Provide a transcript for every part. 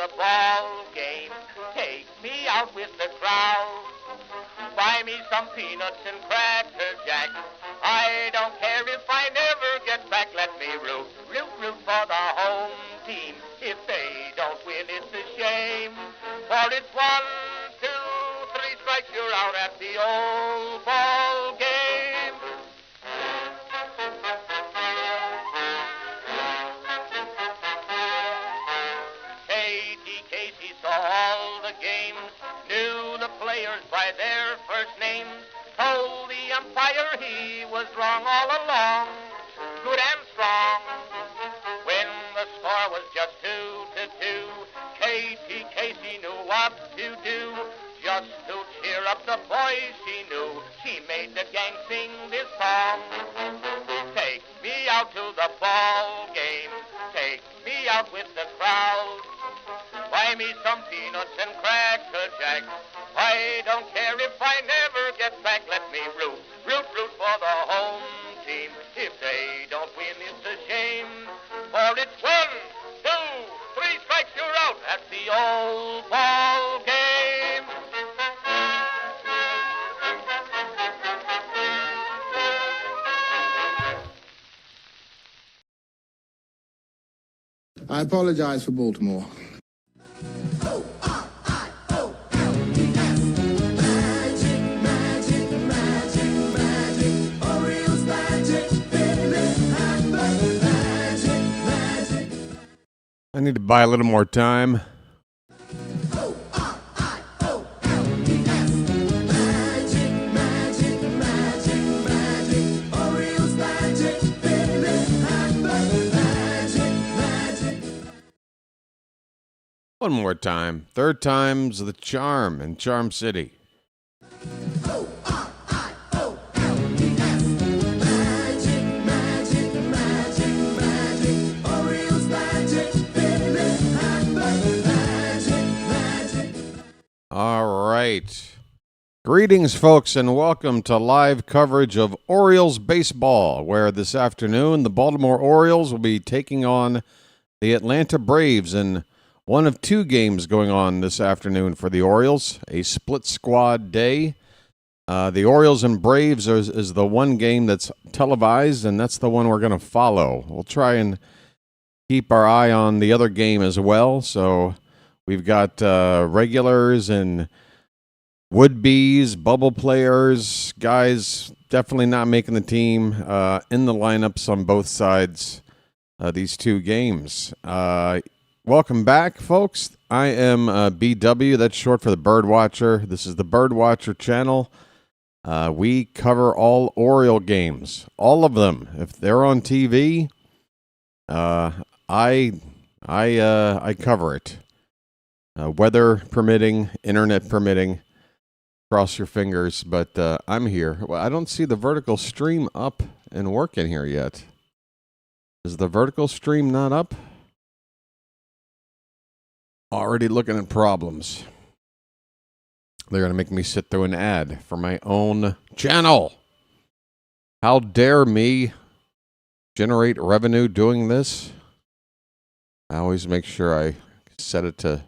the ball game. Take me out with the crowd. Buy me some peanuts and cracker jack. I don't care if I never get back. Let me root for the home team. If they don't win, it's a shame. For it's 1, 2, 3 strikes, you're out at the old ball game. Casey saw all the games, knew the players by their first names, told the umpire he was wrong all along, good and strong. When the score was just 2-2, Casey knew what to do, just to cheer up the boys she knew. She made the gang sing this song. Take me out to the ball game, take me out with the crowd. Buy me some peanuts and cracker jack. I don't care if I never get back. Let me root for the home team. If they don't win, it's a shame. For it's 1, 2, 3 strikes, you're out at the old ball game. I apologize for Baltimore. Orioles magic, I need to buy a little more time. One more time. Third time's the charm in Charm City. All right. Greetings, folks, and welcome to live coverage of Orioles baseball, where this afternoon the Baltimore Orioles will be taking on the Atlanta Braves in one of two games going on this afternoon for the Orioles, a split squad day. The Orioles and Braves is the one game that's televised, and that's the one we're going to follow. We'll try and keep our eye on the other game as well. So we've got regulars and would-be's, bubble players, guys definitely not making the team in the lineups on both sides these two games. Welcome back, folks. I am BW. That's short for the BirdWatcher. This is the BirdWatcher Channel. We cover all Oriole games, all of them. If they're on TV, I cover it. Weather permitting, internet permitting. Cross your fingers, but I'm here. Well, I don't see the vertical stream up and working here yet. Is the vertical stream not up? Already looking at problems. They're going to make me sit through an ad for my own channel. How dare me generate revenue doing this? I always make sure I set it to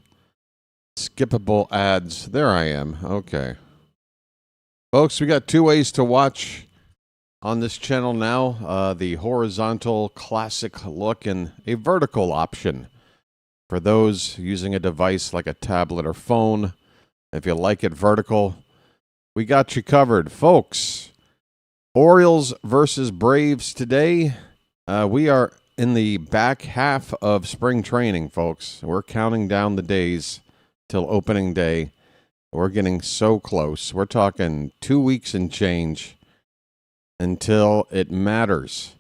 skippable ads. There I am. Okay. Folks, we got two ways to watch on this channel now. The horizontal classic look and a vertical option. For those using a device like a tablet or phone, if you like it vertical, we got you covered. Folks, Orioles versus Braves today. We are in the back half of spring training, folks. We're counting down the days till opening day. We're getting so close. We're talking 2 weeks and change until it matters.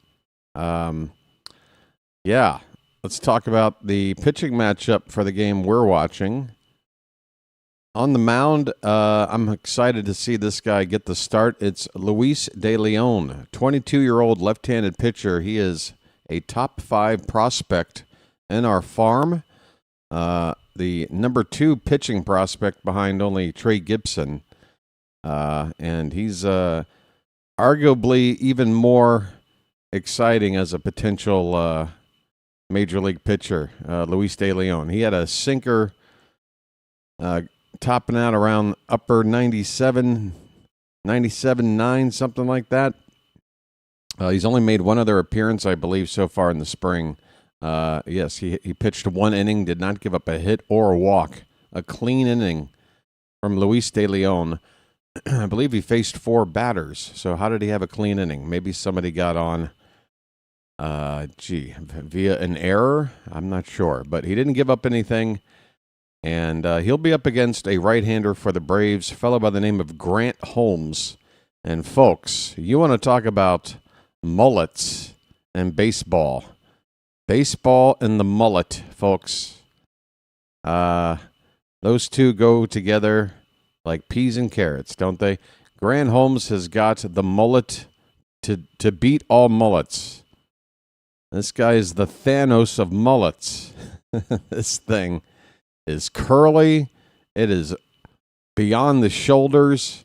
Yeah. Let's talk about the pitching matchup for the game we're watching. On the mound, I'm excited to see this guy get the start. It's Luis De Leon, 22-year-old left-handed pitcher. He is a top 5 prospect in our farm. The number 2 pitching prospect behind only Trey Gibson. And he's arguably even more exciting as a potential Major League pitcher, Luis De Leon. He had a sinker topping out around upper 97, 97.9, something like that. He's only made one other appearance, I believe, so far in the spring. Yes, he pitched 1 inning, did not give up a hit or a walk. A clean inning from Luis De Leon. I believe he faced 4 batters. So how did he have a clean inning? Maybe somebody got on, via an error? I'm not sure. But he didn't give up anything. And he'll be up against a right-hander for the Braves, a fellow by the name of Grant Holmes. And folks, you want to talk about mullets and baseball. Baseball and the mullet, folks. Those two go together like peas and carrots, don't they? Grant Holmes has got the mullet to beat all mullets. This guy is the Thanos of mullets. This thing is curly. It is beyond the shoulders.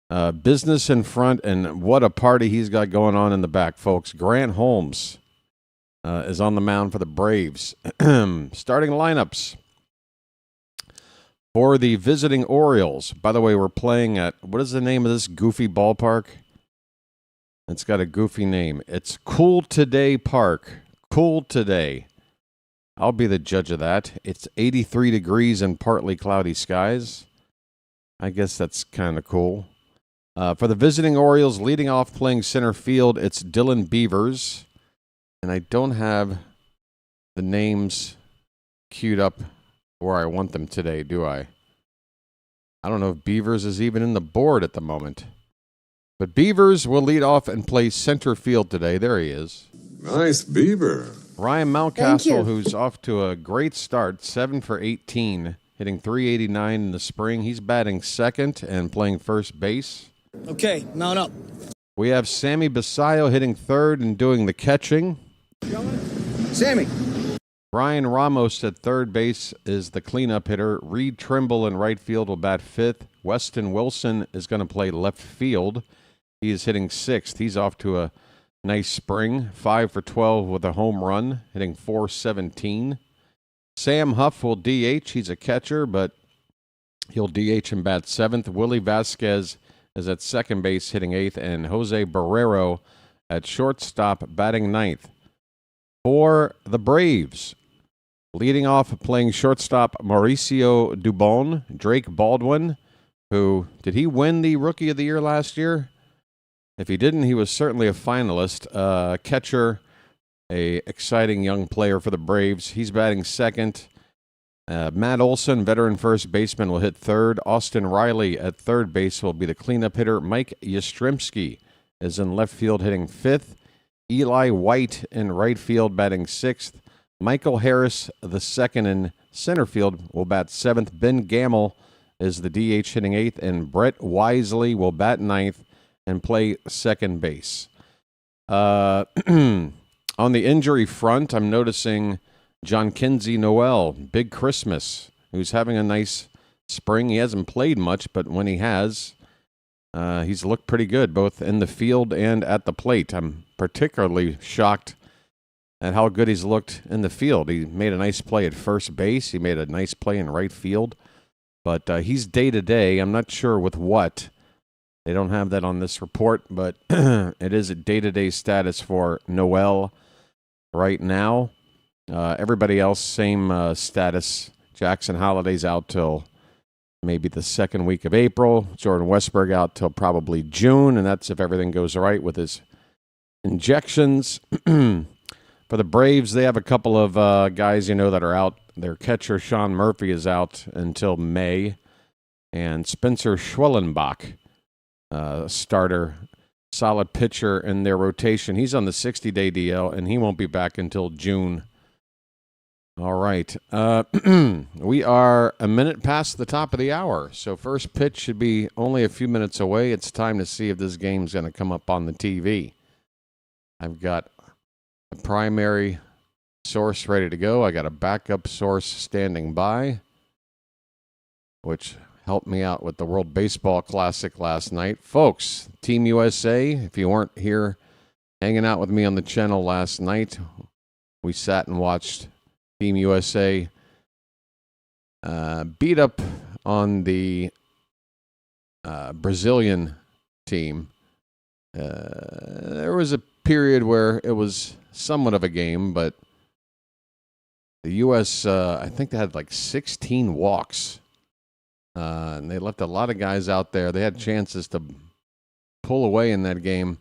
Business in front, and what a party he's got going on in the back, folks. Grant Holmes is on the mound for the Braves. Starting lineups for the visiting Orioles. By the way, we're playing at, what is the name of this goofy ballpark? It's got a goofy name. It's Cool Today Park. Cool Today. I'll be the judge of that. It's 83 degrees and partly cloudy skies. I guess that's kind of cool. For the visiting Orioles, leading off playing center field, it's Dylan Beavers. And I don't have the names queued up where I want them today, do I? I don't know if Beavers is even in the board at the moment. But Beavers will lead off and play center field today. There he is. Nice beaver. Ryan Mountcastle, who's off to a great start, 7 for 18, hitting .389 in the spring. He's batting second and playing first base. Okay, mount up. We have Sammy Basayo hitting third and doing the catching. Sammy. Brian Ramos at third base is the cleanup hitter. Reed Trimble in right field will bat fifth. Weston Wilson is going to play left field. He is hitting sixth. He's off to a nice spring. 5 for 12 with a home run, hitting .417. Sam Huff will DH. He's a catcher, but he'll DH and bat seventh. Willie Vasquez is at second base, hitting eighth. And Jose Barrero at shortstop, batting ninth. For the Braves, leading off, playing shortstop, Mauricio Dubon. Drake Baldwin, who, did he win the Rookie of the Year last year? If he didn't, he was certainly a finalist. Catcher, a exciting young player for the Braves. He's batting second. Matt Olson, veteran first baseman, will hit third. Austin Riley at third base will be the cleanup hitter. Mike Yastrzemski is in left field, hitting fifth. Eli White in right field, batting sixth. Michael Harris, the second in center field, will bat seventh. Ben Gamble is the DH, hitting eighth. And Brett Wisely will bat ninth and play second base. On the injury front, I'm noticing John Kinsey Noel, Big Christmas, who's having a nice spring. He hasn't played much, but when he has, he's looked pretty good, both in the field and at the plate. I'm particularly shocked at how good he's looked in the field. He made a nice play at first base. He made a nice play in right field. But he's day-to-day. I'm not sure with what. They don't have that on this report, but it is a day-to-day status for Noel right now. Everybody else, same status. Jackson Holliday's out till maybe the second week of April. Jordan Westberg out till probably June, and that's if everything goes right with his injections. For the Braves, they have a couple of guys, that are out. Their catcher, Sean Murphy, is out until May. And Spencer Schwellenbach, starter, solid pitcher in their rotation. He's on the 60-day DL, and he won't be back until June. All right. We are a minute past the top of the hour, so first pitch should be only a few minutes away. It's time to see if this game's going to come up on the TV. I've got a primary source ready to go. I got a backup source standing by, which helped me out with the World Baseball Classic last night. Folks, Team USA, if you weren't here hanging out with me on the channel last night, we sat and watched Team USA beat up on the Brazilian team. There was a period where it was somewhat of a game, but the U.S., I think they had like 16 walks. And they left a lot of guys out there. They had chances to pull away in that game,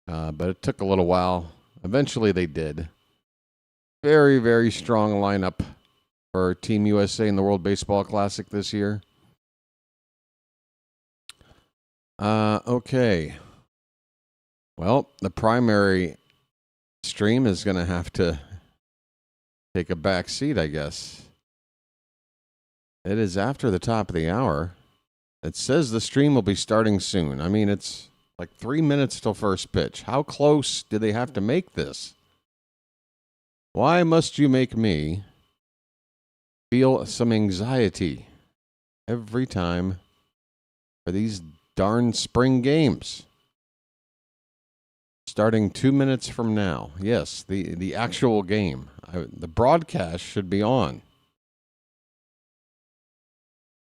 but it took a little while. Eventually they did. Very, very strong lineup for Team USA in the World Baseball Classic this year. Okay. Well, the primary stream is going to have to take a back seat, I guess. It is after the top of the hour. It says the stream will be starting soon. I mean, it's like 3 minutes till first pitch. How close do they have to make this? Why must you make me feel some anxiety every time for these darn spring games? Starting 2 minutes from now. Yes, the actual game. The broadcast should be on.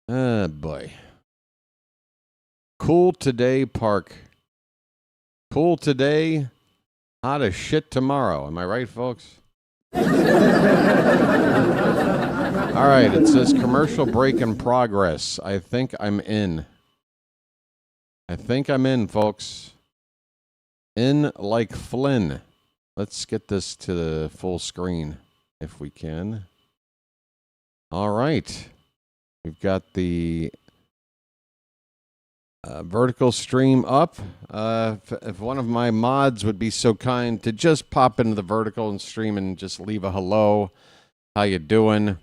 Ah, boy. Cool today, Park. Cool today, hot as shit tomorrow. Am I right, folks? All right, it says commercial break in progress. I think I'm in. I think I'm in, folks. In like Flynn. Let's get this to the full screen if we can. All right. We've got the vertical stream up. If one of my mods would be so kind to just pop into the vertical and stream and just leave a hello. How you doing?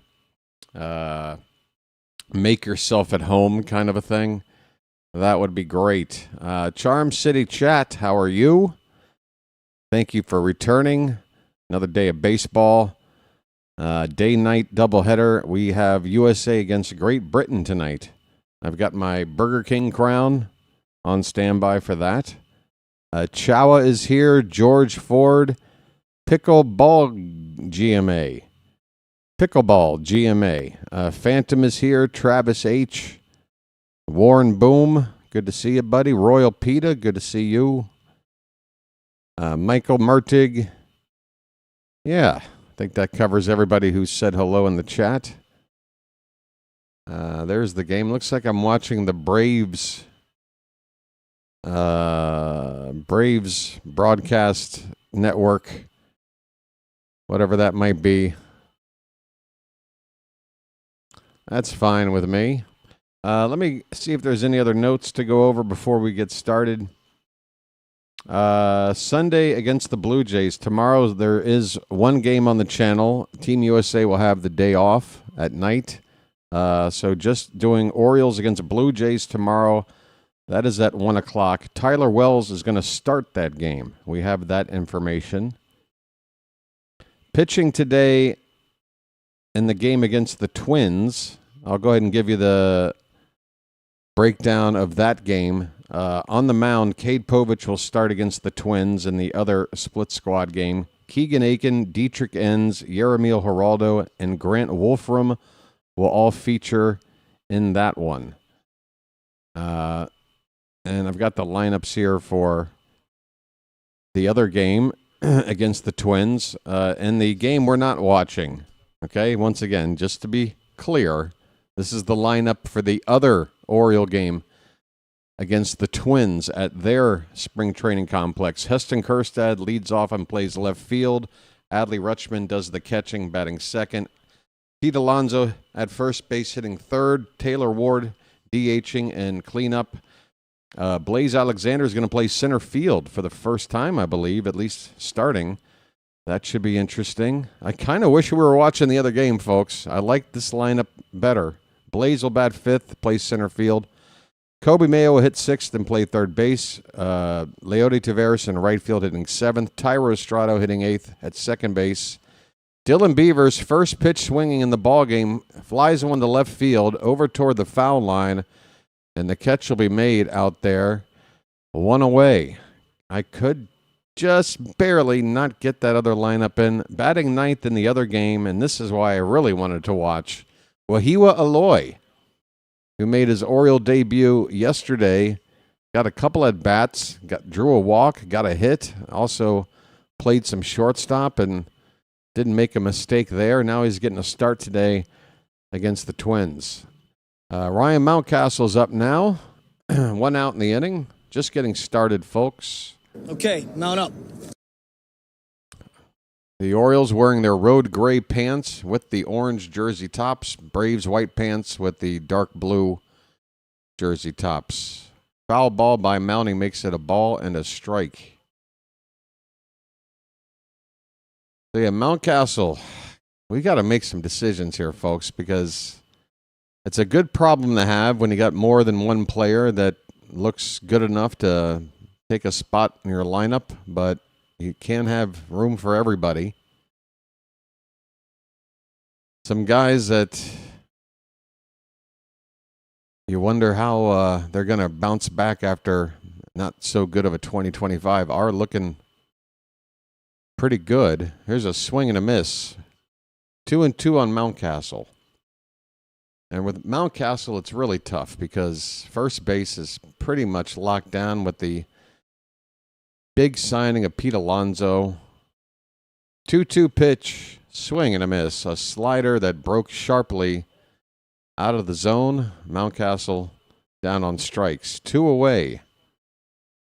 Make yourself at home kind of a thing. That would be great. Charm City Chat, how are you? Thank you for returning. Another day of baseball. Day-night doubleheader. We have USA against Great Britain tonight. I've got my Burger King crown on standby for that. Chawa is here. George Ford. Pickleball GMA. Phantom is here. Travis H. Warren Boom. Good to see you, buddy. Royal Pita. Good to see you. Michael Mertig. Yeah. I think that covers everybody who said hello in the chat. There's the game. Looks like I'm watching the Braves broadcast network, whatever that might be. That's fine with me. Let me see if there's any other notes to go over before we get started. Sunday against the Blue Jays. Tomorrow there is one game on the channel. Team USA will have the day off at night. So just doing Orioles against Blue Jays tomorrow. That is at 1 o'clock. Tyler Wells is going to start that game. We have that information. Pitching today in the game against the Twins. I'll go ahead and give you the breakdown of that game. On the mound, Cade Povich will start against the Twins in the other split squad game. Keegan Aiken, Dietrich Enns, Yeremil Geraldo, and Grant Wolfram will all feature in that one. And I've got the lineups here for the other game against the Twins. And the game we're not watching. Okay, once again, just to be clear, this is the lineup for the other Oriole game against the Twins at their spring training complex. Heston Kjerstad leads off and plays left field. Adley Rutschman does the catching, batting second. Pete Alonso at first base, hitting third. Taylor Ward DHing and cleanup. Blaze Alexander is going to play center field for the first time, I believe, at least starting. That should be interesting. I kind of wish we were watching the other game, folks. I like this lineup better. Blaze will bat fifth, play center field. Kobe Mayo will hit sixth and play third base. Leody Taveras in right field hitting seventh. Tyro Estrada hitting eighth at second base. Dylan Beavers, first pitch swinging in the ballgame, flies one to left field over toward the foul line, and the catch will be made out there. One away. I could just barely not get that other lineup in. Batting ninth in the other game, and this is why I really wanted to watch Wahiwa Aloy, who made his Oriole debut yesterday. Got a couple at bats, drew a walk, got a hit, also played some shortstop and didn't make a mistake there. Now he's getting a start today against the Twins. Ryan Mountcastle's up now. 1 out in the inning. Just getting started, folks. Okay, mount up. The Orioles wearing their road gray pants with the orange jersey tops. Braves white pants with the dark blue jersey tops. Foul ball by Mounting makes it a ball and a strike. So yeah, Mountcastle, we got to make some decisions here, folks, because it's a good problem to have when you got more than one player that looks good enough to take a spot in your lineup, but you can't have room for everybody. Some guys that you wonder how they're going to bounce back after not so good of a 2025 are looking pretty good. Here's a swing and a miss. 2-2 on Mountcastle. And with Mountcastle, it's really tough because first base is pretty much locked down with the big signing of Pete Alonso. 2-2 pitch, swing and a miss. A slider that broke sharply out of the zone. Mountcastle down on strikes. 2 away.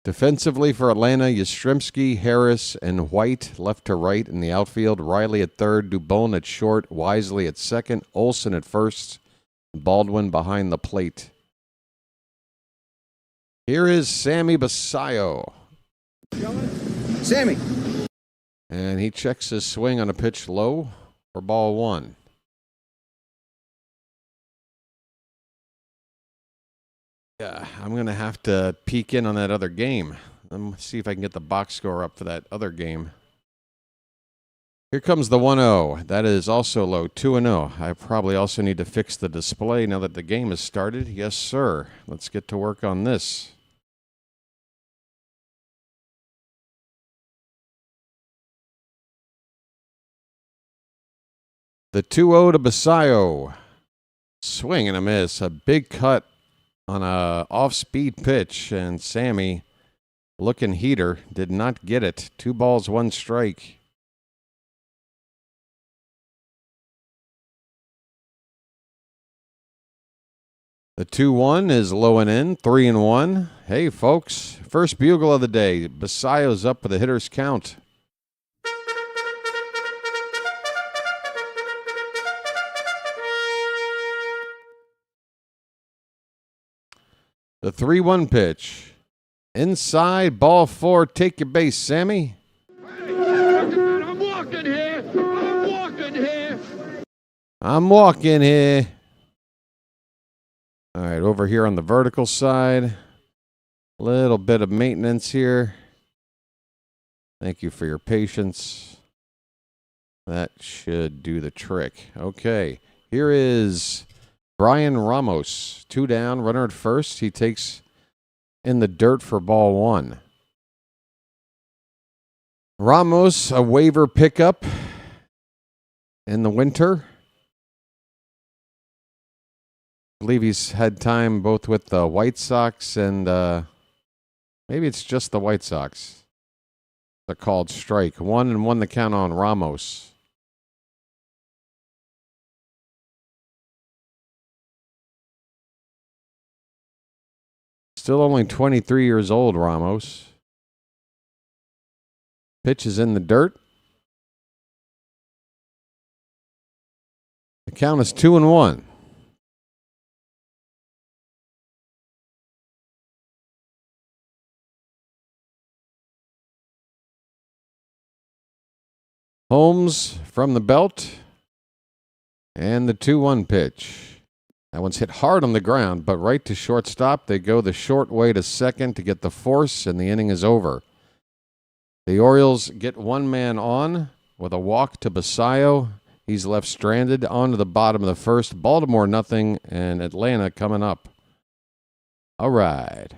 Defensively for Atlanta, Yastrzemski, Harris, and White left to right in the outfield. Riley at third, Dubon at short, Wisely at second, Olsen at first, Baldwin behind the plate. Here is Sammy Basayo. Sammy. And he checks his swing on a pitch low for ball 1. Yeah, I'm going to have to peek in on that other game. Let me see if I can get the box score up for that other game. Here comes the 1-0. That is also low, 2-0. I probably also need to fix the display now that the game has started. Yes, sir. Let's get to work on this. The 2-0 to Basayo. Swing and a miss. A big cut on a off-speed pitch, and Sammy, looking heater, did not get it. 2 balls, 1 strike. The 2-1 is low and in, 3-1. Hey, folks, first bugle of the day. Basayo's up with a hitter's count. The 3-1 pitch. Inside, ball 4. Take your base, Sammy. I'm walking here. I'm walking here. I'm walking here. All right, over here on the vertical side. Little bit of maintenance here. Thank you for your patience. That should do the trick. Okay, here is Brian Ramos. 2 down, runner at first. He takes in the dirt for ball 1. Ramos, a waiver pickup in the winter. I believe he's had time both with the White Sox and maybe it's just the White Sox. The called strike. 1-1 the count on Ramos. Still only 23 years old, Ramos. Pitch is in the dirt. The count is 2-1. Holmes from the belt. And the 2-1 pitch. That one's hit hard on the ground, but right to shortstop. They go the short way to second to get the force, and the inning is over. The Orioles get one man on with a walk to Basayo. He's left stranded on to the bottom of the first. Baltimore nothing, and Atlanta coming up. All right.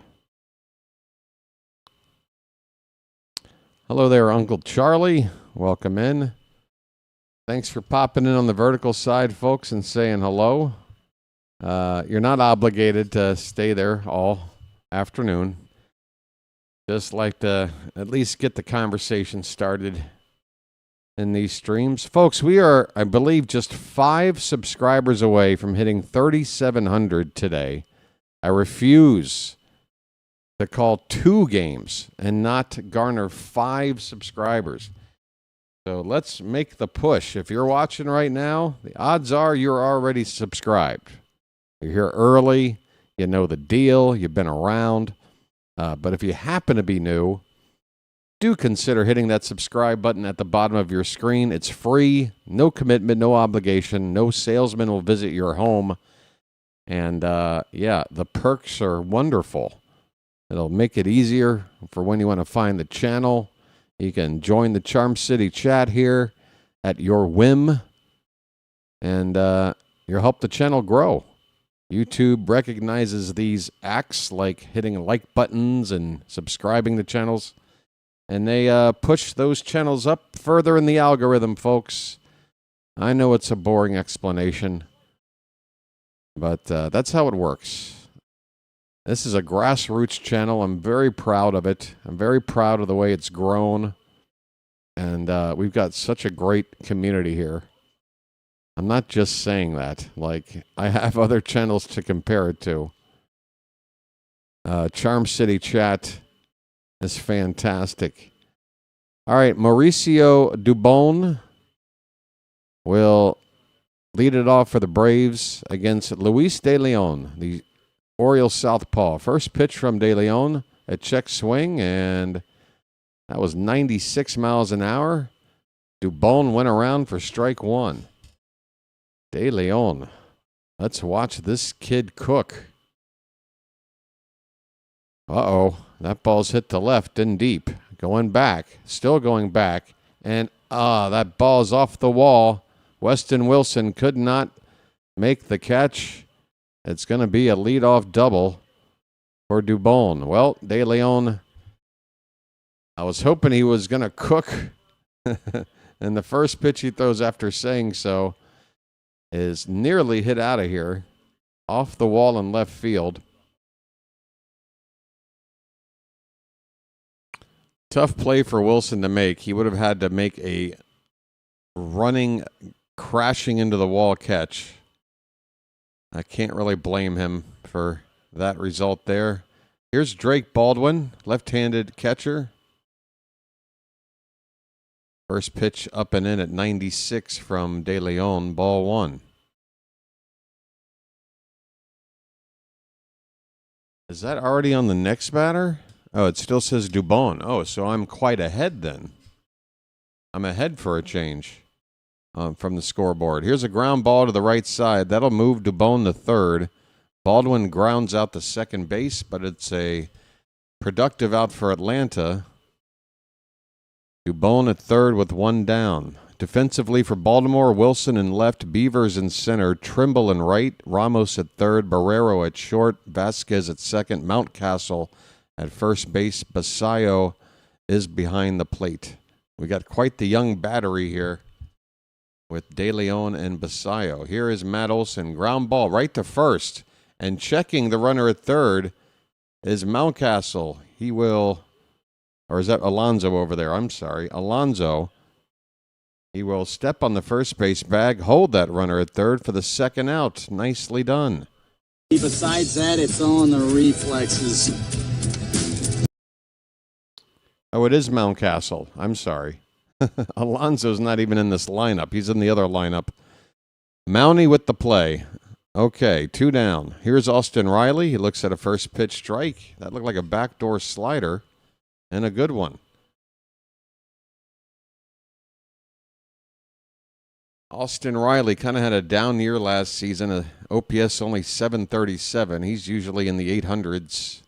Hello there, Uncle Charlie. Welcome in. Thanks for popping in on the vertical side, folks, and saying hello. You're not obligated to stay there all afternoon. Just like to at least get the conversation started in these streams. Folks, we are, I believe, just 5 subscribers away from hitting 3,700 today. I refuse to call 2 games and not garner 5 subscribers. So let's make the push. If you're watching right now, the odds are you're already subscribed. You're here early. You know the deal. You've been around. But if you happen to be new, do consider hitting that subscribe button at the bottom of your screen. It's free. No commitment, no obligation. No salesman will visit your home. And, yeah, the perks are wonderful. It'll make it easier for when you want to find the channel. You can join the Charm City chat here at your whim, and you'll help the channel grow. YouTube recognizes these acts like hitting like buttons and subscribing to channels, and they push those channels up further in the algorithm, folks. I know it's a boring explanation, but that's how it works. This is a grassroots channel. I'm very proud of it. I'm very proud of the way it's grown. And we've got such a great community here. I'm not just saying that. Like, I have other channels to compare it to. Charm City chat is fantastic. All right, Mauricio Dubon will lead it off for the Braves against Luis De Leon, the Orioles southpaw. First pitch from De Leon, a check swing, and that was 96 miles an hour. Dubon went around for strike 1. De Leon. Let's watch this kid cook. Uh-oh. That ball's hit to left and deep. Going back. Still going back. And, that ball's off the wall. Weston Wilson could not make the catch. It's going to be a leadoff double for Dubon. Well, De Leon, I was hoping he was going to cook. And the first pitch he throws after saying so is nearly hit out of here. Off the wall in left field. Tough play for Wilson to make. He would have had to make a running, crashing into the wall catch. I can't really blame him for that result there. Here's Drake Baldwin, left-handed catcher. First pitch up and in at 96 from De Leon, ball 1. Is that already on the next batter? Oh, it still says Dubon. Oh, so I'm quite ahead then. I'm ahead for a change from the scoreboard. Here's a ground ball to the right side. That'll move Dubon to third. Baldwin grounds out to second base, but it's a productive out for Atlanta. Dubon at third with 1 down. Defensively for Baltimore, Wilson in left, Beavers in center, Trimble in right, Ramos at third, Barrero at short, Vasquez at second, Mountcastle at first base. Basayo is behind the plate. We got quite the young battery here with De Leon and Basayo. Here is Matt Olson, ground ball right to first, and checking the runner at third is Mountcastle. He will, or is that Alonso over there? I'm sorry, Alonso. He will step on the first base bag, hold that runner at third for the second out. Nicely done. Besides that, it's on the reflexes. Oh, it is Mountcastle. I'm sorry. Alonso's not even in this lineup. He's in the other lineup. Mountie with the play. Okay, 2 down. Here's Austin Riley. He looks at a first pitch strike. That looked like a backdoor slider, and a good one. Austin Riley kind of had a down year last season. OPS only 737. He's usually in the 800s.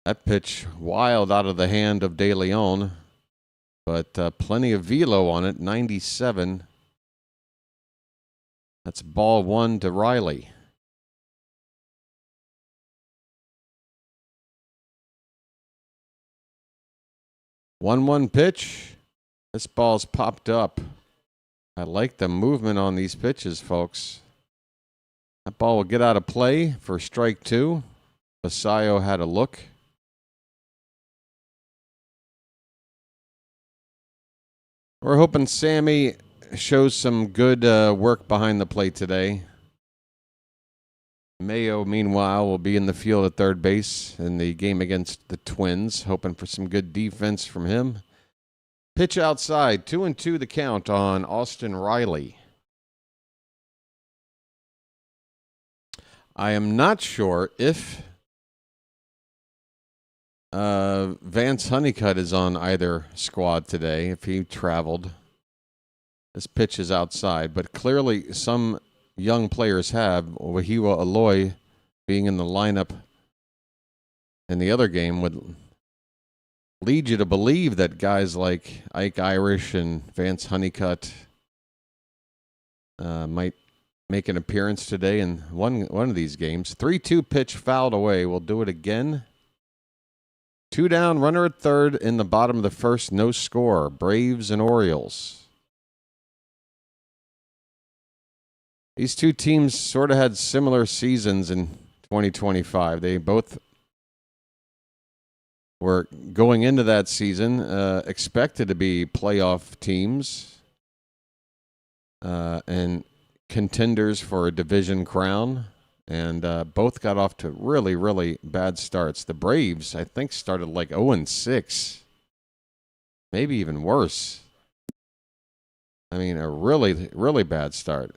That pitch wild out of the hand of De Leon, but plenty of velo on it, 97. That's ball 1 to Riley. 1-1 pitch. This ball's popped up. I like the movement on these pitches, folks. That ball will get out of play for strike 2. Basayo had a look. We're hoping Sammy shows some good work behind the plate today. Mayo, meanwhile, will be in the field at third base in the game against the Twins, hoping for some good defense from him. Pitch outside, 2-2 the count on Austin Riley. I am not sure if Vance Honeycutt is on either squad today, if he traveled. This pitch is outside, but clearly some young players have. Wahiwa Aloy being in the lineup in the other game would lead you to believe that guys like Ike Irish and Vance Honeycutt might make an appearance today in one of these games. 3-2 pitch fouled away. We'll do it again. 2 down, runner at third in the bottom of the first. No score. Braves and Orioles. These two teams sort of had similar seasons in 2025. They both were going into that season expected to be playoff teams and contenders for a division crown, and both got off to really, really bad starts. The Braves, I think, started like 0-6, maybe even worse. I mean, a really, really bad start.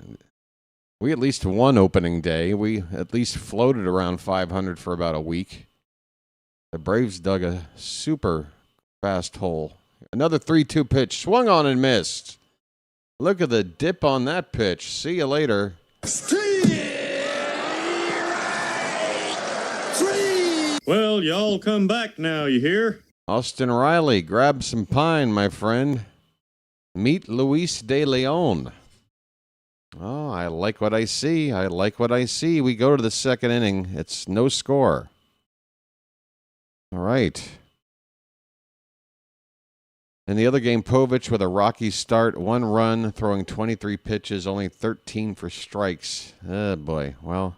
We at least won opening day. We at least floated around 500 for about a week. The Braves dug a super fast hole. Another 3-2 pitch. Swung on and missed. Look at the dip on that pitch. See you later. Well, y'all come back now, you hear? Austin Riley, grab some pine, my friend. Meet Luis De Leon. Oh, I like what I see. I like what I see. We go to the second inning. It's no score. All right. In the other game, Povich with a rocky start. 1 run, throwing 23 pitches, only 13 for strikes. Oh, boy. Well,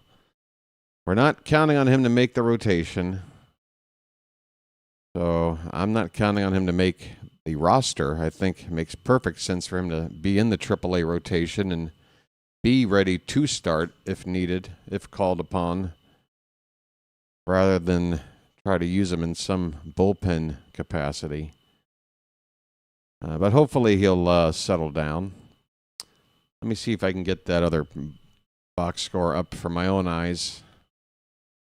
we're not counting on him to make the rotation. So I'm not counting on him to make the roster. I think it makes perfect sense for him to be in the AAA rotation and be ready to start if needed, if called upon, rather than try to use him in some bullpen capacity. But hopefully he'll settle down. Let me see if I can get that other box score up for my own eyes.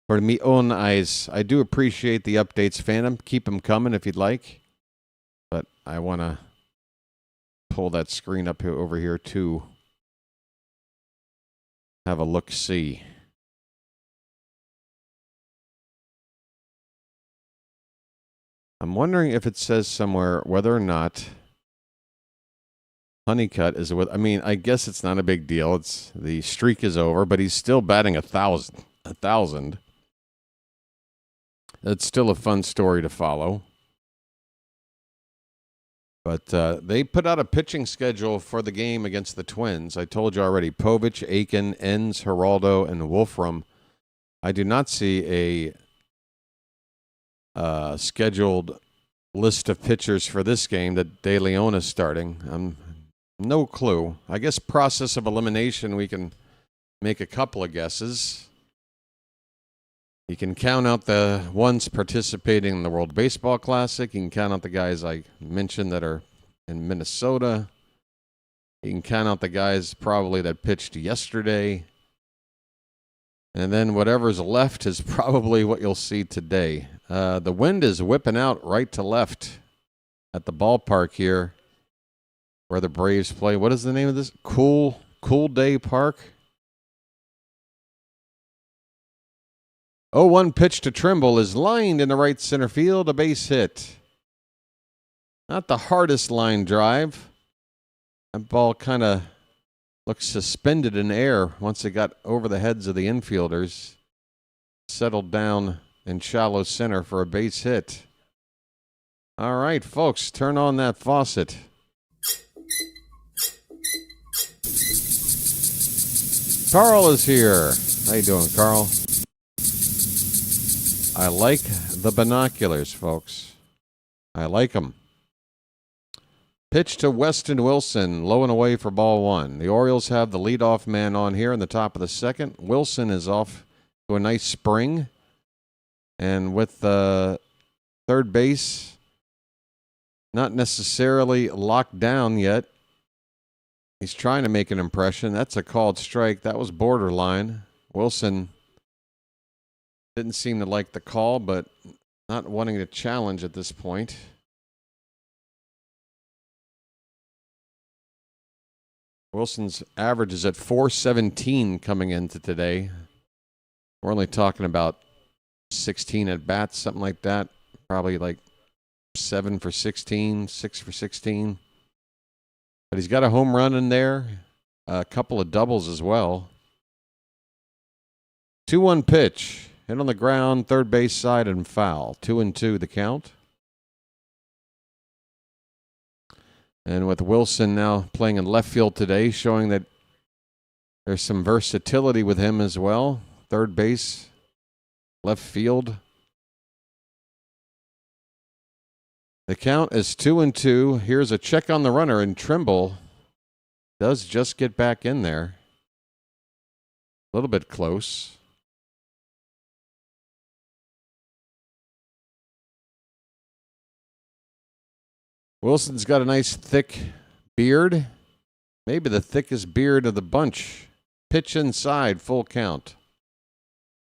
For me own eyes. I do appreciate the updates, Phantom. Keep them coming if you'd like. But I want to pull that screen up here, over here too. Have a look-see. I'm wondering if it says somewhere whether or not Honeycutt is with. I mean, I guess it's not a big deal. It's the streak is over, but he's still batting 1,000. It's still a fun story to follow. But they put out a pitching schedule for the game against the Twins. I told you already, Povich, Aiken, Enns, Geraldo, and Wolfram. I do not see a scheduled list of pitchers for this game that De Leon is starting. No clue. I guess process of elimination, we can make a couple of guesses. You can count out the ones participating in the World Baseball Classic. You can count out the guys I mentioned that are in Minnesota. You can count out the guys probably that pitched yesterday. And then whatever's left is probably what you'll see today. The wind is whipping out right to left at the ballpark here where the Braves play. What is the name of this? Cool Day Park? 0-1 pitch to Trimble is lined in the right center field, a base hit. Not the hardest line drive. That ball kind of looks suspended in air once it got over the heads of the infielders. Settled down in shallow center for a base hit. All right, folks, turn on that faucet. Carl is here. How you doing, Carl? I like the binoculars, folks. I like them. Pitch to Weston Wilson, low and away for ball one. The Orioles have the leadoff man on here in the top of the second. Wilson is off to a nice spring. And with third base not necessarily locked down yet, he's trying to make an impression. That's a called strike. That was borderline. Wilson didn't seem to like the call, but not wanting to challenge at this point. Wilson's average is at .417 coming into today. We're only talking about 16 at bats, something like that. Probably like 7 for 16, 6 for 16. But he's got a home run in there, a couple of doubles as well. 2-1 pitch. Hit on the ground, third base side, and foul. 2-2 the count. And with Wilson now playing in left field today, showing that there's some versatility with him as well. Third base, left field. The count is 2-2. Here's a check on the runner, and Trimble does just get back in there. A little bit close. Wilson's got a nice thick beard. Maybe the thickest beard of the bunch. Pitch inside, full count.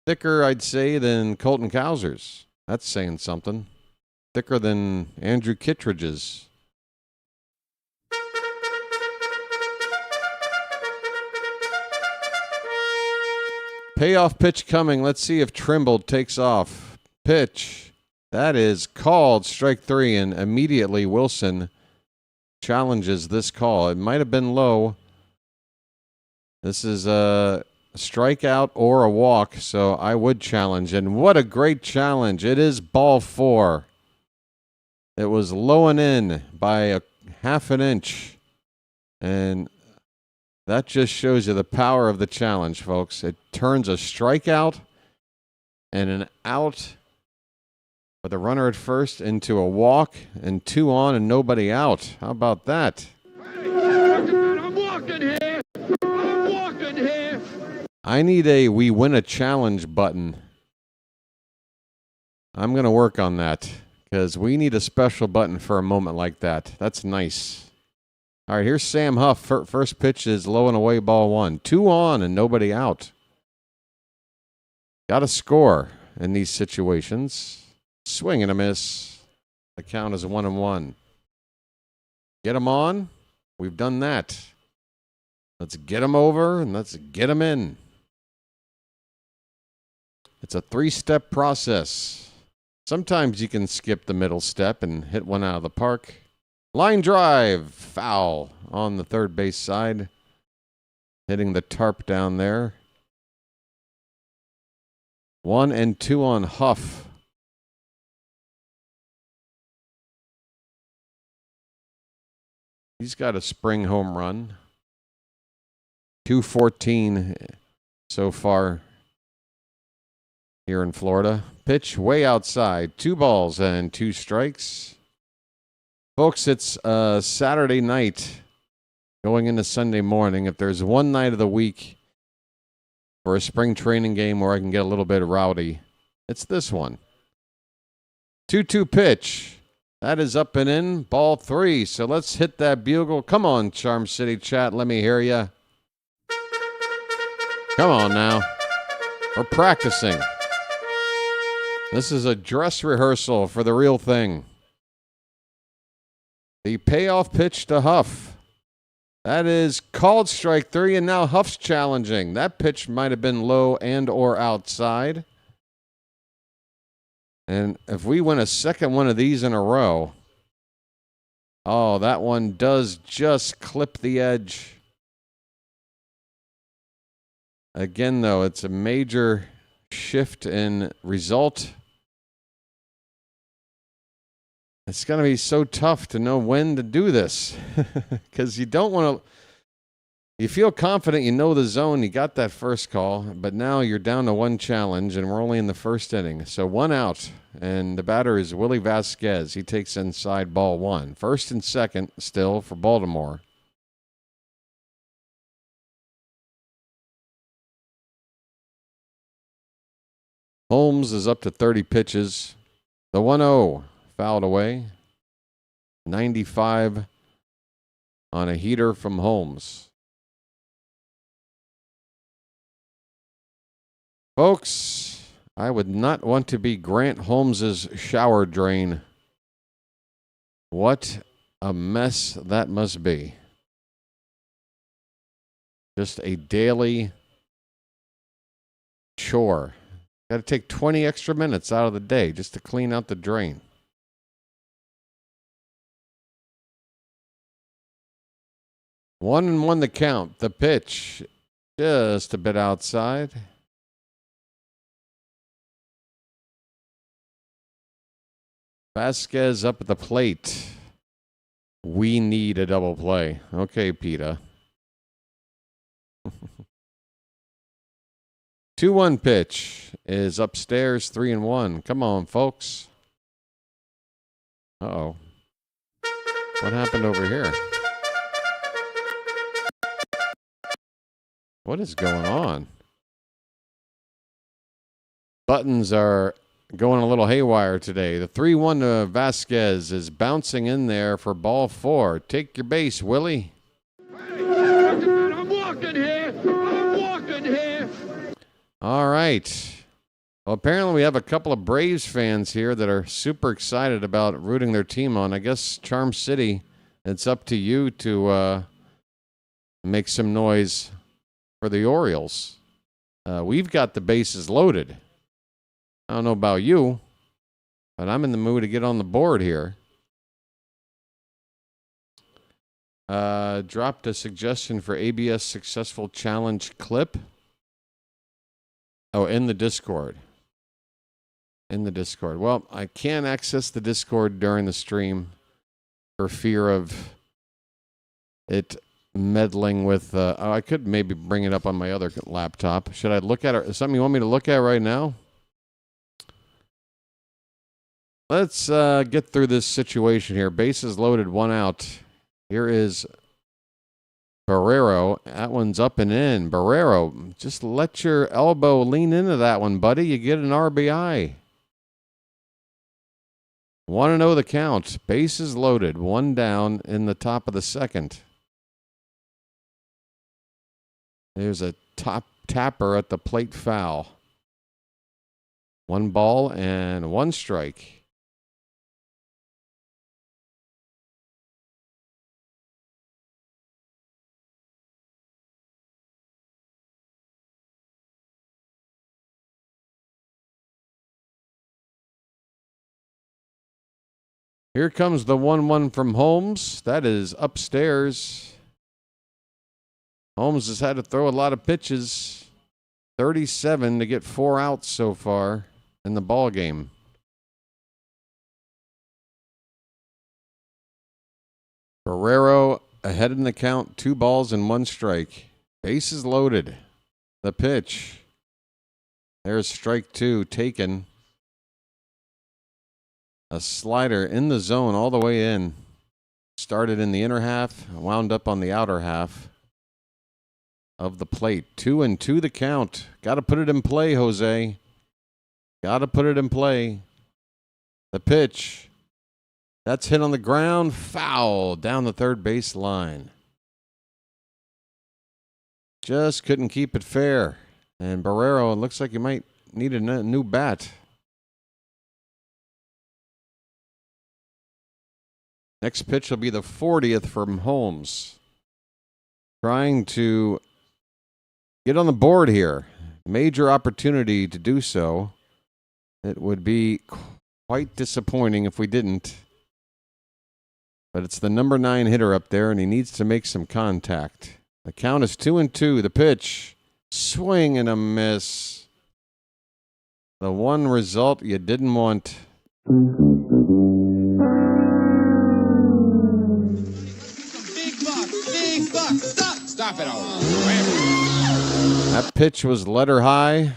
Thicker, I'd say, than Colton Cowser's. That's saying something. Thicker than Andrew Kittredge's. Payoff pitch coming. Let's see if Trimble takes off. Pitch. That is called strike three, and immediately Wilson challenges this call. It might have been low. This is a strikeout or a walk, so I would challenge. And what a great challenge. It is ball four. It was low and in by a half an inch. And that just shows you the power of the challenge, folks. It turns a strikeout and an out with a runner at first into a walk and 2 on and nobody out. How about that? I'm walking here. I'm walking here. I need a we win a challenge button. I'm going to work on that because we need a special button for a moment like that. That's nice. All right, here's Sam Huff. First pitch is low and away, ball one. 2 on and nobody out. Got to score in these situations. Swing and a miss. The count is 1-1. Get him on. We've done that. Let's get him over and let's get him in. It's a 3-step process. Sometimes you can skip the middle step and hit one out of the park. Line drive. Foul on the third base side. Hitting the tarp down there. 1-2 on Huff. He's got a spring home run. 214 so far here in Florida. Pitch way outside. 2 balls and 2 strikes. Folks, it's Saturday night going into Sunday morning. If there's one night of the week for a spring training game where I can get a little bit rowdy, it's this one. 2-2 pitch. That is up and in. Ball 3. So let's hit that bugle. Come on, Charm City chat. Let me hear you. Come on now. We're practicing. This is a dress rehearsal for the real thing. The payoff pitch to Huff. That is called strike 3, and now Huff's challenging. That pitch might have been low and or outside. And if we win a second one of these in a row, oh, that one does just clip the edge. Again, though, it's a major shift in result. It's going to be so tough to know when to do this because you don't want to. You feel confident, you know the zone, you got that first call, but now you're down to one challenge, and we're only in the first inning. So 1 out, and the batter is Willie Vasquez. He takes inside ball 1. First and second still for Baltimore. Holmes is up to 30 pitches. The 1-0 fouled away. 95 on a heater from Holmes. Folks, I would not want to be Grant Holmes's shower drain. What a mess that must be. Just a daily chore. Got to take 20 extra minutes out of the day just to clean out the drain. One and one the count. The pitch just a bit outside. Vasquez up at the plate. We need a double play. Okay, PETA. 2-1 pitch is upstairs, 3-1. Come on, folks. Uh-oh. What happened over here? What is going on? Buttons are going a little haywire today. The 3-1 to Vasquez is bouncing in there for ball 4. Take your base, Willie. I'm walking here. I'm walking here. All right. Well, apparently we have a couple of Braves fans here that are super excited about rooting their team on. I guess Charm City, it's up to you to make some noise for the Orioles. We've got the bases loaded. I don't know about you, but I'm in the mood to get on the board here. Dropped a suggestion for ABS successful challenge clip. Oh, in the Discord. In the Discord. Well, I can't access the Discord during the stream for fear of it meddling with... I could maybe bring it up on my other laptop. Should I look at it? Is something you want me to look at right now? Let's get through this situation here. Bases loaded, 1 out. Here is Barrero. That one's up and in. Barrero, just let your elbow lean into that one, buddy. You get an RBI. 1-0 the count. Bases loaded. 1 down in the top of the second. There's a top tapper at the plate foul. 1 ball and 1 strike. Here comes the 1-1 from Holmes. That is upstairs. Holmes has had to throw a lot of pitches. 37 to get 4 outs so far in the ball game. Barrero ahead in the count, 2 balls and 1 strike. Bases loaded. The pitch. There's strike 2 taken. A slider in the zone all the way in. Started in the inner half, wound up on the outer half of the plate. 2-2 the count. Got to put it in play, Jose. Got to put it in play. The pitch. That's hit on the ground. Foul down the third base line. Just couldn't keep it fair. And Barrero, it looks like he might need a new bat. Next pitch will be the 40th from Holmes. Trying to get on the board here. Major opportunity to do so. It would be quite disappointing if we didn't. But it's the number 9 hitter up there, and he needs to make some contact. The count is 2-2. The pitch. Swing and a miss. The one result you didn't want. Stop it all. That pitch was letter high.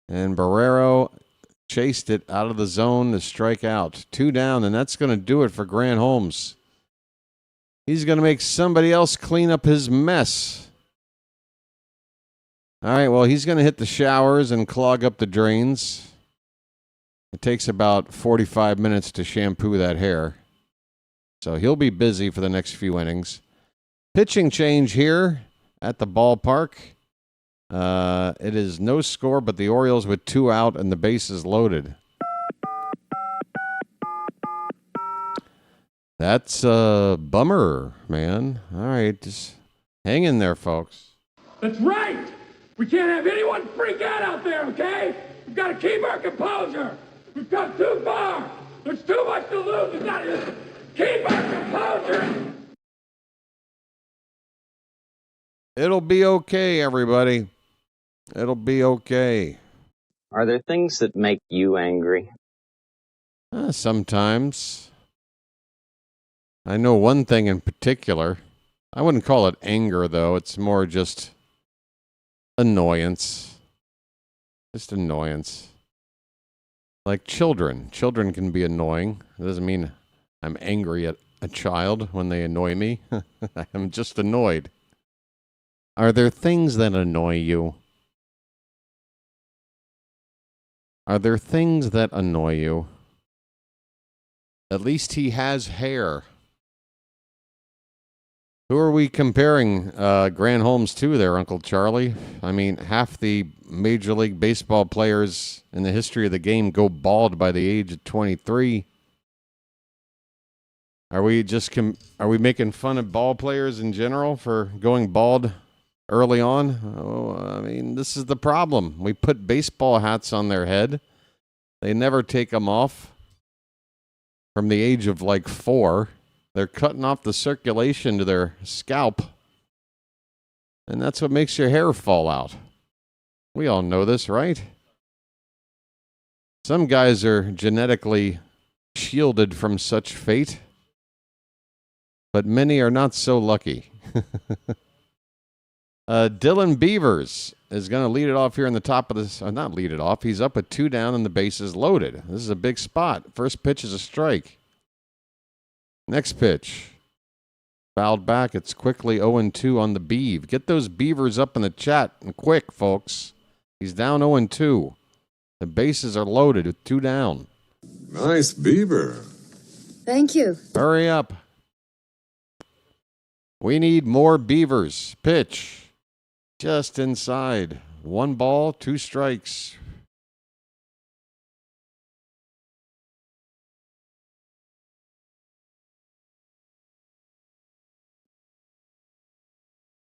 And Barrero chased it out of the zone to strike out. 2 down, and that's going to do it for Grant Holmes. He's going to make somebody else clean up his mess. All right, well, he's going to hit the showers and clog up the drains. It takes about 45 minutes to shampoo that hair. So he'll be busy for the next few innings. Pitching change here at the ballpark. It is no score, but the Orioles with 2 out and the bases loaded. That's a bummer, man. All right, just hang in there, folks. That's right. We can't have anyone freak out there, okay? We've got to keep our composure. We've come too far. There's too much to lose. We've got to just keep our composure. It'll be okay, everybody. It'll be okay. Are there things that make you angry? Sometimes. I know one thing in particular. I wouldn't call it anger, though. It's more just annoyance. Just annoyance. Like children. Children can be annoying. It doesn't mean I'm angry at a child when they annoy me. I'm just annoyed. Are there things that annoy you? Are there things that annoy you? At least he has hair. Who are we comparing Grant Holmes to there, Uncle Charlie? I mean, half the Major League Baseball players in the history of the game go bald by the age of 23. Are we making fun of ball players in general for going bald early on? Oh, I mean, this is the problem. We put baseball hats on their head. They never take them off. From the age of like 4, they're cutting off the circulation to their scalp. And that's what makes your hair fall out. We all know this, right? Some guys are genetically shielded from such fate, but many are not so lucky. Dylan Beavers is going to lead it off here in the top of this. Not lead it off. He's up at 2 down and the bases loaded. This is a big spot. First pitch is a strike. Next pitch. Fouled back. It's quickly 0-2 on the Beav. Get those Beavers up in the chat and quick, folks. He's down 0-2. The bases are loaded with 2 down. Nice beaver. Thank you. Hurry up. We need more Beavers. Pitch. Just inside. 1 ball, 2 strikes.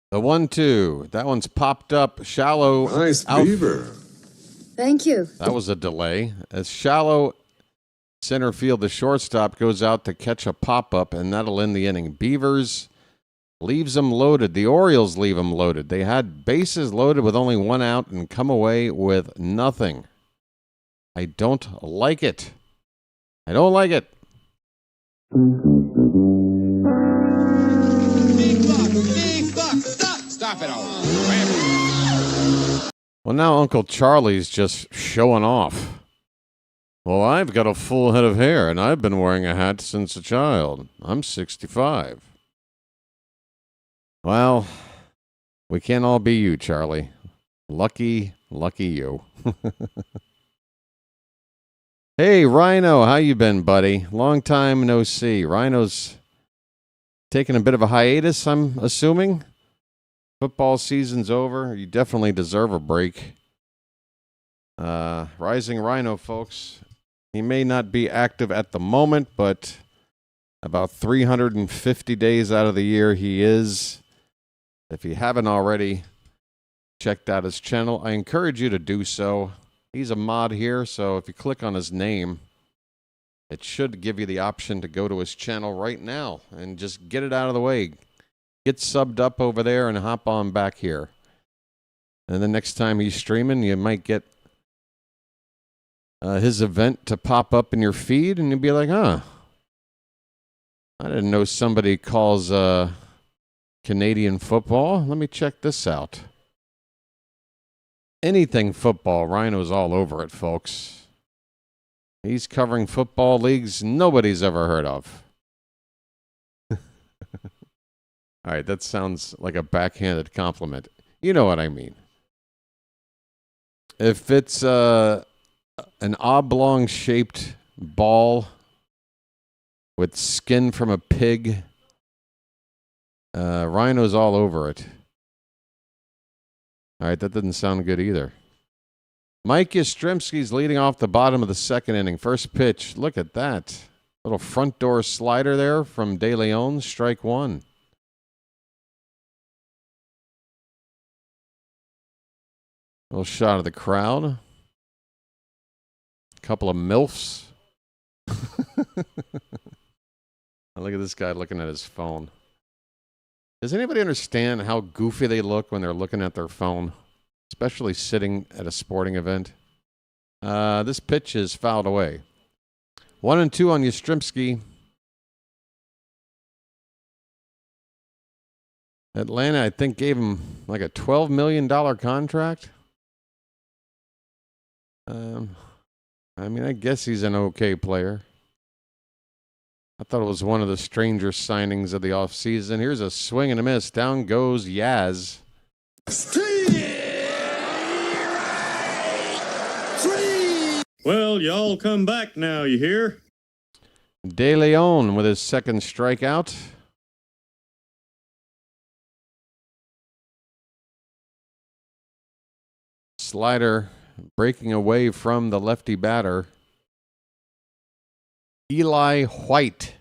The 1-2. That one's popped up shallow. Nice beaver. Thank you. That was a delay. As shallow center field, the shortstop goes out to catch a pop-up, and that'll end the inning. Beavers leaves them loaded. The Orioles leave them loaded. They had bases loaded with only 1 out and come away with nothing. I don't like it. I don't like it. Big buck. Stop it all. Well, now Uncle Charlie's just showing off. Well, I've got a full head of hair, and I've been wearing a hat since a child. I'm 65. Well, we can't all be you, Charlie. Lucky you. Hey, Rhino, how you been, buddy? Long time no see. Rhino's taking a bit of a hiatus, I'm assuming. Football season's over. You definitely deserve a break. Rising Rhino, folks. He may not be active at the moment, but about 350 days out of the year he is. If you haven't already checked out his channel, I encourage you to do so. He's a mod here, so if you click on his name, it should give you the option to go to his channel right now and just get it out of the way. Get subbed up over there and hop on back here. And the next time he's streaming, you might get his event to pop up in your feed, and you'll be like, huh, I didn't know somebody calls Canadian football. Let me check this out. Anything football, Rhino's all over it, folks. He's covering football leagues nobody's ever heard of. All right, that sounds like a backhanded compliment. You know what I mean. If it's an oblong-shaped ball with skin from a pig, Rhino's all over it. All right, that doesn't sound good either. Mike Yastrzemski's leading off the bottom of the second inning. First pitch, look at that. Little front door slider there from De Leon, strike one. Little shot of the crowd. Couple of MILFs. Look at this guy looking at his phone. Does anybody understand how goofy they look when they're looking at their phone? Especially sitting at a sporting event. This pitch is fouled away. 1-2 on Yastrzemski. Atlanta, I think, gave him like a $12 million contract. I mean, I guess he's an okay player. I thought it was one of the stranger signings of the offseason. Here's a swing and a miss. Down goes Yaz. Well, y'all come back now, you hear? De Leon with his second strikeout. Slider breaking away from the lefty batter. Eli White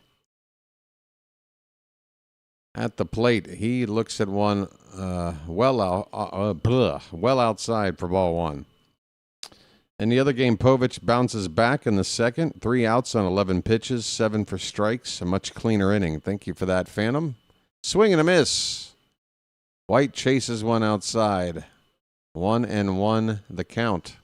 at the plate. He looks at one well outside for ball one. In the other game, Povich bounces back in the second. 3 outs on 11 pitches, 7 for strikes. A much cleaner inning. Thank you for that, Phantom. Swing and a miss. White chases one outside. 1-1 the count.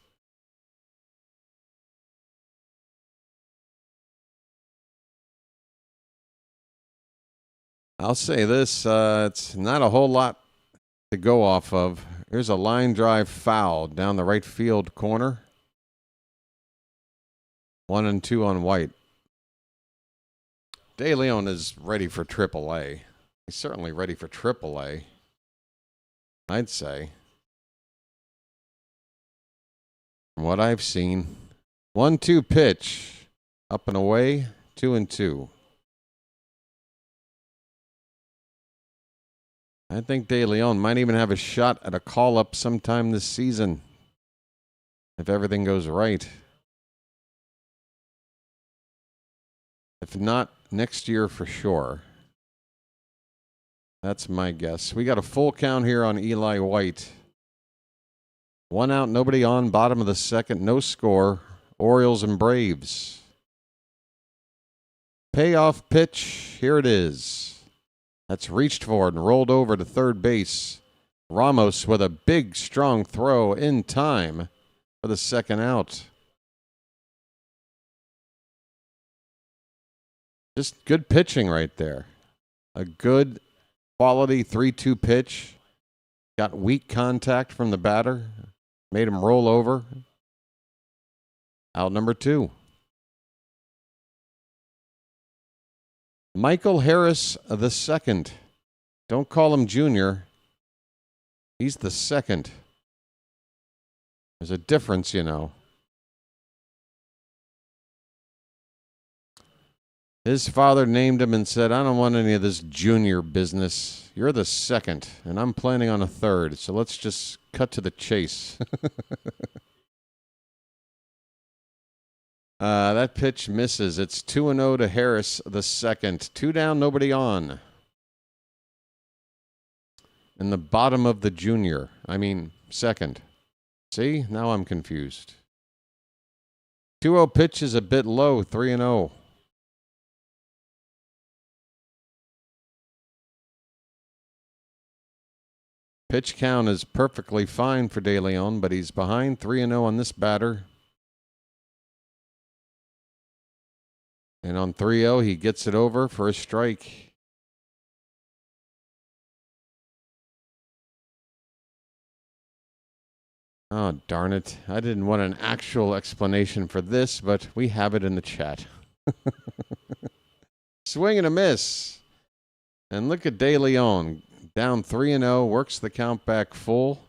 I'll say this, it's not a whole lot to go off of. Here's a line drive foul down the right field corner. 1-2 on White. De Leon is ready for AAA. He's certainly ready for AAA, I'd say. From what I've seen. 1-2 pitch. Up and away. 2-2. I think De Leon might even have a shot at a call-up sometime this season. If everything goes right. If not, next year for sure. That's my guess. We got a full count here on Eli White. 1 out, nobody on, bottom of the second, no score. Orioles and Braves. Payoff pitch, here it is. That's reached for and rolled over to third base. Ramos with a big, strong throw in time for the second out. Just good pitching right there. A good quality 3-2 pitch. Got weak contact from the batter. Made him roll over. Out number 2. Michael Harris the second. Don't call him junior. He's the second. There's a difference, you know. His father named him and said, I don't want any of this junior business. You're the second, and I'm planning on a third, so let's just cut to the chase. That pitch misses. It's 2-0 to Harris the second. 2 down, nobody on. In the bottom of the junior. Second. See? Now I'm confused. 2-0 pitch is a bit low. 3-0. Pitch count is perfectly fine for De Leon, but he's behind 3-0 on this batter. And on 3-0, he gets it over for a strike. Oh, darn it. I didn't want an actual explanation for this, but we have it in the chat. Swing and a miss. And look at De Leon. Down 3-0, works the count back full,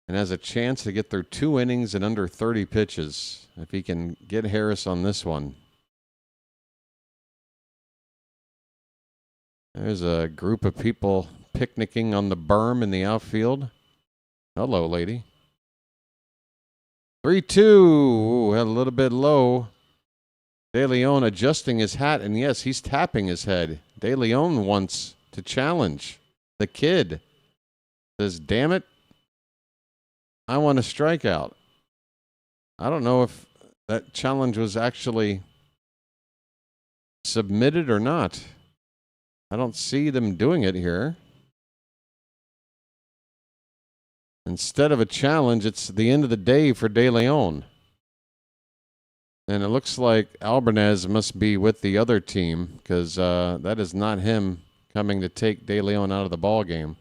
and has a chance to get through 2 innings in under 30 pitches if he can get Harris on this one. There's a group of people picnicking on the berm in the outfield. Hello, lady. 3-2. Had a little bit low. De Leon adjusting his hat, and yes, he's tapping his head. De Leon wants to challenge the kid. Says, damn it, I want a strikeout. I don't know if that challenge was actually submitted or not. I don't see them doing it here. Instead of a challenge, it's the end of the day for De Leon. And it looks like Albanez must be with the other team, because that is not him coming to take De Leon out of the ball game.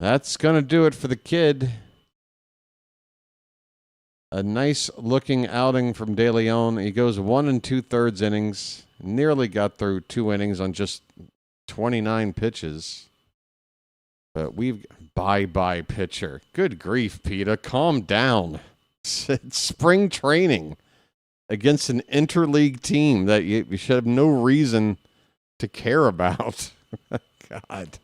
That's going to do it for the kid. A nice looking outing from De Leon. He goes 1 2/3 innings. Nearly got through 2 innings on just 29 pitches. But we've bye-bye pitcher. Good grief, Peter. Calm down. It's spring training against an interleague team that you should have no reason to care about. God.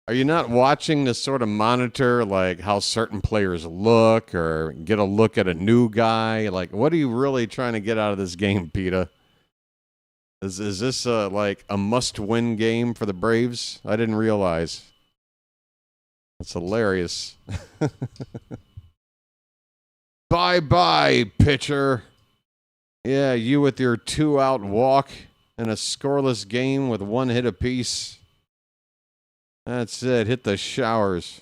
Are you not watching to sort of monitor like how certain players look or get a look at a new guy? Like, what are you really trying to get out of this game, Peter? Is this like a must-win game for the Braves? I didn't realize. That's hilarious. Bye-bye, pitcher. Yeah, you with your 2-out walk in a scoreless game with 1 hit apiece. That's it. Hit the showers.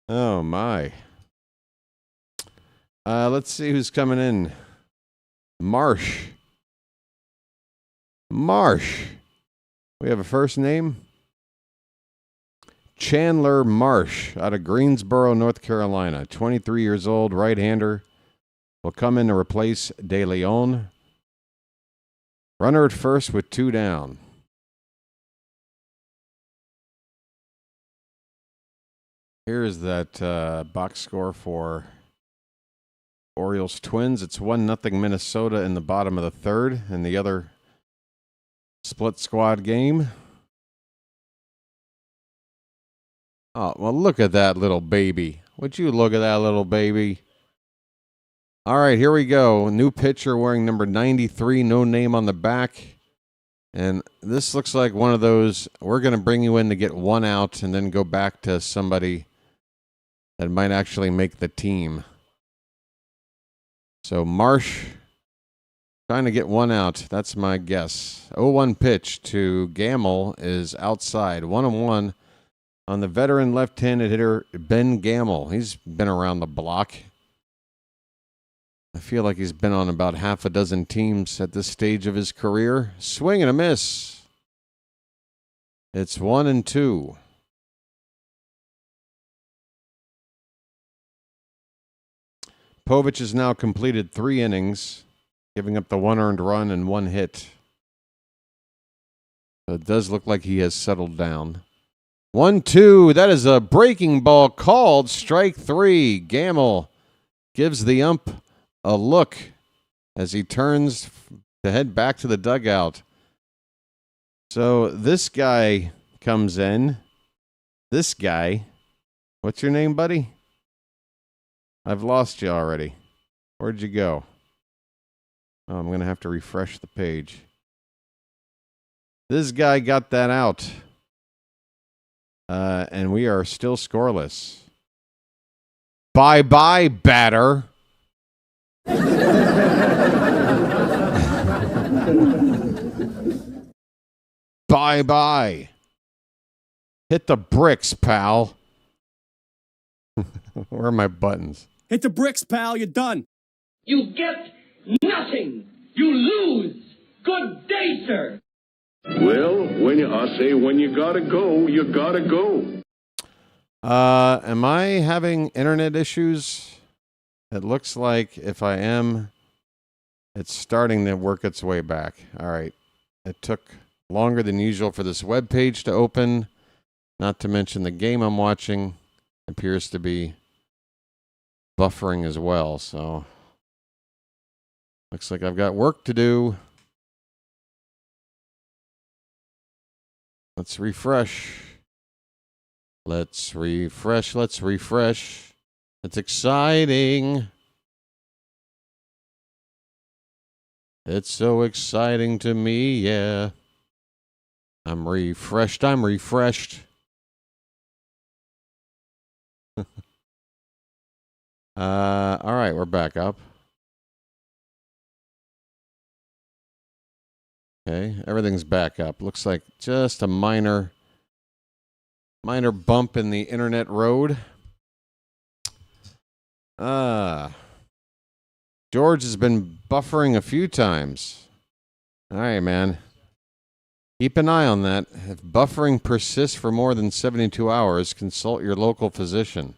Oh, my. Let's see who's coming in. Marsh. We have a first name. Chandler Marsh out of Greensboro, North Carolina. 23 years old, right-hander. Will come in to replace De Leon. Runner at first with 2 down. Here's that box score for Orioles Twins. It's 1-0 Minnesota in the bottom of the 3rd in the other split squad game. Oh, well, look at that little baby. Would you look at that little baby? All right, here we go. New pitcher wearing number 93, no name on the back. And this looks like one of those, we're going to bring you in to get 1 out and then go back to somebody that might actually make the team. So Marsh trying to get 1 out. That's my guess. 0-1 pitch to Gamble is outside. 1-1 on the veteran left-handed hitter Ben Gamble. He's been around the block. I feel like he's been on about half a dozen teams at this stage of his career. Swing and a miss. It's 1-2. Povich has now completed 3 innings, giving up the 1 earned run and 1 hit. So it does look like he has settled down. 1-2. That is a breaking ball called. Strike 3. Gamble gives the ump a look as he turns to head back to the dugout. So this guy comes in. This guy. What's your name, buddy? I've lost you already. Where'd you go? Oh, I'm going to have to refresh the page. This guy got that out. And we are still scoreless. Bye-bye, batter. Bye-bye. Hit the bricks, pal. Where are my buttons? Hit the bricks, pal. You're done. You get nothing. You lose. Good day, sir. Well, when you gotta go, you gotta go. Am I having internet issues? It looks like if I am, it's starting to work its way back. All right. It took longer than usual for this web page to open. Not to mention the game I'm watching appears to be buffering as well. So looks like I've got work to do. Let's refresh. Let's refresh. It's exciting. It's so exciting to me, yeah. I'm refreshed. All right, we're back up. Okay, everything's back up. Looks like just a minor bump in the internet road. George has been buffering a few times. All right, man. Keep an eye on that. If buffering persists for more than 72 hours, consult your local physician.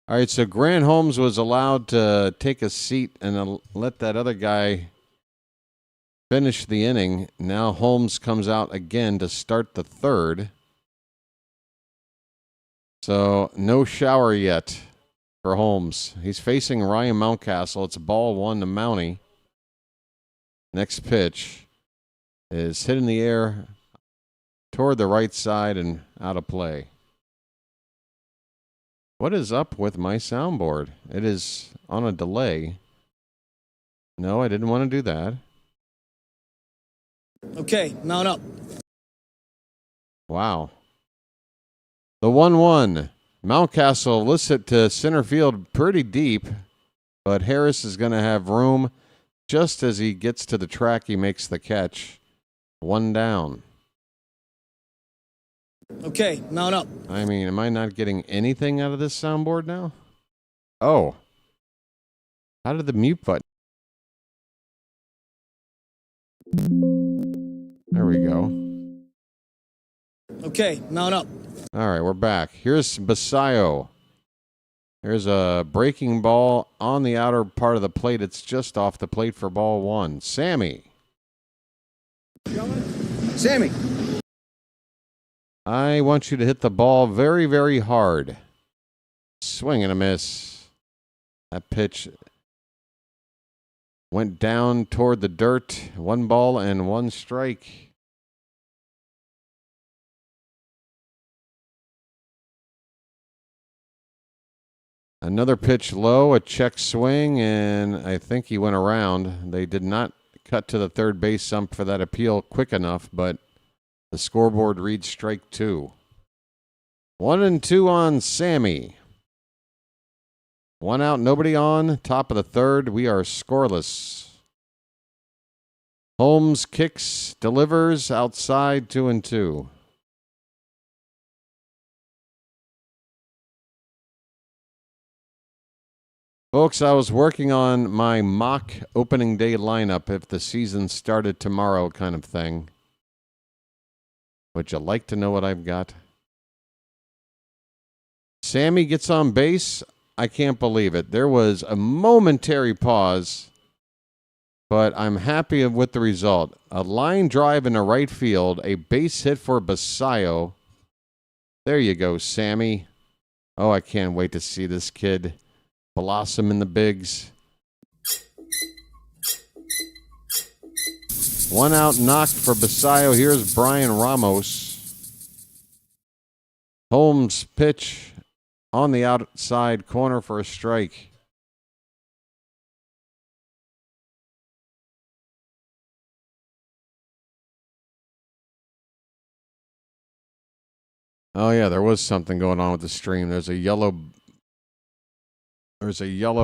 All right, so Grant Holmes was allowed to take a seat and let that other guy finish the inning. Now Holmes comes out again to start the third. So no shower yet for Holmes. He's facing Ryan Mountcastle. It's ball one to Mountie. Next pitch is hit in the air toward the right side and out of play. What is up with my soundboard? It is on a delay. No, I didn't want to do that. Okay, mount up. Wow. The 1-1. Mountcastle lifts it to center field pretty deep, but Harris is going to have room. Just as he gets to the track, he makes the catch. One down. Okay, mount up. I mean, am I not getting anything out of this soundboard now? Oh. How did the mute button? There we go. Okay, mount up. All right, we're back. Here's Basayo. There's a breaking ball on the outer part of the plate. It's just off the plate for ball one. Sammy. I want you to hit the ball very, very hard. Swing and a miss. That pitch went down toward the dirt. 1 ball and 1 strike. Another pitch low, a check swing, and I think he went around. They did not cut to the third base stump for that appeal quick enough, but the scoreboard reads strike 2. 1-2 on Sammy. 1 out, nobody on. Top of the third, we are scoreless. Holmes kicks, delivers, outside, 2-2. Folks, I was working on my mock opening day lineup if the season started tomorrow kind of thing. Would you like to know what I've got? Sammy gets on base. I can't believe it. There was a momentary pause, but I'm happy with the result. A line drive in the right field, a base hit for Basayo. There you go, Sammy. Oh, I can't wait to see this kid blossom in the bigs. 1 out knocked for Basayo. Here's Brian Ramos. Holmes pitch on the outside corner for a strike. Oh yeah, there was something going on with the stream. There's a yellow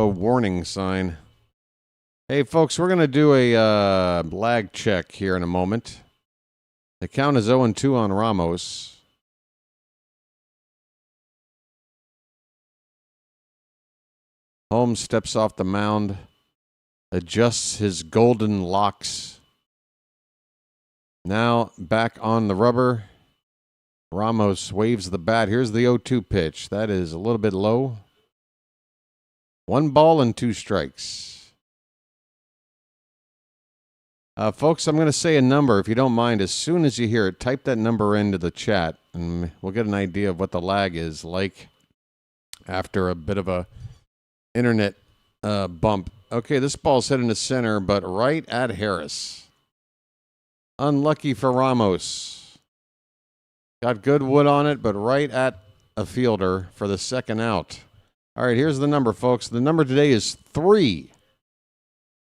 warning sign. Hey, folks, we're going to do a lag check here in a moment. The count is 0-2 on Ramos. Holmes steps off the mound, adjusts his golden locks Now back on the rubber. Ramos waves the bat. Here's the 0-2 pitch. That is a little bit low. 1 ball and 2 strikes. Folks, I'm going to say a number. If you don't mind, as soon as you hear it, type that number into the chat, and we'll get an idea of what the lag is like after a bit of a internet bump. Okay, this ball's heading to center, but right at Harris. Unlucky for Ramos. Got good wood on it, but right at a fielder for the second out. All right, here's the number, folks. The number today is 3.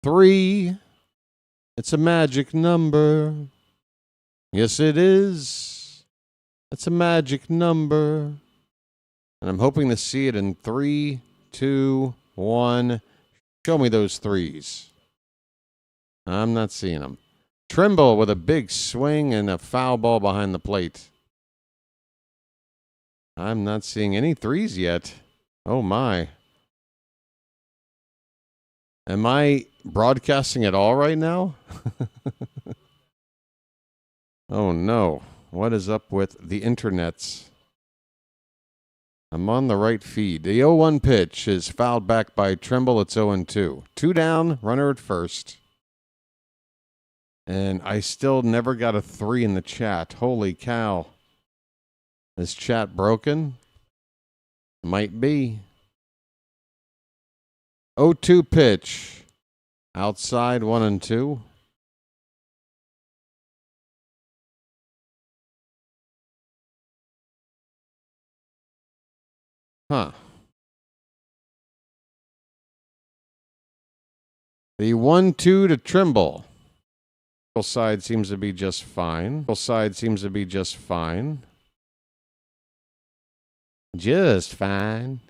3. It's a magic number. Yes, it is. It's a magic number. And I'm hoping to see it in 3, 2, 1. Show me those 3s. I'm not seeing them. Trimble with a big swing and a foul ball behind the plate. I'm not seeing any 3s yet. Oh, my. Am I broadcasting at all right now? Oh, no. What is up with the internets? I'm on the right feed. The 0-1 pitch is fouled back by Trimble. It's 0-2. 2 down, runner at first. And I still never got a 3 in the chat. Holy cow. Is chat broken? Might be. 0-2 pitch. Outside 1-2. Huh. The 1-2 to Trimble. Side seems to be just fine. Side seems to be just fine. Just fine.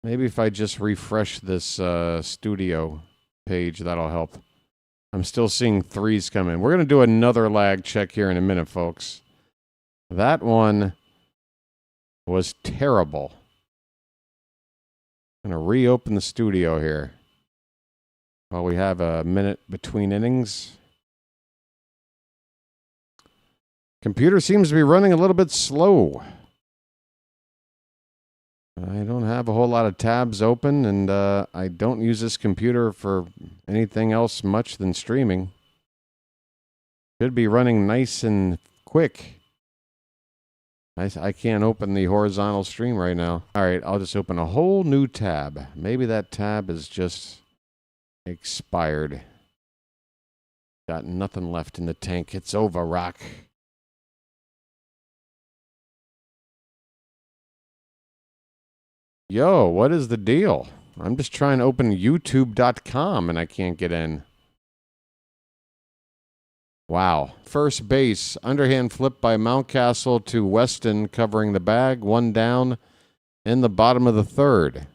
Maybe if I just refresh this studio page, that'll help. I'm still seeing 3s come in. We're going to do another lag check here in a minute, folks. That one was terrible. I'm going to reopen the studio here while we have a minute between innings. Computer seems to be running a little bit slow. I don't have a whole lot of tabs open, and I don't use this computer for anything else much than streaming. Should be running nice and quick. I can't open the horizontal stream right now. All right, I'll just open a whole new tab. Maybe that tab is just expired. Got nothing left in the tank. It's over, Rock. Yo, what is the deal? I'm just trying to open youtube.com and I can't get in. Wow. First base, underhand flip by Mountcastle to Weston covering the bag. 1 down in the bottom of the 3rd.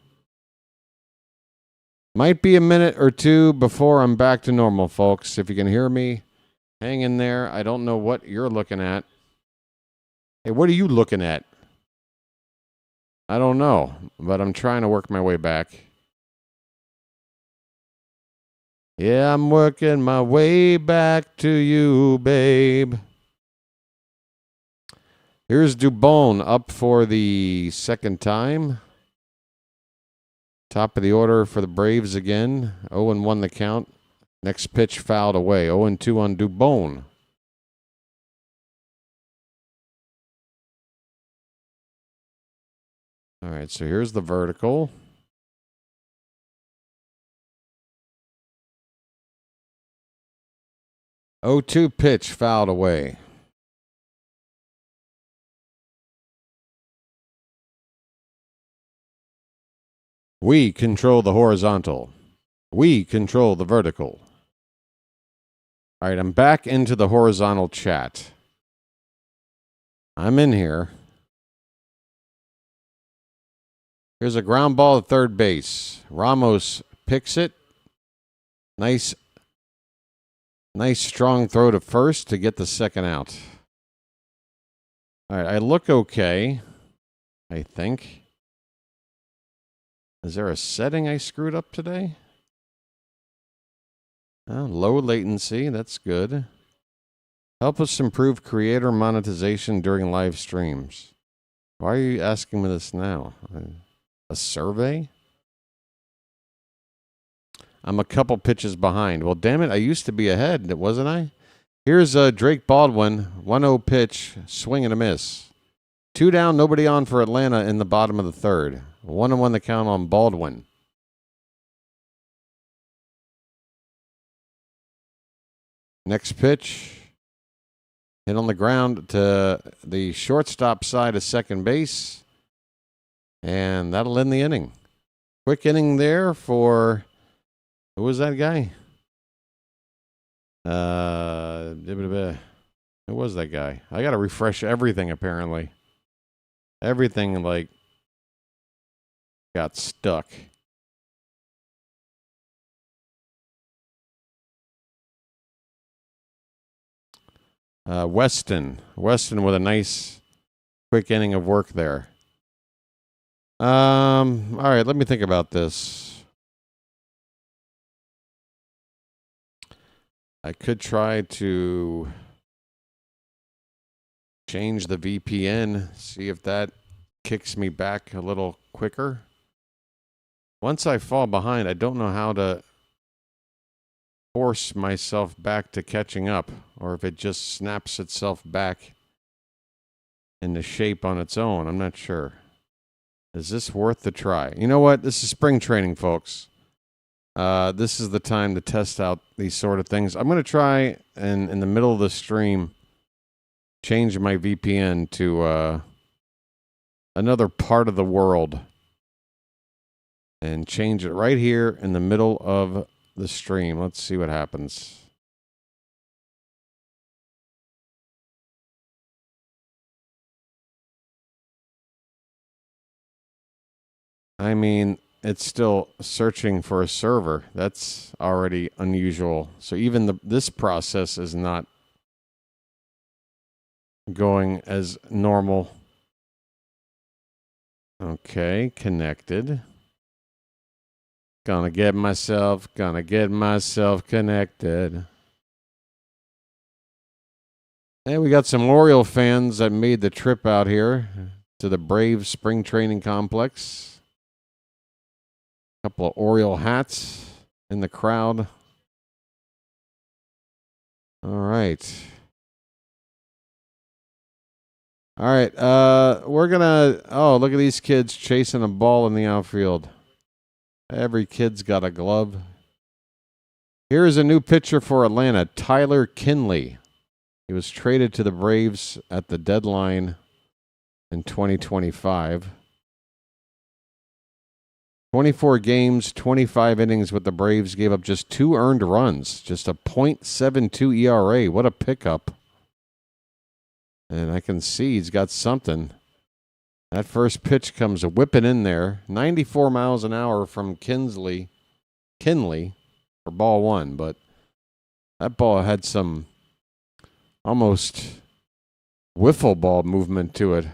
Might be a minute or 2 before I'm back to normal, folks. If you can hear me, hang in there. I don't know what you're looking at. Hey, what are you looking at? I don't know, but I'm trying to work my way back. Yeah, I'm working my way back to you, babe. Here's Dubon up for the second time. Top of the order for the Braves again. 0-1 the count. Next pitch fouled away. 0-2 on Dubon. All right, so here's the vertical. Oh, 2 pitch fouled away. We control the horizontal. We control the vertical. All right, I'm back into the horizontal chat. I'm in here. Here's a ground ball at third base. Ramos picks it. Nice strong throw to first to get the second out. All right, I look okay, I think. Is there a setting I screwed up today? Low latency. That's good. Help us improve creator monetization during live streams. Why are you asking me this now? A survey? I'm a couple pitches behind. Well, damn it. I used to be ahead, wasn't I? Here's Drake Baldwin. 1-0 pitch. Swing and a miss. 2 down. Nobody on for Atlanta in the bottom of the third. 1-1 the count on Baldwin. Next pitch. Hit on the ground to the shortstop side of second base. And that'll end the inning. Quick inning there for... Who was that guy? Who was that guy? I got to refresh everything, apparently. Everything, like, got stuck. Weston with a nice quick inning of work there. All right, let me think about this. I could try to change the VPN, see if that kicks me back a little quicker. Once I fall behind, I don't know how to force myself back to catching up, or if it just snaps itself back into shape on its own. I'm not sure. Is this worth the try? You know what? This is spring training, folks. This is the time to test out these sort of things. I'm going to try, and in the middle of the stream, change my VPN to another part of the world and change it right here in the middle of the stream. Let's see what happens. I mean, it's still searching for a server. That's already unusual. So even this process is not going as normal. Okay, connected. Gonna get myself connected. Hey, we got some Oriole fans that made the trip out here to the Braves spring training complex. A couple of Oriole hats in the crowd. All right. All right, we're gonna... Oh, look at these kids chasing a ball in the outfield. Every kid's got a glove. Here's a new pitcher for Atlanta, Tyler Kinley. He was traded to the Braves at the deadline in 2025. 24 games, 25 innings with the Braves, gave up just 2 earned runs, just a .72 ERA. What a pickup. And I can see he's got something. That first pitch comes whipping in there. 94 miles an hour from Kinley for ball 1. But that ball had some almost wiffle ball movement to it.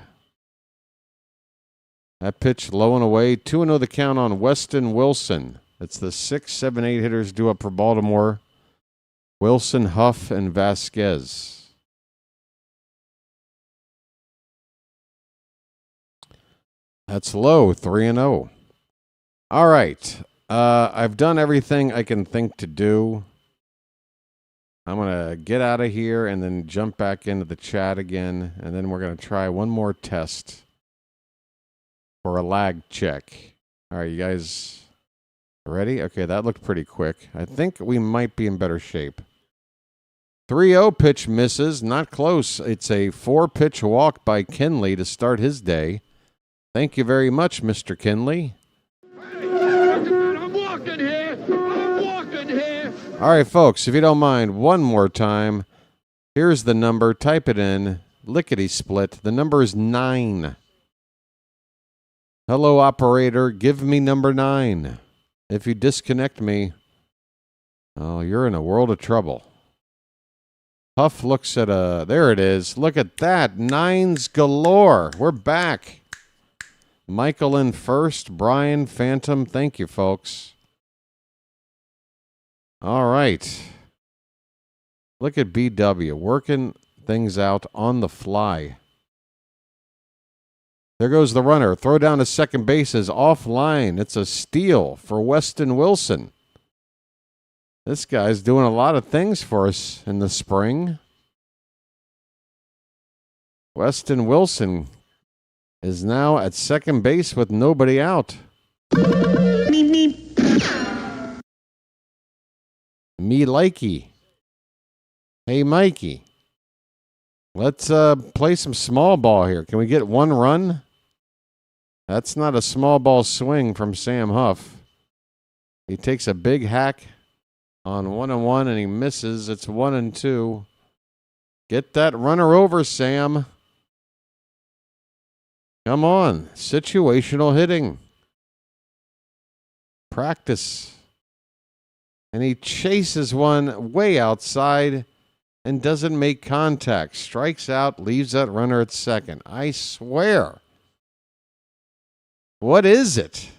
That pitch low and away. 2-0 the count on Weston Wilson. It's the 6, 7, 8 hitters due up for Baltimore. Wilson, Huff, and Vasquez. That's low, 3-0. All right. I've done everything I can think to do. I'm going to get out of here and then jump back into the chat again. And then we're going to try one more test for a lag check. All right, you guys ready? Okay, that looked pretty quick. I think we might be in better shape. 3-0 pitch misses. Not close. It's a 4-pitch walk by Kinley to start his day. Thank you very much, Mr. Kinley. I'm walking here. All right, folks, if you don't mind, one more time. Here's the number. Type it in. Lickety-split. The number is 9. Hello, operator. Give me number 9. If you disconnect me, oh, you're in a world of trouble. Huff looks at there it is. Look at that. 9s galore. We're back. Michael in first. Brian, Phantom. Thank you, folks. All right. Look at BW working things out on the fly. There goes the runner. Throw down to second base is offline. It's a steal for Weston Wilson. This guy's doing a lot of things for us in the spring. Weston Wilson is now at second base with nobody out. Me likey. Hey, Mikey. Let's play some small ball here. Can we get one run? That's not a small ball swing from Sam Huff. He takes a big hack on 1-1 and he misses. It's 1-2. Get that runner over, Sam. Come on. Situational hitting. Practice. And he chases one way outside and doesn't make contact. Strikes out, leaves that runner at second. I swear. What is it?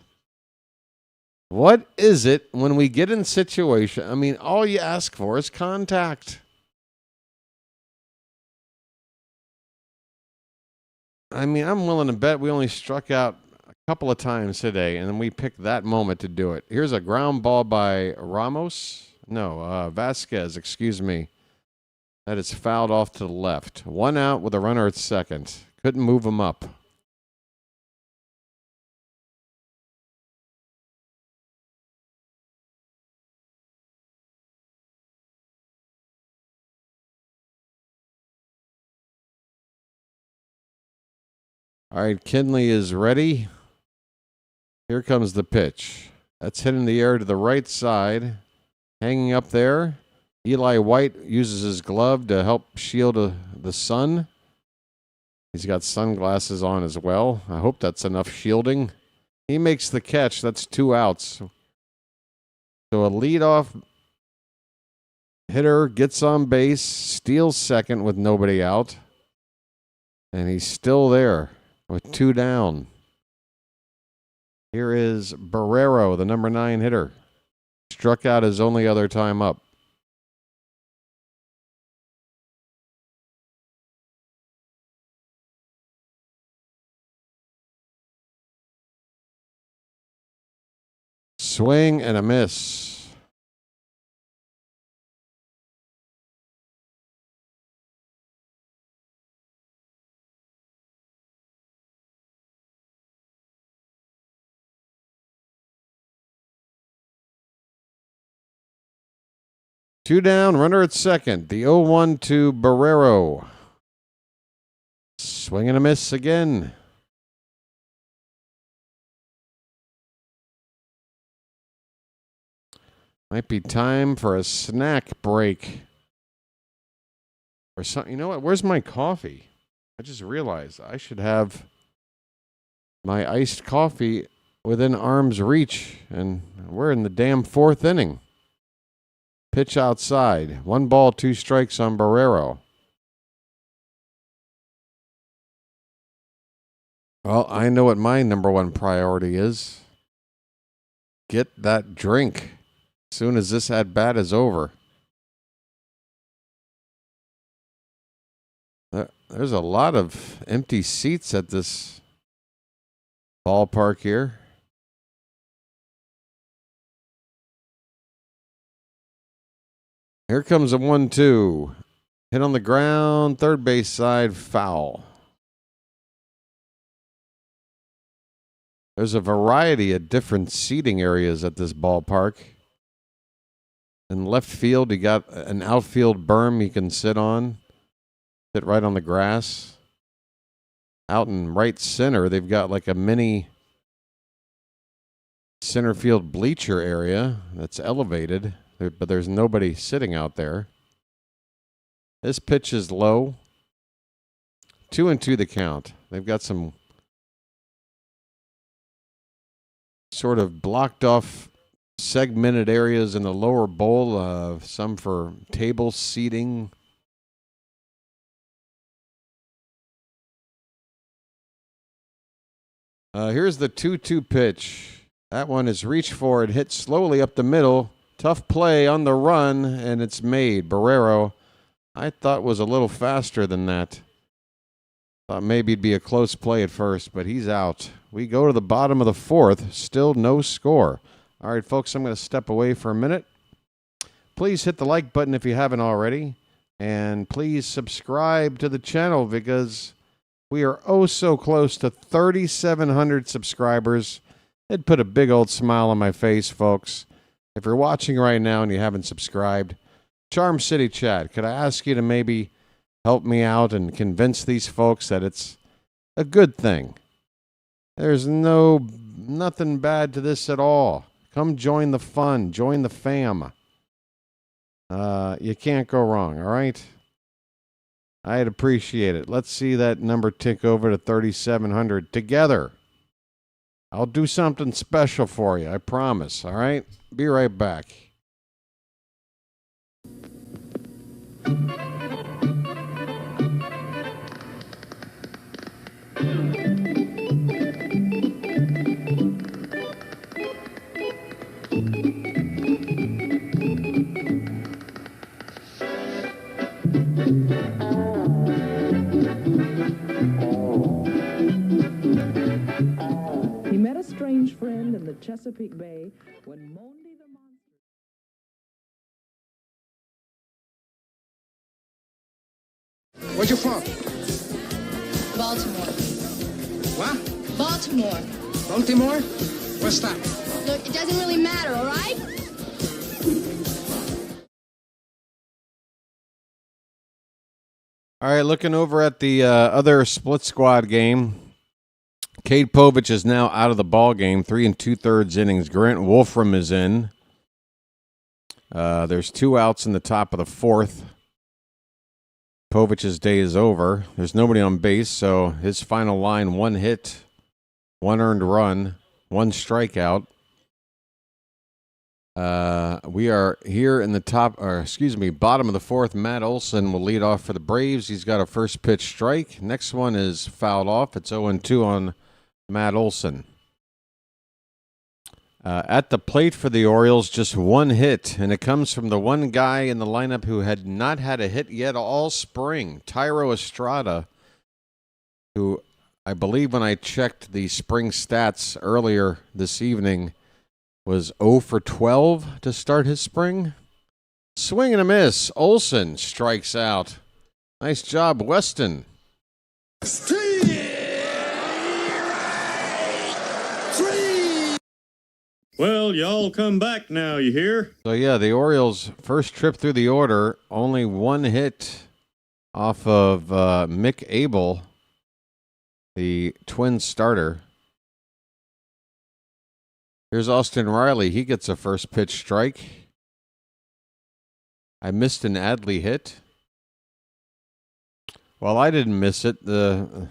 What is it when we get in situation? I mean, all you ask for is contact. I mean, I'm willing to bet we only struck out a couple of times today, and then we picked that moment to do it. Here's a ground ball by Vasquez, excuse me. That is fouled off to the left. One out with a runner at second. Couldn't move him up. All right, Kinley is ready. Here comes the pitch. That's hit in the air to the right side. Hanging up there. Eli White uses his glove to help shield the sun. He's got sunglasses on as well. I hope that's enough shielding. He makes the catch. That's 2 outs. So a leadoff hitter gets on base, steals second with nobody out. And he's still there with 2 down. Here is Barrero, the number 9 hitter. Struck out his only other time up. Swing and a miss. Two down, runner at second. The 0-1 to Barrero. Swing and a miss again. Might be time for a snack break. Or something. You know what? Where's my coffee? I just realized I should have my iced coffee within arm's reach. And we're in the damn 4th inning. Pitch outside. 1 ball, 2 strikes on Barrero. Well, I know what my number 1 priority is. Get that drink as soon as this at-bat is over. There's a lot of empty seats at this ballpark here. Here comes a 1-2. Hit on the ground, third base side, foul. There's a variety of different seating areas at this ballpark. In left field, you got an outfield berm you can sit on. Sit right on the grass. Out in right center, they've got like a mini center field bleacher area that's elevated. But there's nobody sitting out there. This pitch is low. 2-2 the count. They've got some sort of blocked off segmented areas in the lower bowl. Some for table seating. Here's the 2-2 pitch. That one is reached for. It hit slowly up the middle. Tough play on the run, and it's made. Barrero, I thought, was a little faster than that. Thought maybe it'd be a close play at first, but he's out. We go to the bottom of the fourth. Still no score. All right, folks, I'm going to step away for a minute. Please hit the like button if you haven't already. And please subscribe to the channel because we are oh so close to 3,700 subscribers. It'd put a big old smile on my face, folks. If you're watching right now and you haven't subscribed, Charm City Chat, could I ask you to maybe help me out and convince these folks that it's a good thing? There's nothing bad to this at all. Come join the fun. Join the fam. You can't go wrong, all right? I'd appreciate it. Let's see that number tick over to 3,700 together. I'll do something special for you, I promise, all right? Be right back. He met a strange friend in the Chesapeake Bay when Monday the Monster... Where you from? Baltimore. What? Baltimore. Baltimore? Where's that? Look, it doesn't really matter, all right? All right, looking over at the other split squad game. Cade Povich is now out of the ball game, 3 2/3 innings. Grant Wolfram is in. There's 2 outs in the top of the fourth. Povich's day is over. There's nobody on base, so his final line: 1 hit, 1 earned run, 1 strikeout. We are here in the bottom of the fourth. Matt Olson will lead off for the Braves. He's got a first pitch strike. Next one is fouled off. It's 0-2 on Matt Olson. At the plate for the Orioles, just 1 hit, and it comes from the one guy in the lineup who had not had a hit yet all spring, Tyro Estrada, who I believe when I checked the spring stats earlier this evening was 0 for 12 to start his spring. Swing and a miss. Olson strikes out. Nice job, Weston. Well, y'all come back now, you hear? So, yeah, the Orioles' first trip through the order, only 1 hit off of Mick Abel, the Twins starter. Here's Austin Riley. He gets a first pitch strike. I missed an Adley hit. Well, I didn't miss it. The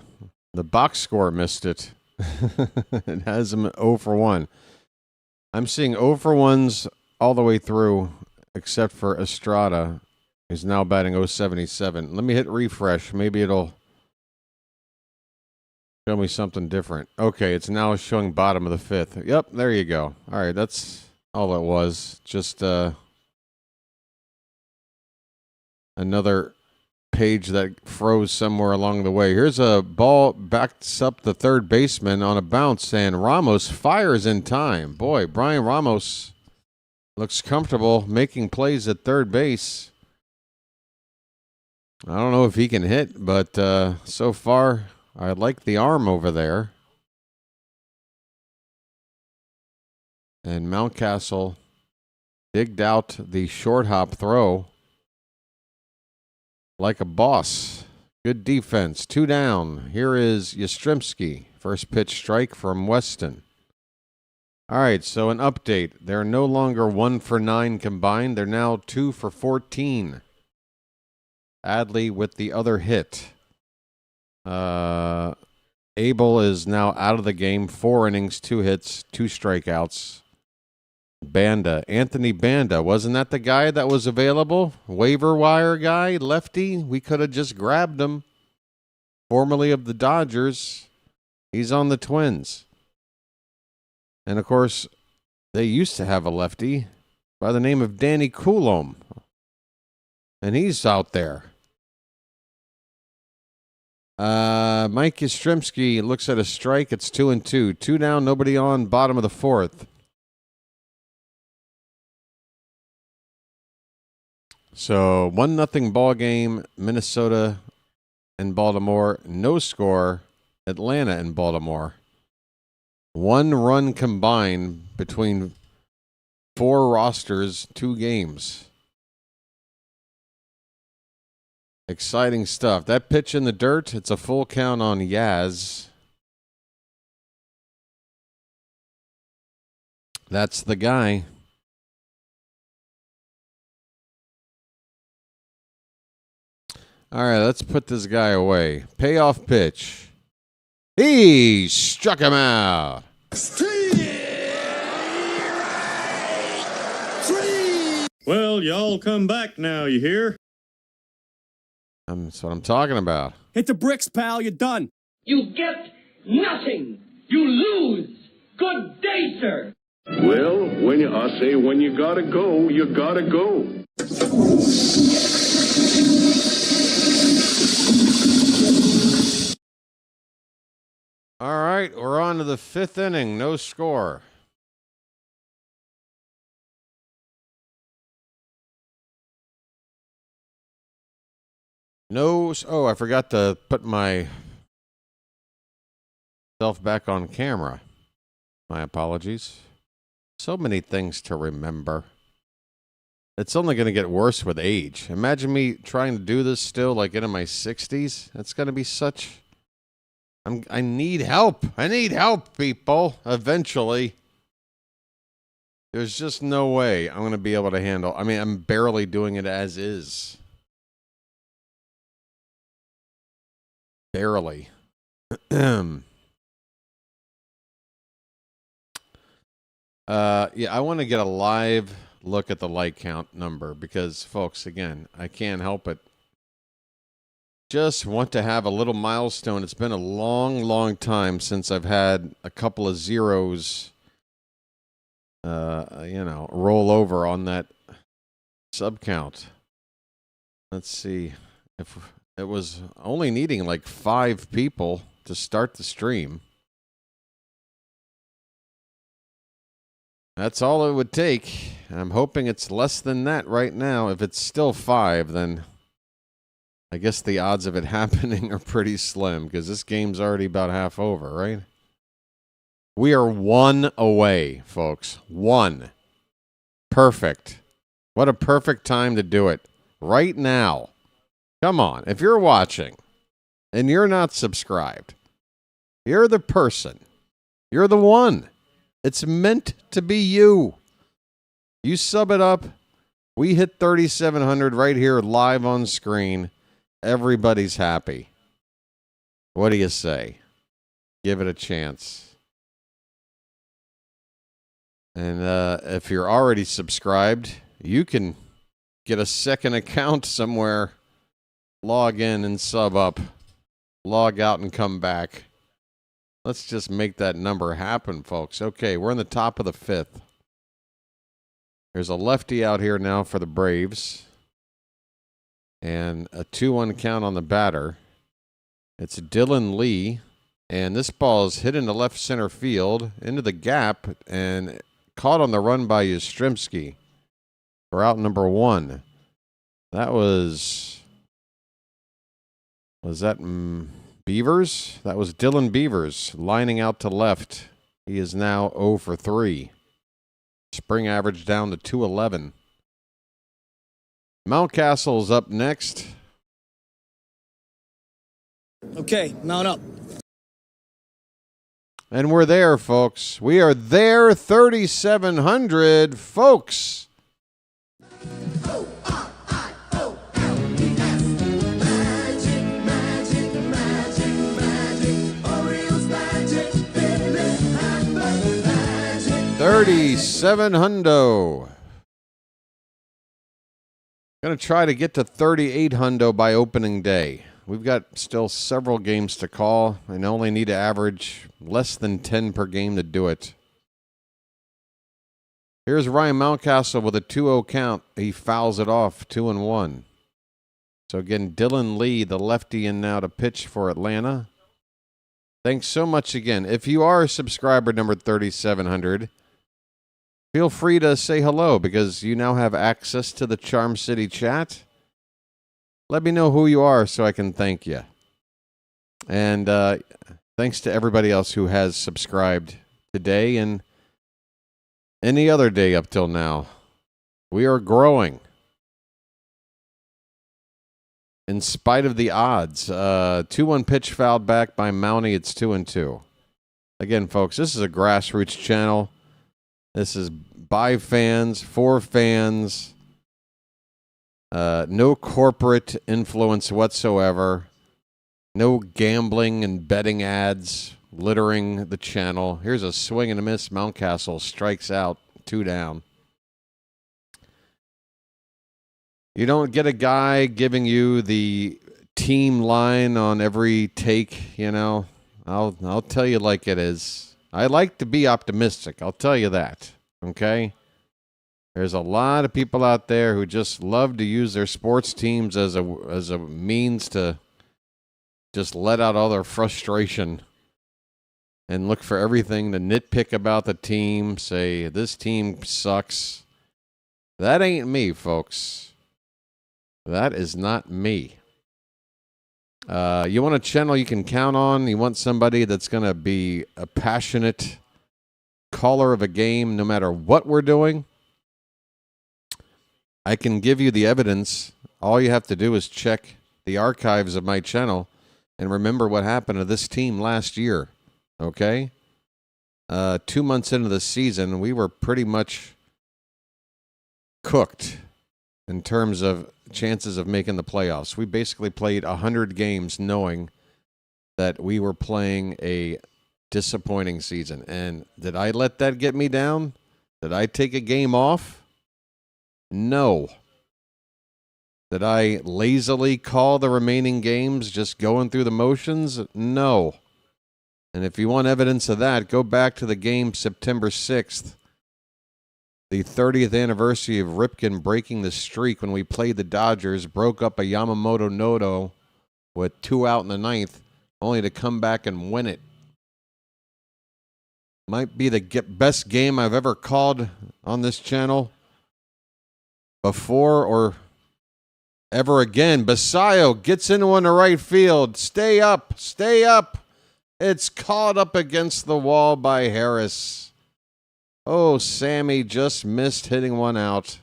box score missed it. It has him 0 for 1. I'm seeing 0 for 1s all the way through, except for Estrada, who's now batting 077. Let me hit refresh. Maybe it'll show me something different. Okay, it's now showing bottom of the fifth. Yep, there you go. All right, that's all it was. Just another page that froze somewhere along the way. Here's a ball, backs up the third baseman on a bounce, and Ramos fires in time. Boy, Brian Ramos looks comfortable making plays at third base. I don't know if he can hit, but so far I like the arm over there. And Mountcastle digged out the short hop throw like a boss. Good defense. 2 down. Here is Yastrzemski. First pitch strike from Weston. All right, so an update. They're no longer 1 for 9 combined. They're now 2 for 14. Adley with the other hit. Abel is now out of the game. 4 innings, 2 hits, 2 strikeouts. Banda, Anthony Banda, wasn't that the guy that was available? Waiver wire guy, lefty. We could have just grabbed him. Formerly of the Dodgers. He's on the Twins. And of course, they used to have a lefty. by the name of Danny Coulomb. And he's out there. Mike Yastrzemski looks at a strike. It's 2-2. 2 down, nobody on, bottom of the fourth. So 1-0 ball game, Minnesota and Baltimore. No score, Atlanta and Baltimore. 1 run combined between 4 rosters, 2 games. Exciting stuff. That pitch in the dirt, it's a full count on Yaz. That's the guy. All right, let's put this guy away. Payoff pitch. He struck him out. Well, y'all come back now, you hear? That's what I'm talking about. Hit the bricks, pal. You're done. You get nothing. You lose. Good day, sir. Well, when you gotta go, you gotta go. All right, we're on to the 5th inning. No score. Oh, I forgot to put myself back on camera. My apologies. So many things to remember. It's only going to get worse with age. Imagine me trying to do this still, like into my 60s. That's going to be such... I need help. I need help, people. Eventually. There's just no way I'm going to be able to handle... I mean, I'm barely doing it as is. Barely. Yeah, I want to get a live look at the light count number because, folks, again, I can't help it. Just want to have a little milestone. It's been a long, long time since I've had a couple of zeros, roll over on that sub count. Let's see if it was only needing like 5 people to start the stream. That's all it would take. I'm hoping it's less than that right now. If it's still 5, then I guess the odds of it happening are pretty slim because this game's already about half over, right? We are 1 away, folks. 1. Perfect. What a perfect time to do it. Right now. Come on. If you're watching and you're not subscribed, you're the person. You're the one. It's meant to be you. You sub it up. We hit 3,700 right here live on screen. Everybody's happy. What do you say? Give it a chance. And if you're already subscribed, you can get a second account somewhere. Log in and sub up. Log out and come back. Let's just make that number happen, folks. Okay, we're in the top of the 5th. There's a lefty out here now for the Braves. And a 2-1 count on the batter. It's Dylan Lee. And this ball is hit into left center field, into the gap, and caught on the run by Yastrzemski for out number 1. That was that Beavers? That was Dylan Beavers lining out to left. He is now 0 for 3. Spring average down to 211. Mountcastle's up next. Okay, mount up. And we're there, folks. We are there, 3,700, folks. Magic. 3,700. Going to try to get to 3,800 by opening day. We've got still several games to call and only need to average less than 10 per game to do it. Here's Ryan Mountcastle with a 2-0 count. He fouls it off, 2-1. So again, Dylan Lee, the lefty, in now to pitch for Atlanta. Thanks so much again. If you are a subscriber number 3700, feel free to say hello because you now have access to the Charm City chat. Let me know who you are so I can thank you. And thanks to everybody else who has subscribed today and any other day up till now. We are growing. In spite of the odds. 2-1 pitch fouled back by Mountie. It's 2-2. Again, folks, this is a grassroots channel. This is by fans, for fans. No corporate influence whatsoever. No gambling and betting ads littering the channel. Here's a swing and a miss. Mountcastle strikes out, 2 down. You don't get a guy giving you the team line on every take, you know. I'll tell you like it is. I like to be optimistic. I'll tell you that. Okay? There's a lot of people out there who just love to use their sports teams as a means to just let out all their frustration and look for everything to nitpick about the team, say this team sucks. That ain't me, folks. That is not me. You want a channel you can count on. You want somebody that's going to be a passionate caller of a game no matter what we're doing. I can give you the evidence. All you have to do is check the archives of my channel and remember what happened to this team last year. Okay? 2 months into the season, we were pretty much cooked in terms of chances of making the playoffs. We basically played 100 games knowing that we were playing a disappointing season. And did I let that get me down? Did I take a game off? No. Did I lazily call the remaining games just going through the motions? No. And if you want evidence of that, go back to the game September 6th. The 30th anniversary of Ripken breaking the streak when we played the Dodgers, broke up a Yamamoto Noto with 2 out in the 9th, only to come back and win it. Might be the best game I've ever called on this channel before or ever again. Basayo gets into one to right field. Stay up, stay up. It's caught up against the wall by Harris. Oh, Sammy just missed hitting one out.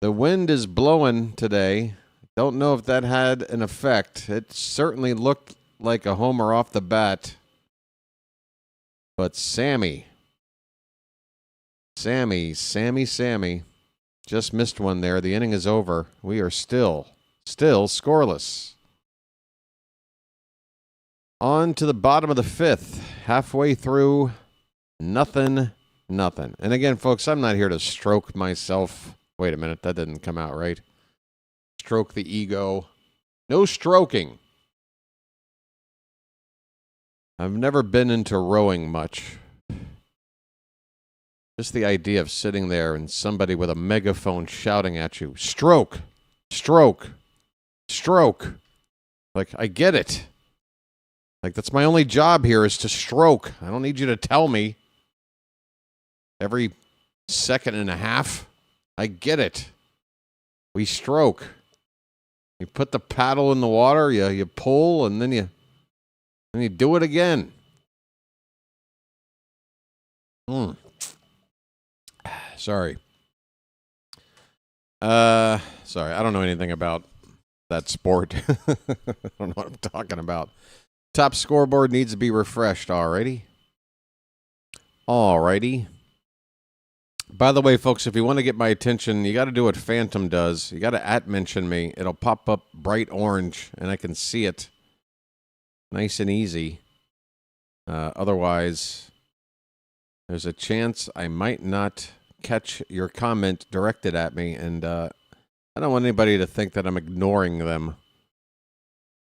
The wind is blowing today. Don't know if that had an effect. It certainly looked like a homer off the bat. But Sammy just missed one there. The inning is over. We are still scoreless. On to the bottom of the 5th. Halfway through. Nothing. And again, folks, I'm not here to stroke myself. Wait a minute, that didn't come out right. Stroke the ego. No stroking. I've never been into rowing much. Just the idea of sitting there and somebody with a megaphone shouting at you, stroke, stroke, stroke. Like, I get it. Like, that's my only job here is to stroke. I don't need you to tell me. Every second and a half. I get it. We stroke. You put the paddle in the water, you pull, and then you do it again. Sorry. Sorry, I don't know anything about that sport. I don't know what I'm talking about. Top scoreboard needs to be refreshed, alrighty? Alrighty. By the way, folks, if you want to get my attention, you got to do what Phantom does. You got to @mention me. It'll pop up bright orange, and I can see it. Nice and easy. Otherwise, there's a chance I might not catch your comment directed at me, and I don't want anybody to think that I'm ignoring them.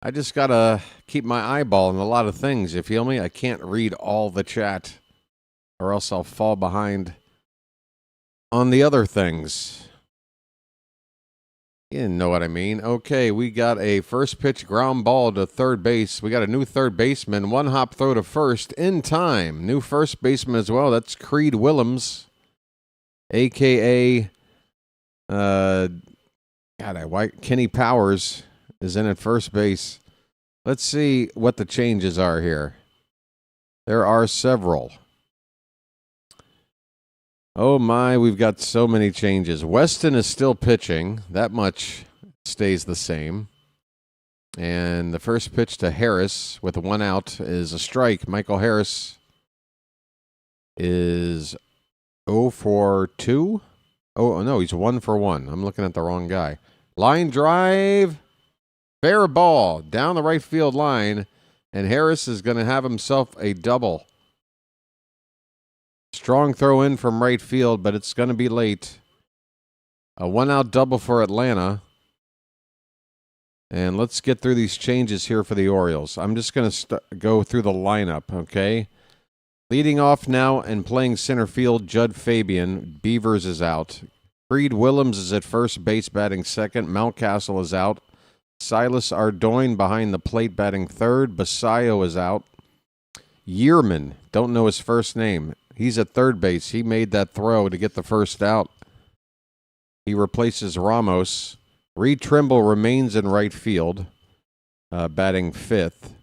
I just got to keep my eyeball on a lot of things, you feel me? I can't read all the chat. or else I'll fall behind on the other things. You didn't know what I mean. Okay, we got a first pitch ground ball to third base. We got a new third baseman, one hop throw to first in time. New first baseman as well. That's Creed Willems, a.k.a. Kenny Powers is in at first base. Let's see what the changes are here. There are several. Oh my, we've got so many changes. Weston is still pitching. That much stays the same. And the first pitch to Harris with one out is a strike. Michael Harris is 0 for 2. Oh, no, he's 1 for 1. I'm looking at the wrong guy. Line drive. Fair ball down the right field line. And Harris is going to have himself a double. Strong throw in from right field, but it's going to be late. A one-out double for Atlanta. And let's get through these changes here for the Orioles. I'm just going to go through the lineup, okay? Leading off now and playing center field, Judd Fabian. Beavers is out. Creed Willems is at first base batting second. Mountcastle is out. Silas Ardoin behind the plate batting third. Basayo is out. Yearman, don't know his first name. He's at third base. He made that throw to get the first out. He replaces Ramos. Reed Trimble remains in right field, batting fifth.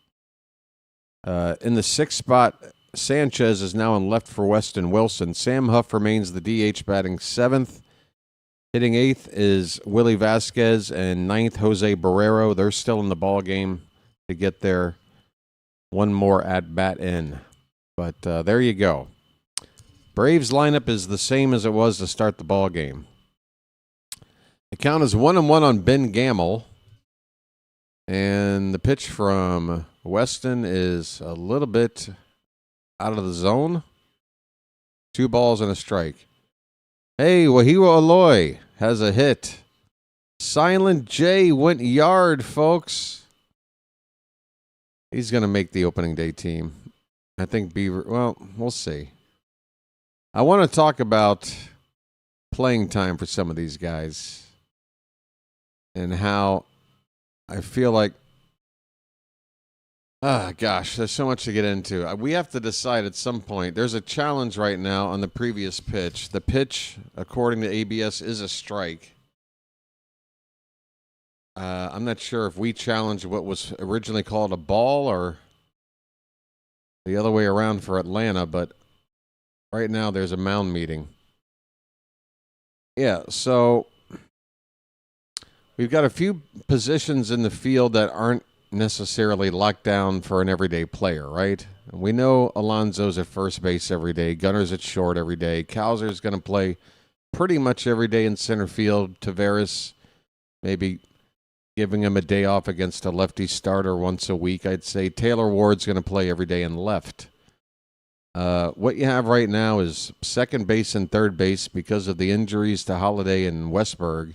In the sixth spot, Sanchez is now in left for Weston Wilson. Sam Huff remains the DH, batting seventh. Hitting eighth is Willie Vasquez, and ninth, Jose Barrero. They're still in the ball game to get their one more at-bat in. But there you go. Braves lineup is the same as it was to start the ball game. The count is 1-1 on Ben Gamel. And the pitch from Weston is a little bit out of the zone. 2 balls and a strike. Hey, Wahiwa Aloy has a hit. Silent J went yard, folks. He's going to make the opening day team. I think Beaver, well, we'll see. I want to talk about playing time for some of these guys and how I feel like, gosh, there's so much to get into. We have to decide at some point. There's a challenge right now on the previous pitch. The pitch, according to ABS, is a strike. I'm not sure if we challenged what was originally called a ball or the other way around for Atlanta, but right now there's a mound meeting. Yeah, so we've got a few positions in the field that aren't necessarily locked down for an everyday player, right? We know Alonso's at first base every day. Gunner's at short every day. Kowser's going to play pretty much every day in center field. Taveras maybe giving him a day off against a lefty starter once a week, I'd say. Taylor Ward's going to play every day in left. What you have right now is second base and third base because of the injuries to Holiday and Westberg.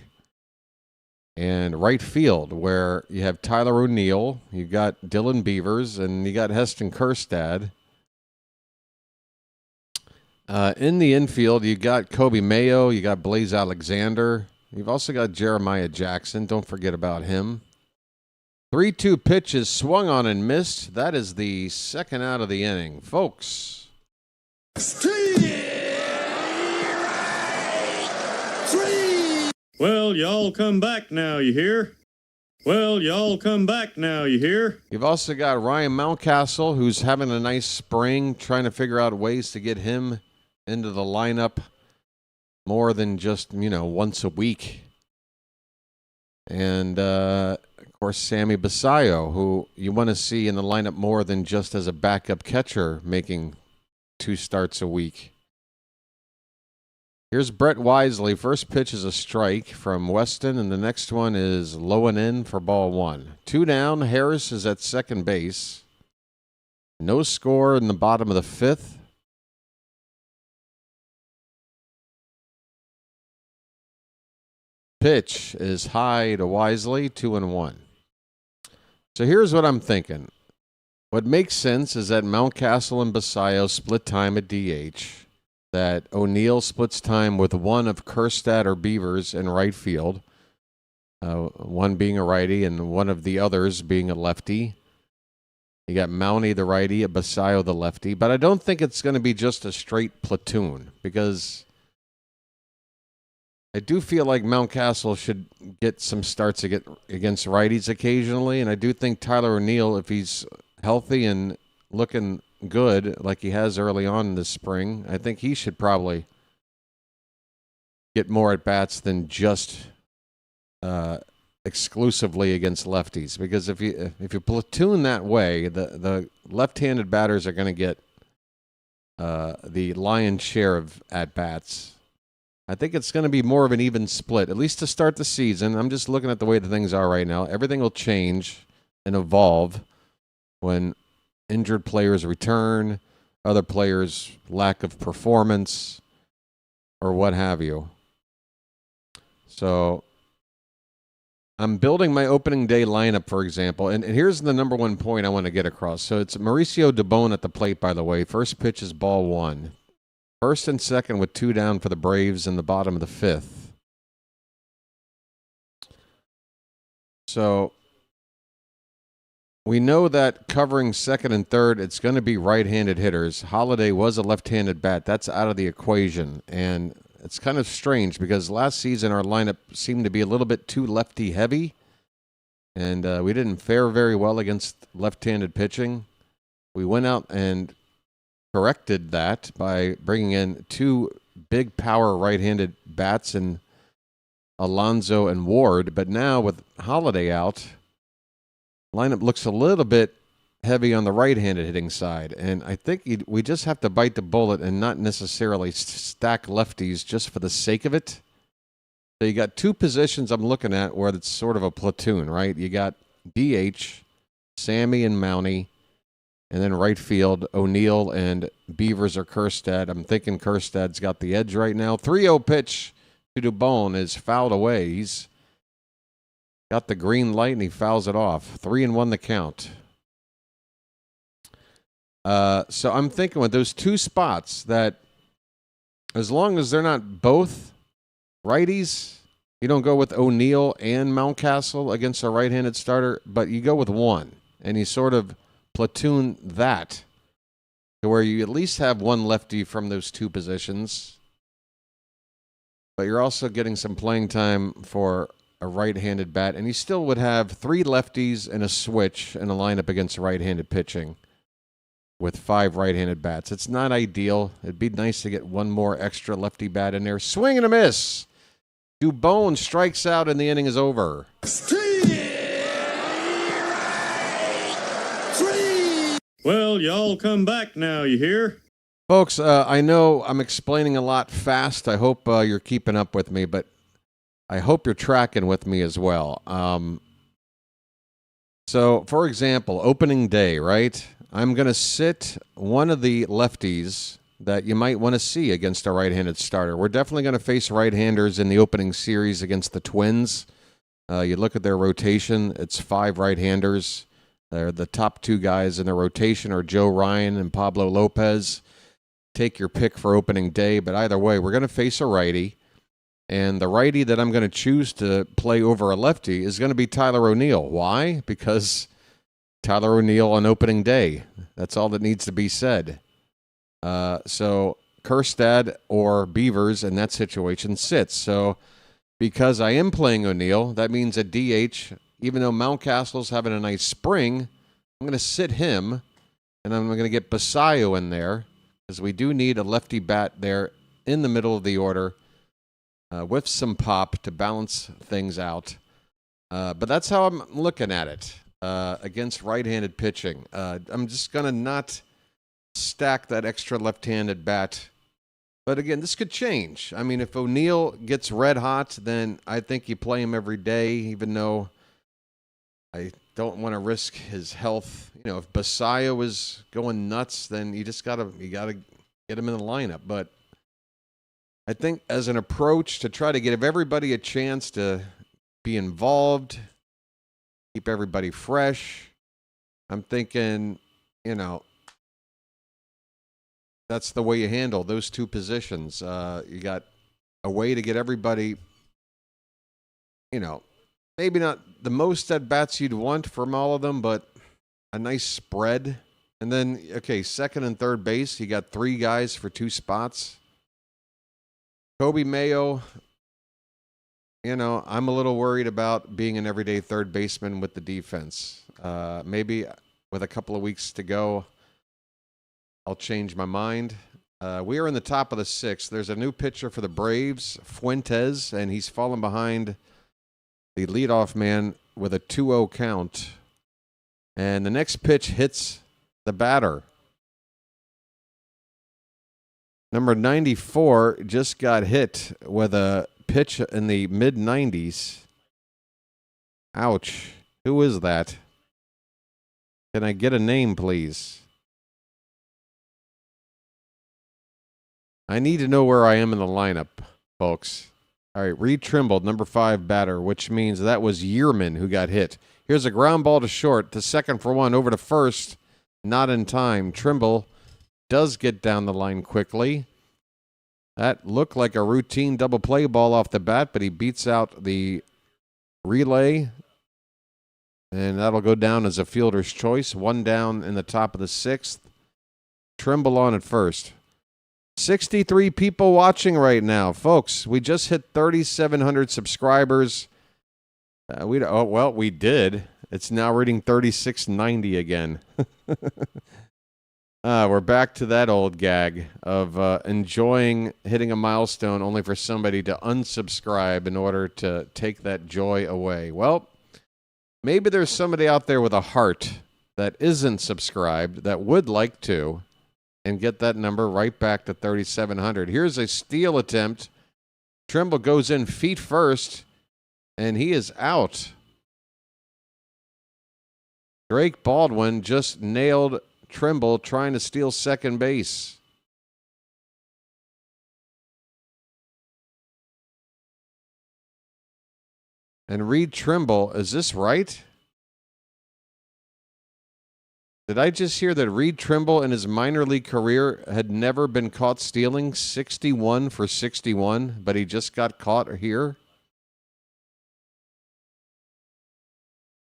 And right field, where you have Tyler O'Neill, you got Dylan Beavers, and you got Heston Kjerstad. In the infield, you got Kobe Mayo, you got Blaze Alexander. You've also got Jeremiah Jackson. Don't forget about him. 3-2 pitches swung on and missed. That is the second out of the inning. Folks. Well, y'all come back now, you hear? Well, y'all come back now, you hear? You've also got Ryan Mountcastle, who's having a nice spring, trying to figure out ways to get him into the lineup more than just, once a week. And, of course, Sammy Basayo, who you want to see in the lineup more than just as a backup catcher making 2 starts a week. Here's Brett Wisely. First pitch is a strike from Weston, and the next one is low and in for ball 1. 2 down. Harris is at second base. No score in the bottom of the 5th. Pitch is high to Wisely, 2-1. So here's what I'm thinking. What makes sense is that Mountcastle and Basayo split time at DH, that O'Neill splits time with one of Kjerstad or Beavers in right field, one being a righty and one of the others being a lefty. You got Mountie the righty, Basayo the lefty, but I don't think it's going to be just a straight platoon because I do feel like Mountcastle should get some starts against righties occasionally, and I do think Tyler O'Neill, if he's healthy and looking good like he has early on this spring, I think he should probably get more at-bats than just exclusively against lefties. Because if you platoon that way, the left-handed batters are going to get the lion's share of at-bats. I think it's going to be more of an even split, at least to start the season. I'm just looking at the way the things are right now. Everything will change and evolve when injured players return, other players' lack of performance, or what have you. So I'm building my opening day lineup, for example, and here's the number one point I want to get across. So it's Mauricio Dubon at the plate, by the way. First pitch is ball one. First and second with 2 down for the Braves in the bottom of the 5th. So we know that covering second and third, it's going to be right-handed hitters. Holiday was a left-handed bat. That's out of the equation. And it's kind of strange because last season our lineup seemed to be a little bit too lefty-heavy. And we didn't fare very well against left-handed pitching. We went out and corrected that by bringing in 2 big power right-handed bats in Alonso and Ward. But now with Holiday out, lineup looks a little bit heavy on the right-handed hitting side. And I think we just have to bite the bullet and not necessarily stack lefties just for the sake of it. So you got 2 positions I'm looking at where it's sort of a platoon, right? You got DH, Sammy and Mountie. And then right field, O'Neill and Beavers or Kjerstad. I'm thinking Kjerstad's got the edge right now. 3-0 pitch to Dubon is fouled away. He's got the green light and he fouls it off. 3-1 the count. So I'm thinking with those 2 spots that as long as they're not both righties, you don't go with O'Neill and Mountcastle against a right-handed starter, but you go with one. And you sort of platoon that to where you at least have one lefty from those 2 positions, but you're also getting some playing time for a right-handed bat, and you still would have 3 lefties and a switch in a lineup against right-handed pitching with 5 right-handed bats. It's not ideal. It'd be nice to get one more extra lefty bat in there. Swing and a miss. Dubon strikes out and the inning is over. Well, y'all come back now, you hear? Folks, I know I'm explaining a lot fast. I hope you're keeping up with me, but I hope you're tracking with me as well. So, for example, opening day, right? I'm going to sit one of the lefties that you might want to see against a right-handed starter. We're definitely going to face right-handers in the opening series against the Twins. You look at their rotation, it's 5 right-handers. They're the top 2 guys in the rotation are Joe Ryan and Pablo Lopez. Take your pick for opening day, but either way, we're going to face a righty. And the righty that I'm going to choose to play over a lefty is going to be Tyler O'Neill. Why? Because Tyler O'Neill on opening day. That's all that needs to be said. So Kjerstad or Beavers in that situation sits. So because I am playing O'Neill, that means at DH, even though Mountcastle's having a nice spring, I'm going to sit him, and I'm going to get Basayo in there, because we do need a lefty bat there in the middle of the order with some pop to balance things out. But that's how I'm looking at it against right-handed pitching. I'm just going to not stack that extra left-handed bat. But again, this could change. I mean, if O'Neill gets red hot, then I think you play him every day, even though I don't want to risk his health. You know, if Basayo is going nuts, then you gotta get him in the lineup. But I think as an approach to try to give everybody a chance to be involved, keep everybody fresh, I'm thinking you know, that's the way you handle those two positions. You got a way to get everybody, you know, maybe not the most at-bats you'd want from all of them, but a nice spread. And then, okay, second and third base, you got 3 guys for 2 spots. Kobe Mayo, you know, I'm a little worried about being an everyday third baseman with the defense. Maybe with a couple of weeks to go, I'll change my mind. We are in the top of the 6th. There's a new pitcher for the Braves, Fuentes, and he's fallen behind the leadoff man with a 2-0 count. And the next pitch hits the batter. Number 94 just got hit with a pitch in the mid-90s. Ouch. Who is that? Can I get a name, please? I need to know where I am in the lineup, folks. All right, Reed Trimble, number 5 batter, which means that was Yearman who got hit. Here's a ground ball to short, to second for 1, over to first. Not in time. Trimble does get down the line quickly. That looked like a routine double play ball off the bat, but he beats out the relay. And that'll go down as a fielder's choice. 1 down in the top of the 6th. Trimble on at first. 63 people watching right now. Folks, we just hit 3,700 subscribers. We did. It's now reading 3,690 again. We're back to that old gag of enjoying hitting a milestone only for somebody to unsubscribe in order to take that joy away. Well, maybe there's somebody out there with a heart that isn't subscribed that would like to and get that number right back to 3,700. Here's a steal attempt. Trimble goes in feet first, and he is out. Drake Baldwin just nailed Trimble trying to steal second base. And Reed Trimble, is this right? Did I just hear that Reed Trimble in his minor league career had never been caught stealing? 61 for 61, but he just got caught here?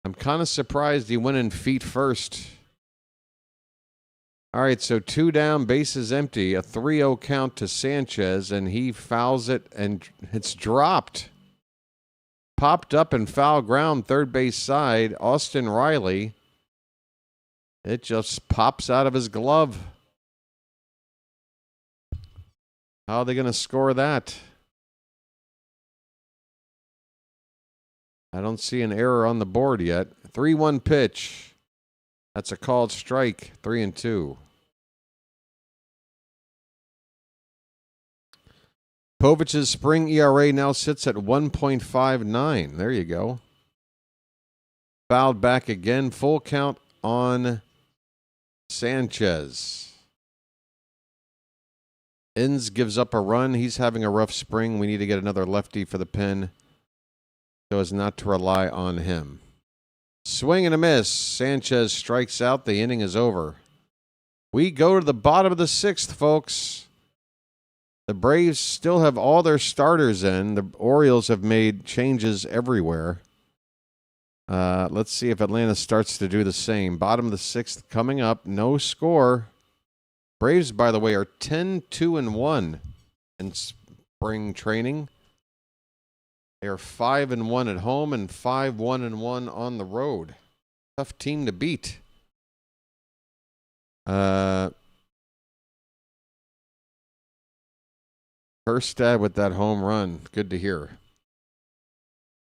I'm kind of surprised he went in feet first. All right, so 2 down, bases empty, a 3-0 count to Sanchez, and he fouls it, and it's dropped. Popped up in foul ground, third base side, Austin Riley. It just pops out of his glove. How are they going to score that? I don't see an error on the board yet. 3-1 pitch. That's a called strike. 3-2. Povic's spring ERA now sits at 1.59. There you go. Fouled back again. Full count on Sanchez. Inns gives up a run. He's having a rough spring. We need to get another lefty for the pen so as not to rely on him. Swing and a miss. Sanchez strikes out. The inning is over. We go to the bottom of the 6th, folks. The Braves still have all their starters in. The Orioles have made changes everywhere. Let's see if Atlanta starts to do the same. Bottom of the 6th coming up. No score. Braves, by the way, are 10-2-1 in spring training. They are 5-1 at home and 5-1-1 on the road. Tough team to beat. Herstad with that home run. Good to hear.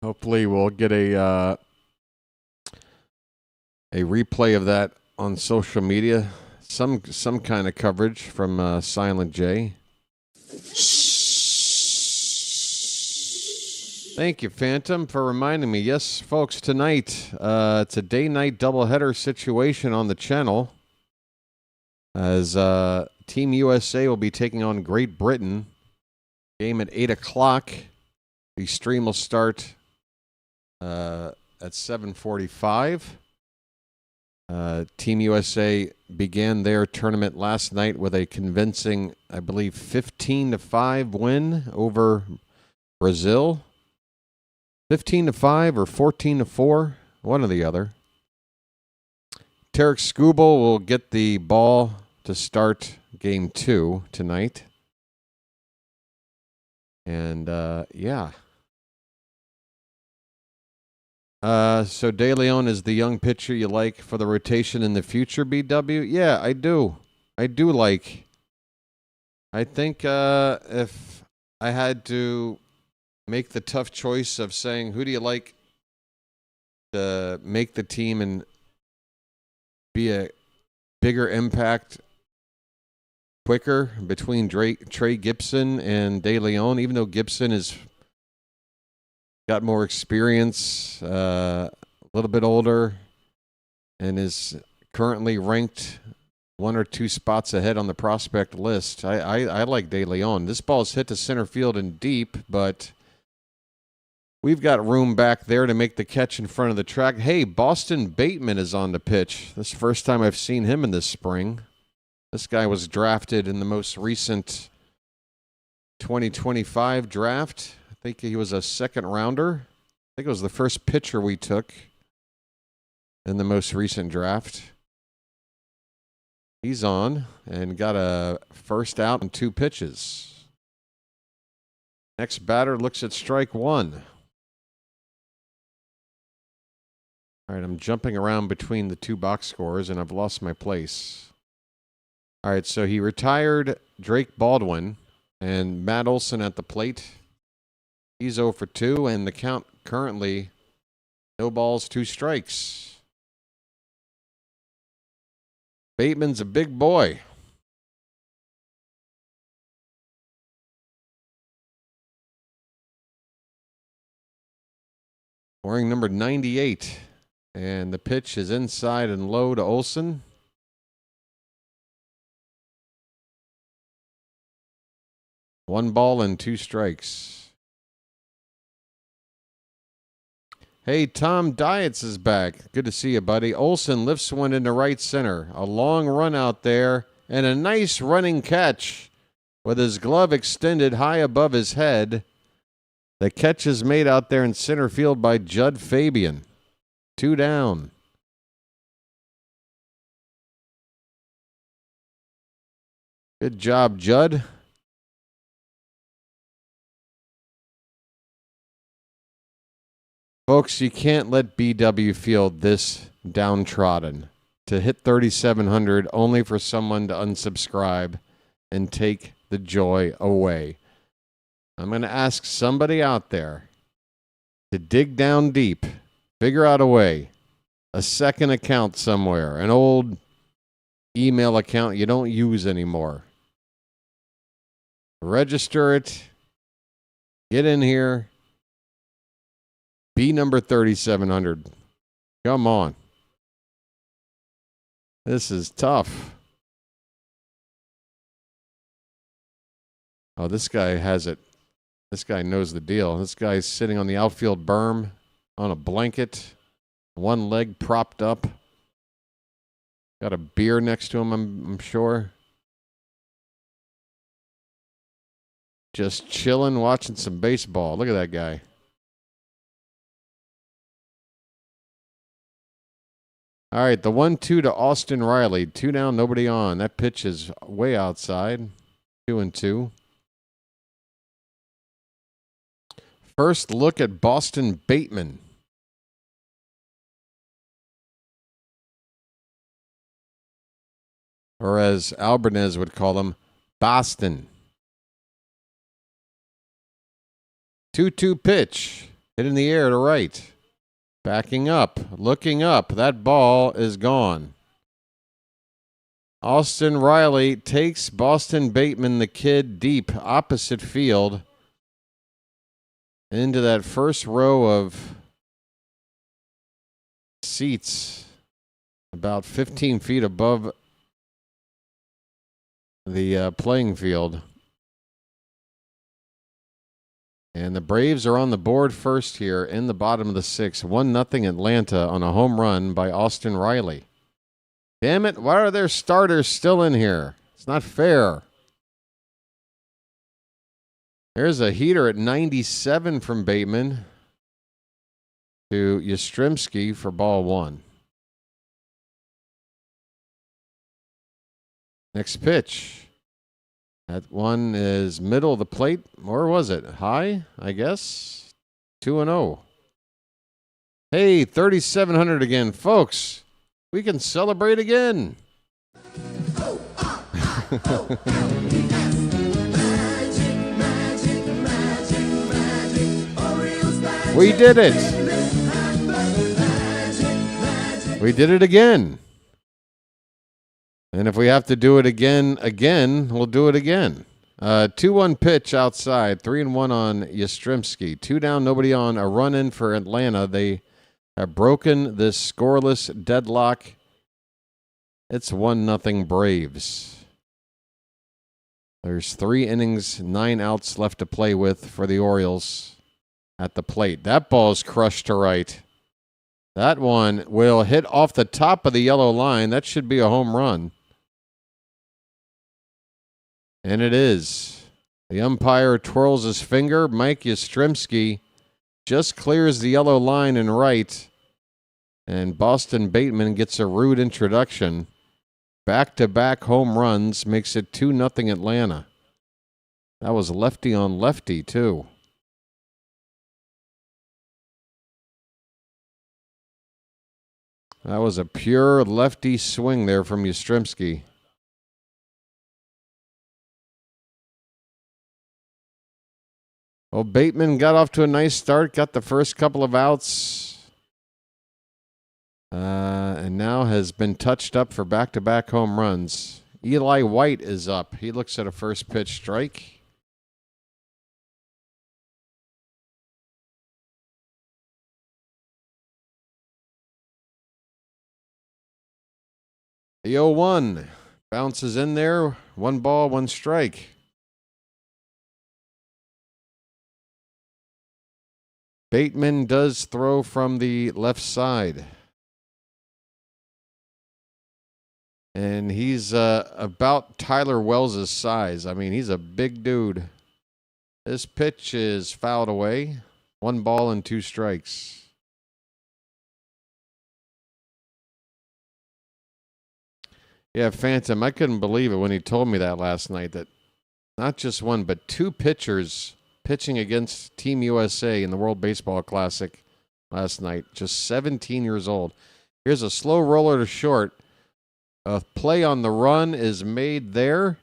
Hopefully we'll get a replay of that on social media. Some kind of coverage from Silent J. Thank you, Phantom, for reminding me. Yes, folks, tonight it's a day-night doubleheader situation on the channel as Team USA will be taking on Great Britain. Game at 8 o'clock. The stream will start at 7:45. Team USA began their tournament last night with a convincing, I believe, 15-5 win over Brazil. 15-5 or 14-4, one or the other. Tarek Skubal will get the ball to start Game 2 tonight. And, yeah. So De Leon is the young pitcher you like for the rotation in the future, BW? Yeah, I do. I do like. I think if I had to make the tough choice of saying who do you like to make the team and be a bigger impact quicker between Trey Gibson and De Leon, even though Gibson is got more experience, a little bit older, and is currently ranked 1 or 2 spots ahead on the prospect list. I like De Leon. This ball's hit to center field and deep, but we've got room back there to make the catch in front of the track. Hey, Boston Bateman is on the pitch. This is the first time I've seen him in this spring. This guy was drafted in the most recent 2025 draft. I think he was a second rounder. I think it was the first pitcher we took in the most recent draft. He's on and got a first out and 2 pitches. Next batter looks at strike 1. All right, I'm jumping around between the 2 box scores, and I've lost my place. All right, so he retired Drake Baldwin and Matt Olson at the plate. He's 0 for 2, and the count currently, no balls, 2 strikes. Bateman's a big boy. Wearing number 98. And the pitch is inside and low to Olson. One ball and 2 strikes. Hey, Tom Dietz is back. Good to see you, buddy. Olson lifts one into right center. A long run out there and a nice running catch with his glove extended high above his head. The catch is made out there in center field by Judd Fabian. 2 down. Good job, Judd. Folks, you can't let BW feel this downtrodden to hit 3,700 only for someone to unsubscribe and take the joy away. I'm going to ask somebody out there to dig down deep, figure out a way, a second account somewhere, an old email account you don't use anymore. Register it, get in here, be number 3,700. Come on. This is tough. Oh, this guy has it. This guy knows the deal. This guy's sitting on the outfield berm on a blanket, one leg propped up. Got a beer next to him, I'm sure. Just chilling, watching some baseball. Look at that guy. All right, the 1-2 to Austin Riley. 2 down, nobody on. That pitch is way outside. 2-2. First look at Boston Bateman. Or as Albanese would call him, Boston. 2-2 pitch. Hit in the air to right. Backing up, looking up. That ball is gone. Austin Riley takes Boston Bateman, the kid, deep opposite field into that first row of seats about 15 feet above the playing field. And the Braves are on the board first here in the bottom of the 6th. 1-0 Atlanta on a home run by Austin Riley. Damn it, why are their starters still in here? It's not fair. There's a heater at 97 from Bateman to Yastrzemski for ball one. Next pitch. That one is middle of the plate. Or was it high, I guess? 2-0. Hey, 3,700 again. Folks, we can celebrate again. We did it. We did it again. And if we have to do it again, we'll do it again. 2-1 pitch outside, 3-1 on Yastrzemski. 2 down, nobody on. A run in for Atlanta. They have broken this scoreless deadlock. It's 1-0 Braves. There's 3 innings, 9 outs left to play with for the Orioles at the plate. That ball's crushed to right. That one will hit off the top of the yellow line. That should be a home run. And it is. The umpire twirls his finger. Mike Yastrzemski just clears the yellow line and right. And Boston Bateman gets a rude introduction. Back-to-back home runs makes it 2-0 Atlanta. That was lefty on lefty, too. That was a pure lefty swing there from Yastrzemski. Well, Bateman got off to a nice start, got the first couple of outs, and now has been touched up for back-to-back home runs. Eli White is up. He looks at a first pitch strike. The 0-1 bounces in there. 1 ball, 1 strike. Bateman does throw from the left side. And he's about Tyler Wells' size. I mean, he's a big dude. This pitch is fouled away. 1 ball and 2 strikes. Yeah, Phantom, I couldn't believe it when he told me that last night, that not just 1, but 2 pitchers pitching against Team USA in the World Baseball Classic last night. Just 17 years old. Here's a slow roller to short. A play on the run is made there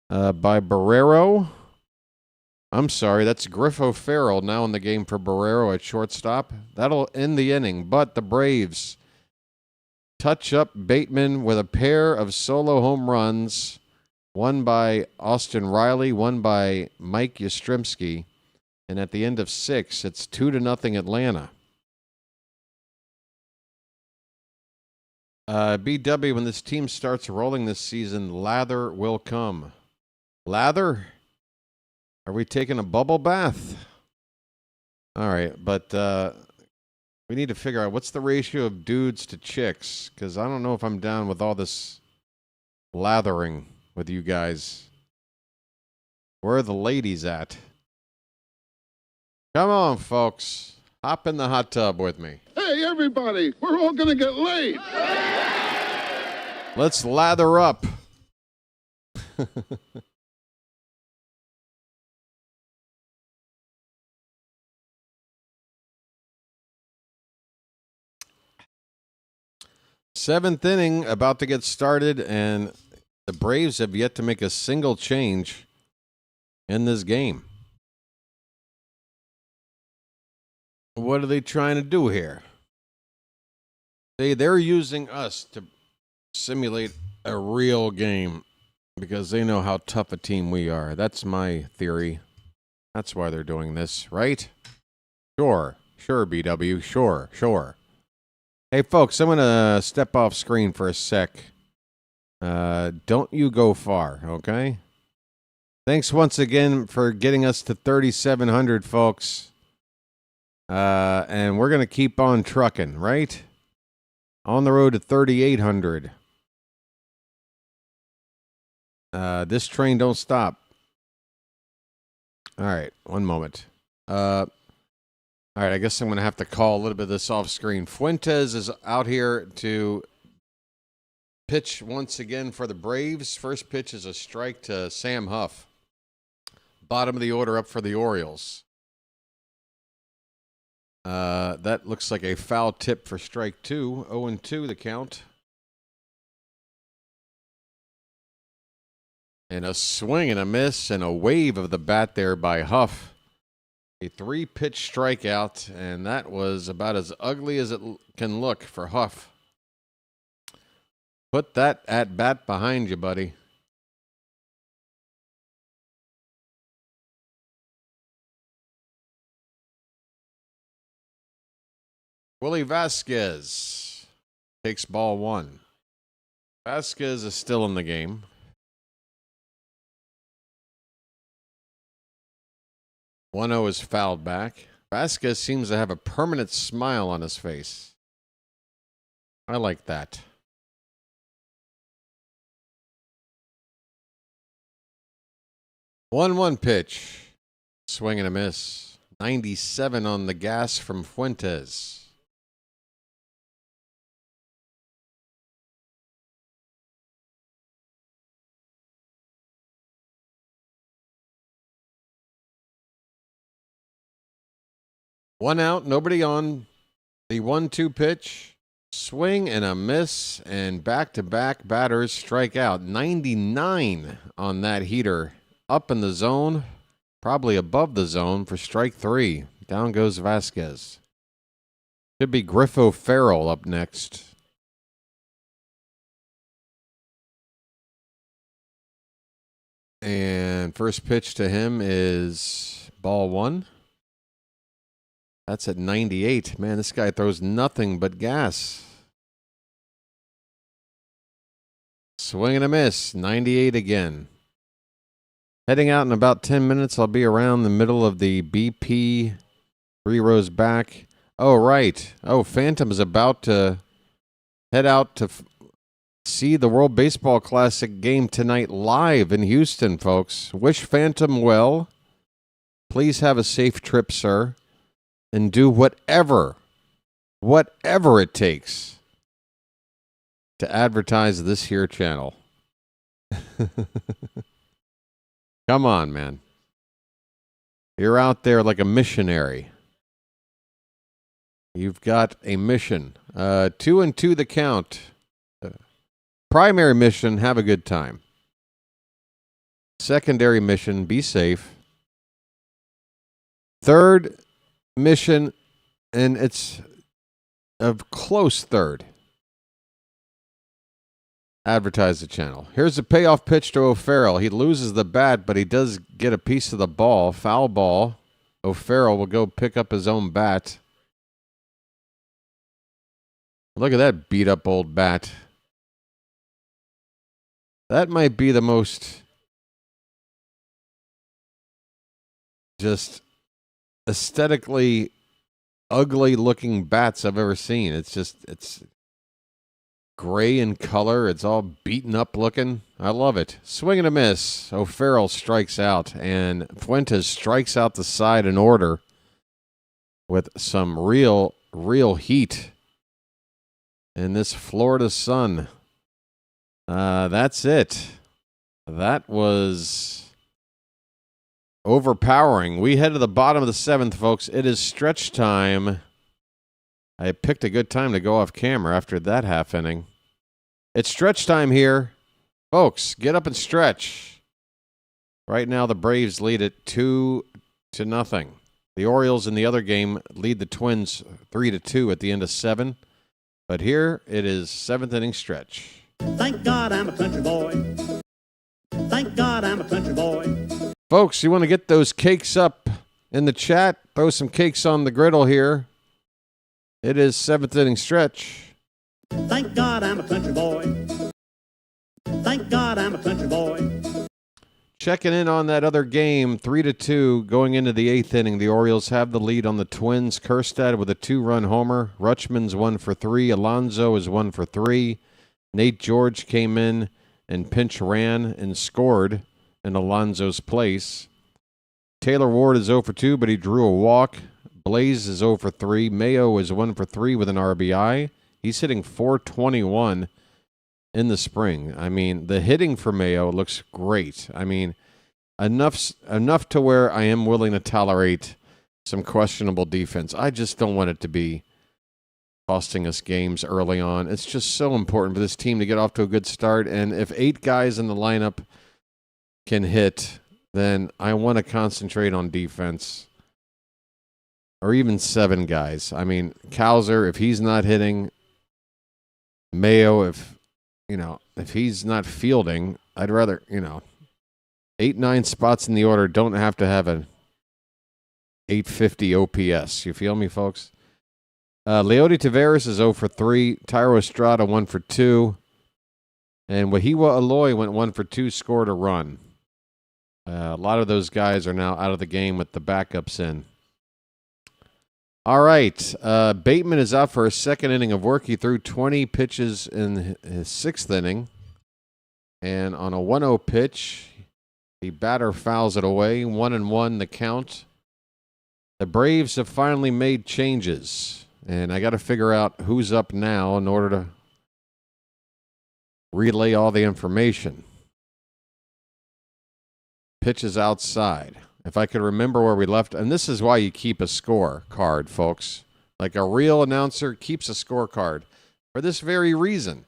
by Barrero. I'm sorry, that's Griffo Farrell now in the game for Barrero at shortstop. That'll end the inning, but the Braves touch up Bateman with a pair of solo home runs. 1 by Austin Riley, 1 by Mike Yastrzemski. And at the end of 6, it's 2-0 Atlanta. BW, when this team starts rolling this season, lather will come. Lather? Are we taking a bubble bath? All right, but we need to figure out what's the ratio of dudes to chicks, because I don't know if I'm down with all this lathering with you guys. Where are the ladies at? Come on, folks. Hop in the hot tub with me. Hey, everybody, we're all going to get laid. Let's lather up. Seventh inning about to get started, and the Braves have yet to make a single change in this game. What are they trying to do here? They're using us to simulate a real game because they know how tough a team we are. That's my theory. That's why they're doing this, right? Sure, BW, sure. Hey, folks, I'm going to step off screen for a sec. Don't you go far, okay? Thanks once again for getting us to 3,700, folks. And we're going to keep on trucking, right? On the road to 3,800. This train don't stop. All right, one moment. All right, I guess I'm going to have to call a little bit of this off screen. Fuentes is out here to pitch once again for the Braves. First pitch is a strike to Sam Huff. Bottom of the order up for the Orioles. That looks like a foul tip for strike two. 0-2 the count. And a swing and a miss and a wave of the bat there by Huff. A 3-pitch strikeout, and that was about as ugly as it can look for Huff. Put that at bat behind you, buddy. Willie Vasquez takes ball one. Vasquez is still in the game. 1-0 is fouled back. Vasquez seems to have a permanent smile on his face. I like that. One pitch. Swing and a miss. 97 on the gas from Fuentes. One out, nobody on. The 1-2 pitch. Swing and a miss, and back-to-back batters strike out. 99 on that heater. Up in the zone, probably above the zone for strike three. Down goes Vasquez. Should be Griffo Farrell up next. And first pitch to him is ball one. That's at 98. Man, this guy throws nothing but gas. Swing and a miss. 98 again. Heading out in about 10 minutes. I'll be around the middle of the BP. 3 rows back. Oh, right. Oh, Phantom's about to head out to see the World Baseball Classic game tonight live in Houston, folks. Wish Phantom well. Please have a safe trip, sir. And do whatever it takes to advertise this here channel. Come on, man. You're out there like a missionary. You've got a mission. 2-2 the count. Primary mission, have a good time. Secondary mission, be safe. Third mission, and it's a close third. Advertise the channel. Here's a payoff pitch to O'Farrell. He loses the bat, but he does get a piece of the ball. Foul ball. O'Farrell will go pick up his own bat. Look at that beat up old bat. That might be the most just aesthetically ugly looking bats I've ever seen. It's gray in color. It's all beaten up looking. I love it. Swing and a miss. O'Farrell strikes out, and Fuentes strikes out the side in order with some real heat in this Florida sun. That's it. That was overpowering. We head to the bottom of the 7th, folks. It is stretch time. I picked a good time to go off camera after that half inning. It's stretch time here. Folks, get up and stretch. Right now, the Braves lead it 2-0. The Orioles in the other game lead the Twins 3-2 at the end of 7. But here it is 7th inning stretch. Thank God I'm a country boy. Thank God I'm a country boy. Folks, you want to get those cakes up in the chat? Throw some cakes on the griddle here. It is 7th inning stretch. Thank God I'm a country boy. Thank God I'm a country boy. Checking in on that other game, 3-2 going into the 8th inning. The Orioles have the lead on the Twins. Kjerstad with a 2-run homer. Rutschman's 1 for 3. Alonso is 1 for 3. Nate George came in and pinch ran and scored in Alonso's place. Taylor Ward is 0 for 2, but he drew a walk. Blaze is 0 for 3. Mayo is 1 for 3 with an RBI. He's hitting .421 in the spring. I mean, the hitting for Mayo looks great. I mean, enough to where I am willing to tolerate some questionable defense. I just don't want it to be costing us games early on. It's just so important for this team to get off to a good start. And if 8 guys in the lineup can hit, then I want to concentrate on defense. Or even 7 guys. I mean, Cowser, if he's not hitting, Mayo, if he's not fielding, I'd rather, 8, 9 spots in the order don't have to have an 850 OPS. You feel me, folks? Leody Taveras is 0 for 3. Tyro Estrada 1 for 2. And Wahiwa Aloy went 1 for 2, scored a run. A lot of those guys are now out of the game with the backups in. All right. Bateman is out for a second inning of work. He threw 20 pitches in his 6th inning. And on a 1-0 pitch, the batter fouls it away. 1-1 the count. The Braves have finally made changes. And I got to figure out who's up now in order to relay all the information. Pitch is outside. If I could remember where we left, and this is why you keep a score card, folks. Like a real announcer keeps a scorecard for this very reason.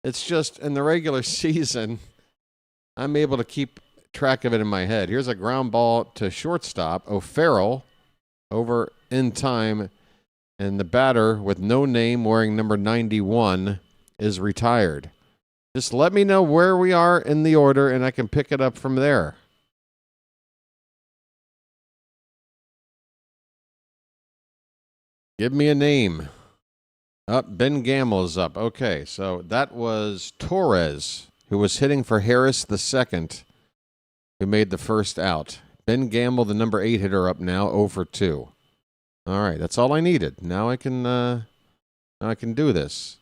It's just in the regular season, I'm able to keep track of it in my head. Here's a ground ball to shortstop. O'Farrell over in time, and the batter with no name wearing number 91 is retired. Just let me know where we are in the order, and I can pick it up from there. Give me a name. Ben Gamble is up. Okay, so that was Torres, who was hitting for Harris the second, who made the first out. Ben Gamble, the number 8 hitter, up now, 0 for 2. All right, that's all I needed. Now I can do this.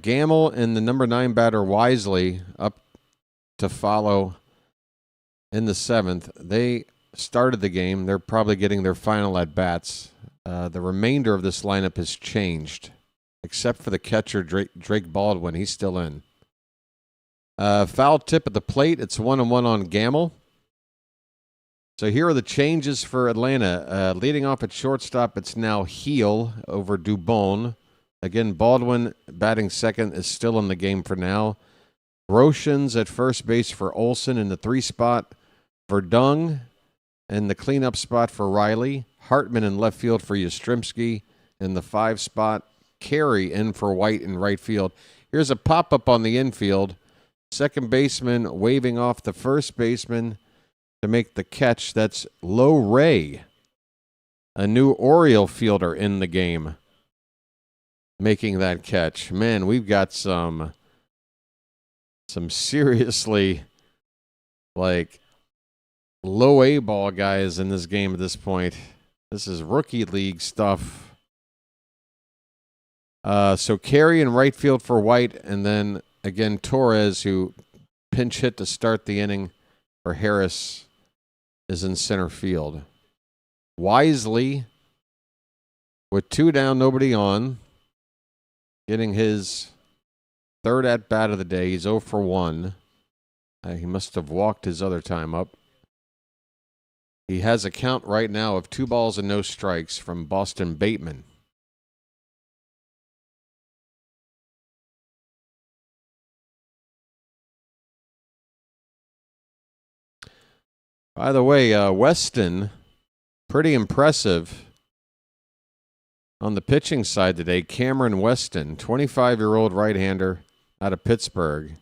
Gamble and the number 9 batter Wisely up to follow in the 7th. They started the game. They're probably getting their final at-bats. The remainder of this lineup has changed, except for the catcher, Drake Baldwin. He's still in. Foul tip at the plate. It's 1-1 on Gamble. So here are the changes for Atlanta. Leading off at shortstop, it's now Heel over Dubon. Again, Baldwin batting second is still in the game for now. Roshan's at first base for Olsen in the 3 spot. Verdung in the cleanup spot for Riley. Hartman in left field for Yastrzemski in the 5 spot. Carey in for White in right field. Here's a pop-up on the infield. Second baseman waving off the first baseman to make the catch. That's Lo Ray, a new Oriole fielder in the game, making that catch. Man, we've got some seriously, low A ball guys in this game at this point. This is rookie league stuff. So Carey in right field for White, and then again Torres, who pinch hit to start the inning for Harris, is in center field. Wisely with 2 down, nobody on, getting his 3rd at bat of the day. He's 0 for 1. He must have walked his other time up. He has a count right now of 2 balls and no strikes from Boston Bateman. By the way, Weston, pretty impressive on the pitching side today. Cameron Weston, 25-year-old right-hander out of Pittsburgh.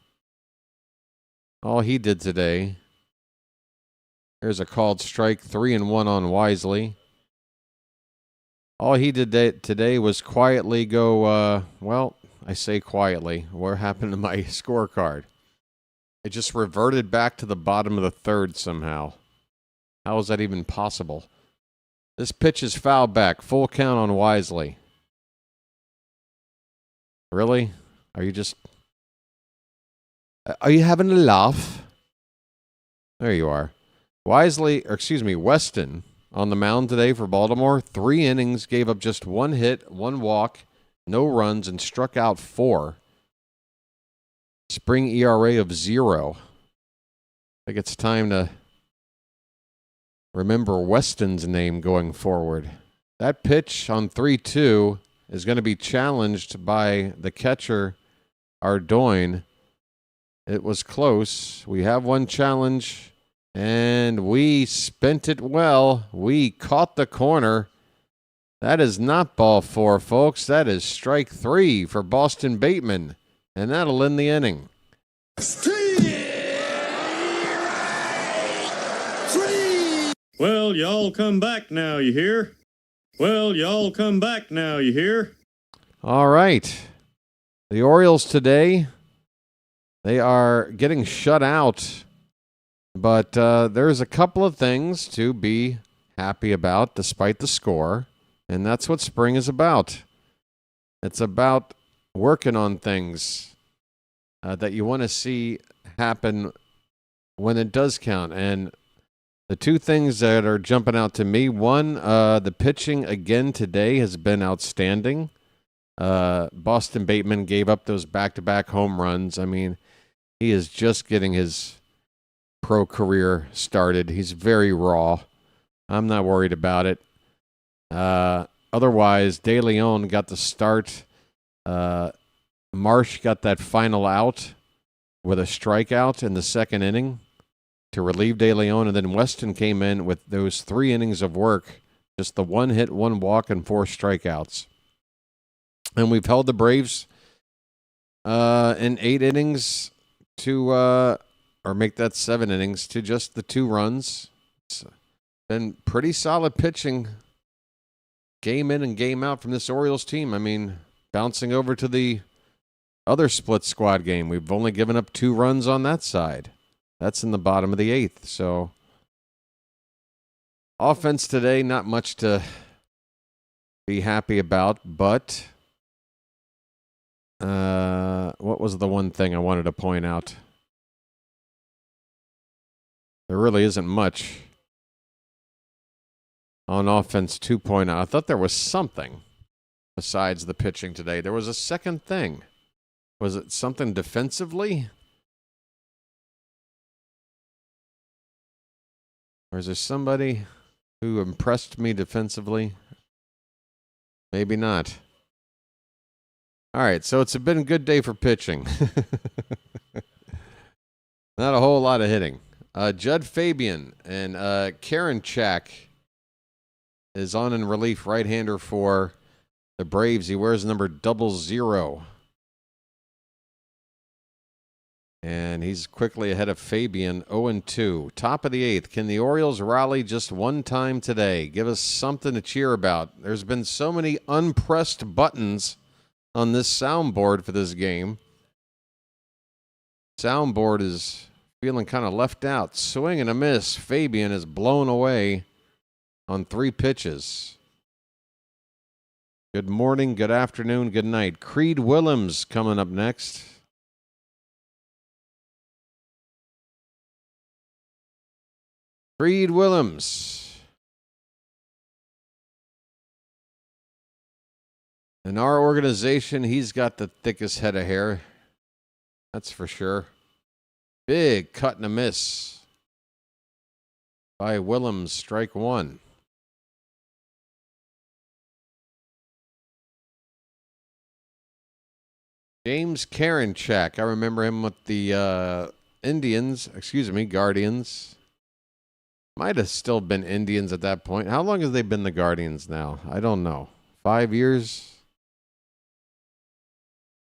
All he did today, here's a called strike, 3-1 on Wisely. All he did today was quietly go, I say quietly. What happened to my scorecard? It just reverted back to the bottom of the third somehow. How is that even possible? This pitch is foul back. Full count on Wisely. Really? Are you having a laugh? There you are. Weston on the mound today for Baltimore. 3 innings, gave up just 1 hit, 1 walk, no runs, and struck out 4. Spring ERA of 0. I think it's time to remember Weston's name going forward. That pitch on 3-2 is going to be challenged by the catcher, Ardoin. It was close. We have one challenge, and we spent it well. We caught the corner. That is not ball 4, folks. That is strike 3 for Boston Bateman, and that'll end the inning. Well, y'all come back now, you hear? Well, y'all come back now, you hear? All right. The Orioles today, they are getting shut out, but there's a couple of things to be happy about despite the score, and that's what spring is about. It's about working on things that you want to see happen when it does count, and the 2 things that are jumping out to me, one, the pitching again today has been outstanding. Boston Bateman gave up those back-to-back home runs. I mean, he is just getting his pro career started. He's very raw. I'm not worried about it. Otherwise, De Leon got the start. Marsh got that final out with a strikeout in the 2nd inning to relieve De Leon, and then Weston came in with those 3 innings of work, just the 1 hit, 1 walk, and 4 strikeouts. And we've held the Braves in 8 innings to, or make that 7 innings, to just the 2 runs. It's been pretty solid pitching, game in and game out from this Orioles team. I mean, bouncing over to the other split squad game, we've only given up 2 runs on that side. That's in the bottom of the 8th. So offense today, not much to be happy about, but what was the one thing I wanted to point out? There really isn't much on offense 2.0. I thought there was something besides the pitching today. There was a second thing. Was it something defensively? Or is there somebody who impressed me defensively? Maybe not. All right, so it's been a good day for pitching. Not a whole lot of hitting. Judd Fabian and Karen Chak is on in relief, right-hander for the Braves. He wears number 00. And he's quickly ahead of Fabian, 0-2. Top of the 8th. Can the Orioles rally just one time today? Give us something to cheer about. There's been so many unpressed buttons on this soundboard for this game. Soundboard is feeling kind of left out. Swing and a miss. Fabian is blown away on 3 pitches. Good morning, good afternoon, good night. Creed Willems coming up next. Creed Willems. In our organization, he's got the thickest head of hair. That's for sure. Big cut and a miss by Willems, strike 1. James Karinchak. I remember him with the Guardians. Might have still been Indians at that point. How long have they been the Guardians now? I don't know. 5 years?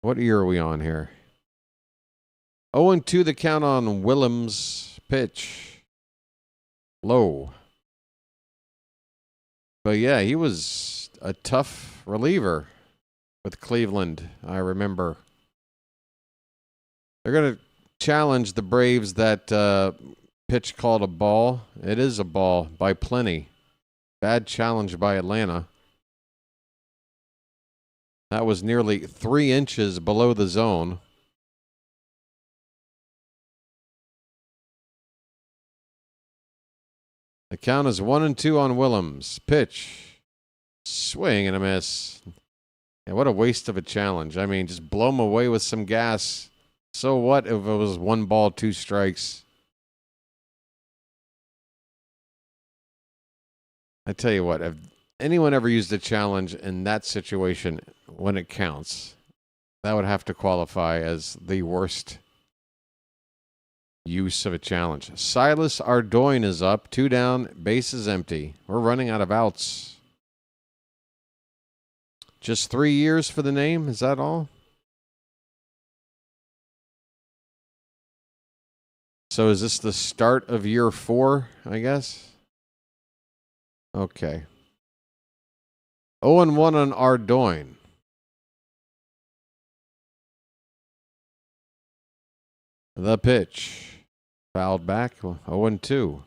What year are we on here? 0-2 the count on Willems' pitch. Low. But yeah, he was a tough reliever with Cleveland, I remember. They're going to challenge the Braves that pitch called a ball. It is a ball by plenty. Bad challenge by Atlanta. That was nearly 3 inches below the zone. The count is 1-2 on Willems. Pitch. Swing and a miss. Yeah, what a waste of a challenge. I mean, just blow him away with some gas. So what if it was 1 ball, 2 strikes? I tell you what, if anyone ever used a challenge in that situation when it counts, that would have to qualify as the worst use of a challenge. Silas Ardoin is up. 2 down, bases empty. We're running out of outs. Just 3 years for the name? Is that all? So is this the start of year 4, I guess? Okay. 0-1 on Ardoin. The pitch. Fouled back. 0-2.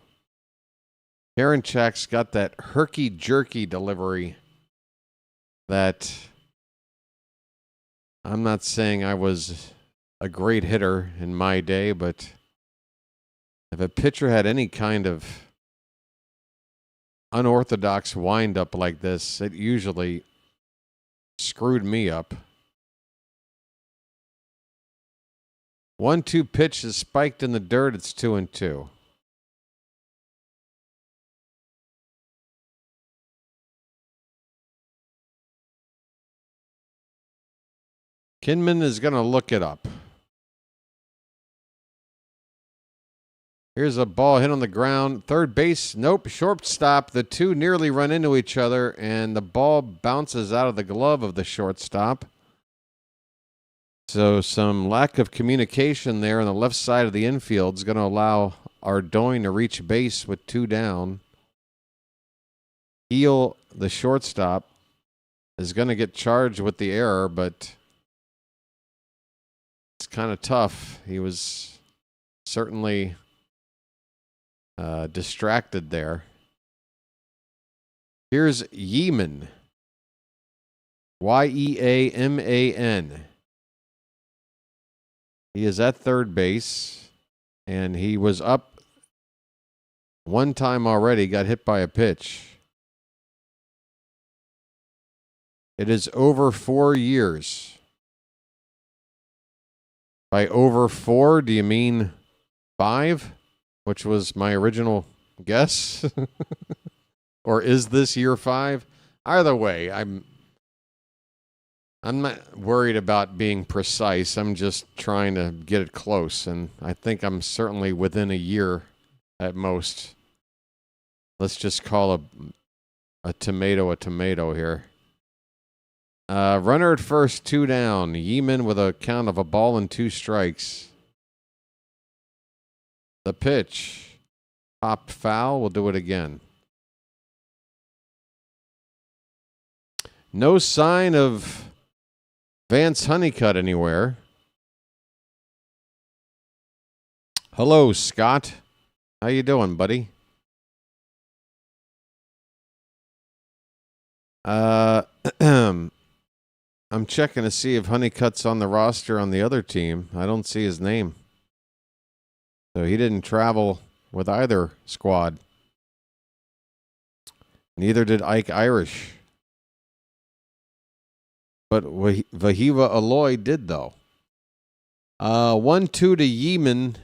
Karinchak's got that herky-jerky delivery that I'm not saying I was a great hitter in my day, but if a pitcher had any kind of unorthodox windup like this, it usually screwed me up. 1-2 pitch is spiked in the dirt. It's 2-2. Kinman is going to look it up. Here's a ball hit on the ground. Third base, nope. Shortstop. The two nearly run into each other, and the ball bounces out of the glove of the shortstop. So some lack of communication there on the left side of the infield is going to allow Ardoin to reach base with 2 down. Heel, the shortstop, is going to get charged with the error, but it's kind of tough. He was certainly distracted there. Here's Yeaman. Yeaman. He is at third base, and he was up 1 time already, got hit by a pitch. It is over 4 years. By over 4, do you mean 5? Which was my original guess? Or is this year 5? Either way, I'm not worried about being precise. I'm just trying to get it close, and I think I'm certainly within a year at most. Let's just call a tomato here. Runner at first, 2 down. Yeaman with a count of 1-2 strikes. The pitch. Popped foul. We'll do it again. No sign of Vance Honeycutt anywhere. Hello, Scott. How you doing, buddy? I'm checking to see if Honeycutt's on the roster on the other team. I don't see his name. So he didn't travel with either squad. Neither did Ike Irish. But Vahiva Aloy did, though. 1-2 to Yeaman.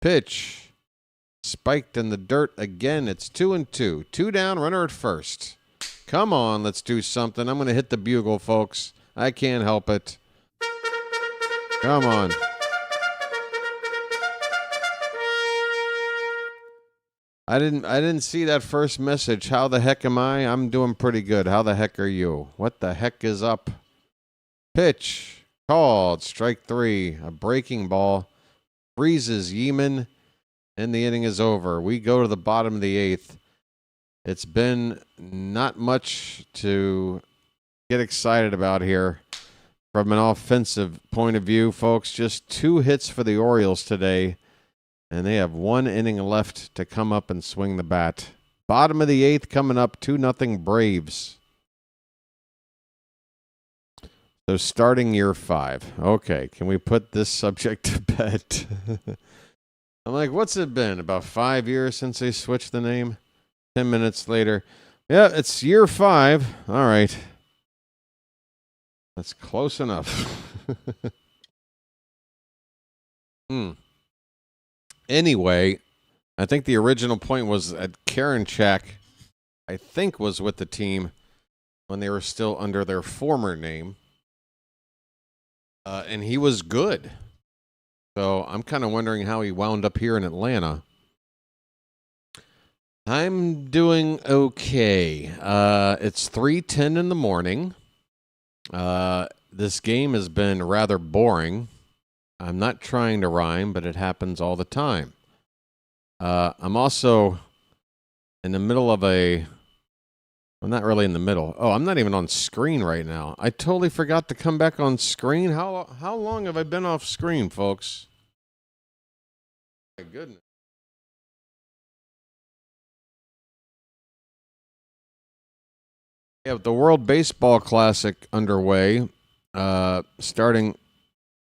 Pitch. Spiked in the dirt again. It's 2-2. 2 down, runner at first. Come on, let's do something. I'm going to hit the bugle, folks. I can't help it. Come on. I didn't see that first message. How the heck am I? I'm doing pretty good. How the heck are you? What the heck is up? Pitch. Called. Strike 3. A breaking ball. Freezes Yeaman. And the inning is over. We go to the bottom of the 8th. It's been not much to get excited about here from an offensive point of view, folks. Just 2 hits for the Orioles today, and they have 1 inning left to come up and swing the bat. Bottom of the 8th coming up, 2-0 Braves. So starting year 5. Okay, can we put this subject to bed? I'm like, what's it been? About 5 years since they switched the name? 10 minutes later. Yeah, it's year 5. All right. That's close enough. Anyway, I think the original point was that Karinchak, I think, was with the team when they were still under their former name. And he was good. So I'm kind of wondering how he wound up here in Atlanta. I'm doing okay. It's 3:10 in the morning. This game has been rather boring. I'm not trying to rhyme, but it happens all the time. I'm also in the middle of I'm not really in the middle. Oh, I'm not even on screen right now. I totally forgot to come back on screen. How long have I been off screen, folks? My goodness. Yeah, the World Baseball Classic underway, starting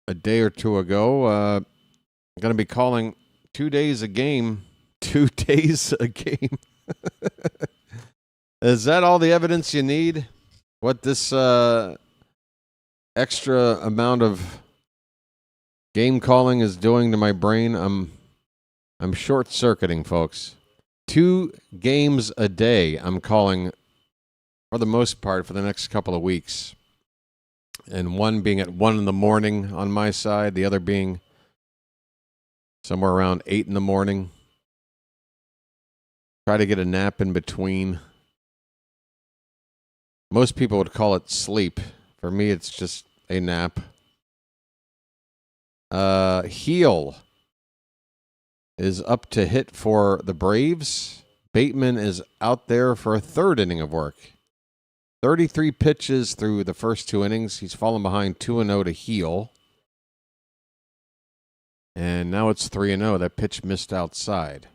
a day or two ago. I'm going to be calling 2 days a game. 2 days a game. Is that all the evidence you need? What this extra amount of game calling is doing to my brain? I'm short-circuiting, folks. 2 games a day I'm calling, for the most part, for the next couple of weeks. And one being at 1 in the morning on my side, the other being somewhere around 8 in the morning. Try to get a nap in between. Most people would call it sleep. For me, it's just a nap. Heel is up to hit for the Braves. Bateman is out there for a 3rd inning of work. 33 pitches through the first 2 innings. He's fallen behind 2-0 to Heel. And now it's 3-0. That pitch missed outside.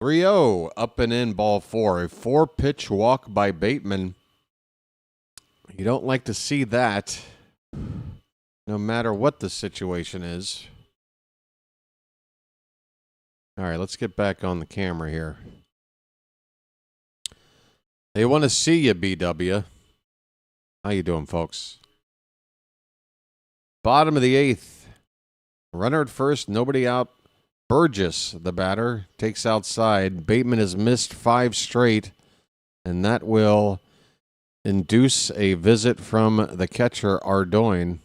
Up and in, ball 4. A 4-pitch walk by Bateman. You don't like to see that, no matter what the situation is. All right, let's get back on the camera here. They want to see you, BW. How you doing, folks? Bottom of the 8th. Runner at first, nobody out. Burgess, the batter, takes outside. Bateman has missed 5 straight, and that will induce a visit from the catcher, Ardoin.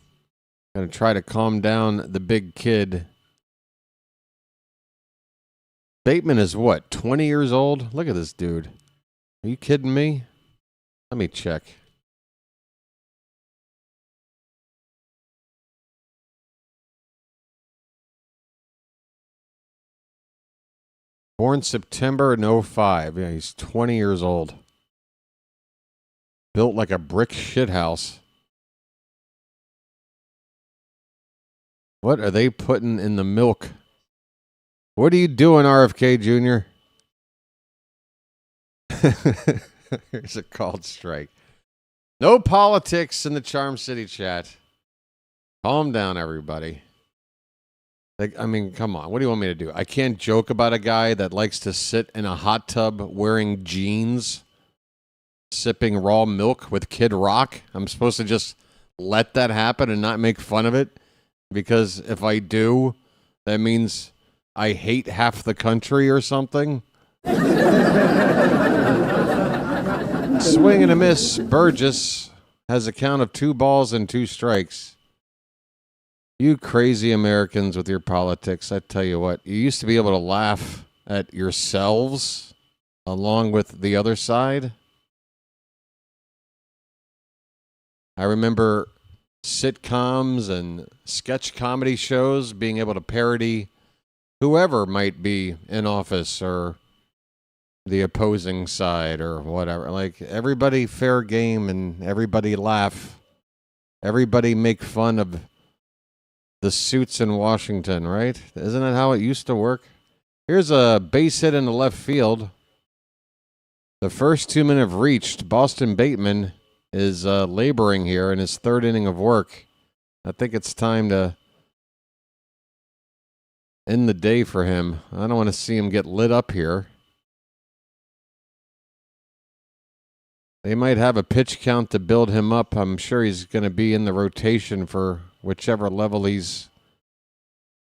Going to try to calm down the big kid. Bateman is what, 20 years old? Look at this dude. Are you kidding me? Let me check. Born September 05. Yeah, he's 20 years old. Built like a brick shithouse. What are they putting in the milk? What are you doing, RFK Jr.? Here's a called strike. No politics in the Charm City chat. Calm down, everybody. Like, I mean, come on. What do you want me to do? I can't joke about a guy that likes to sit in a hot tub wearing jeans, sipping raw milk with Kid Rock. I'm supposed to just let that happen and not make fun of it? Because if I do, that means I hate half the country or something? Swing and a miss. Burgess has a count of 2 balls and 2 strikes. You crazy Americans with your politics, I tell you what, you used to be able to laugh at yourselves along with the other side. I remember sitcoms and sketch comedy shows being able to parody whoever might be in office or the opposing side or whatever. Like, everybody fair game and everybody laugh. Everybody make fun of the suits in Washington, right? Isn't that how it used to work? Here's a base hit in the left field. The first 2 men have reached. Boston Bateman is laboring here in his third inning of work. I think it's time to end the day for him. I don't want to see him get lit up here. They might have a pitch count to build him up. I'm sure he's going to be in the rotation for whichever level he's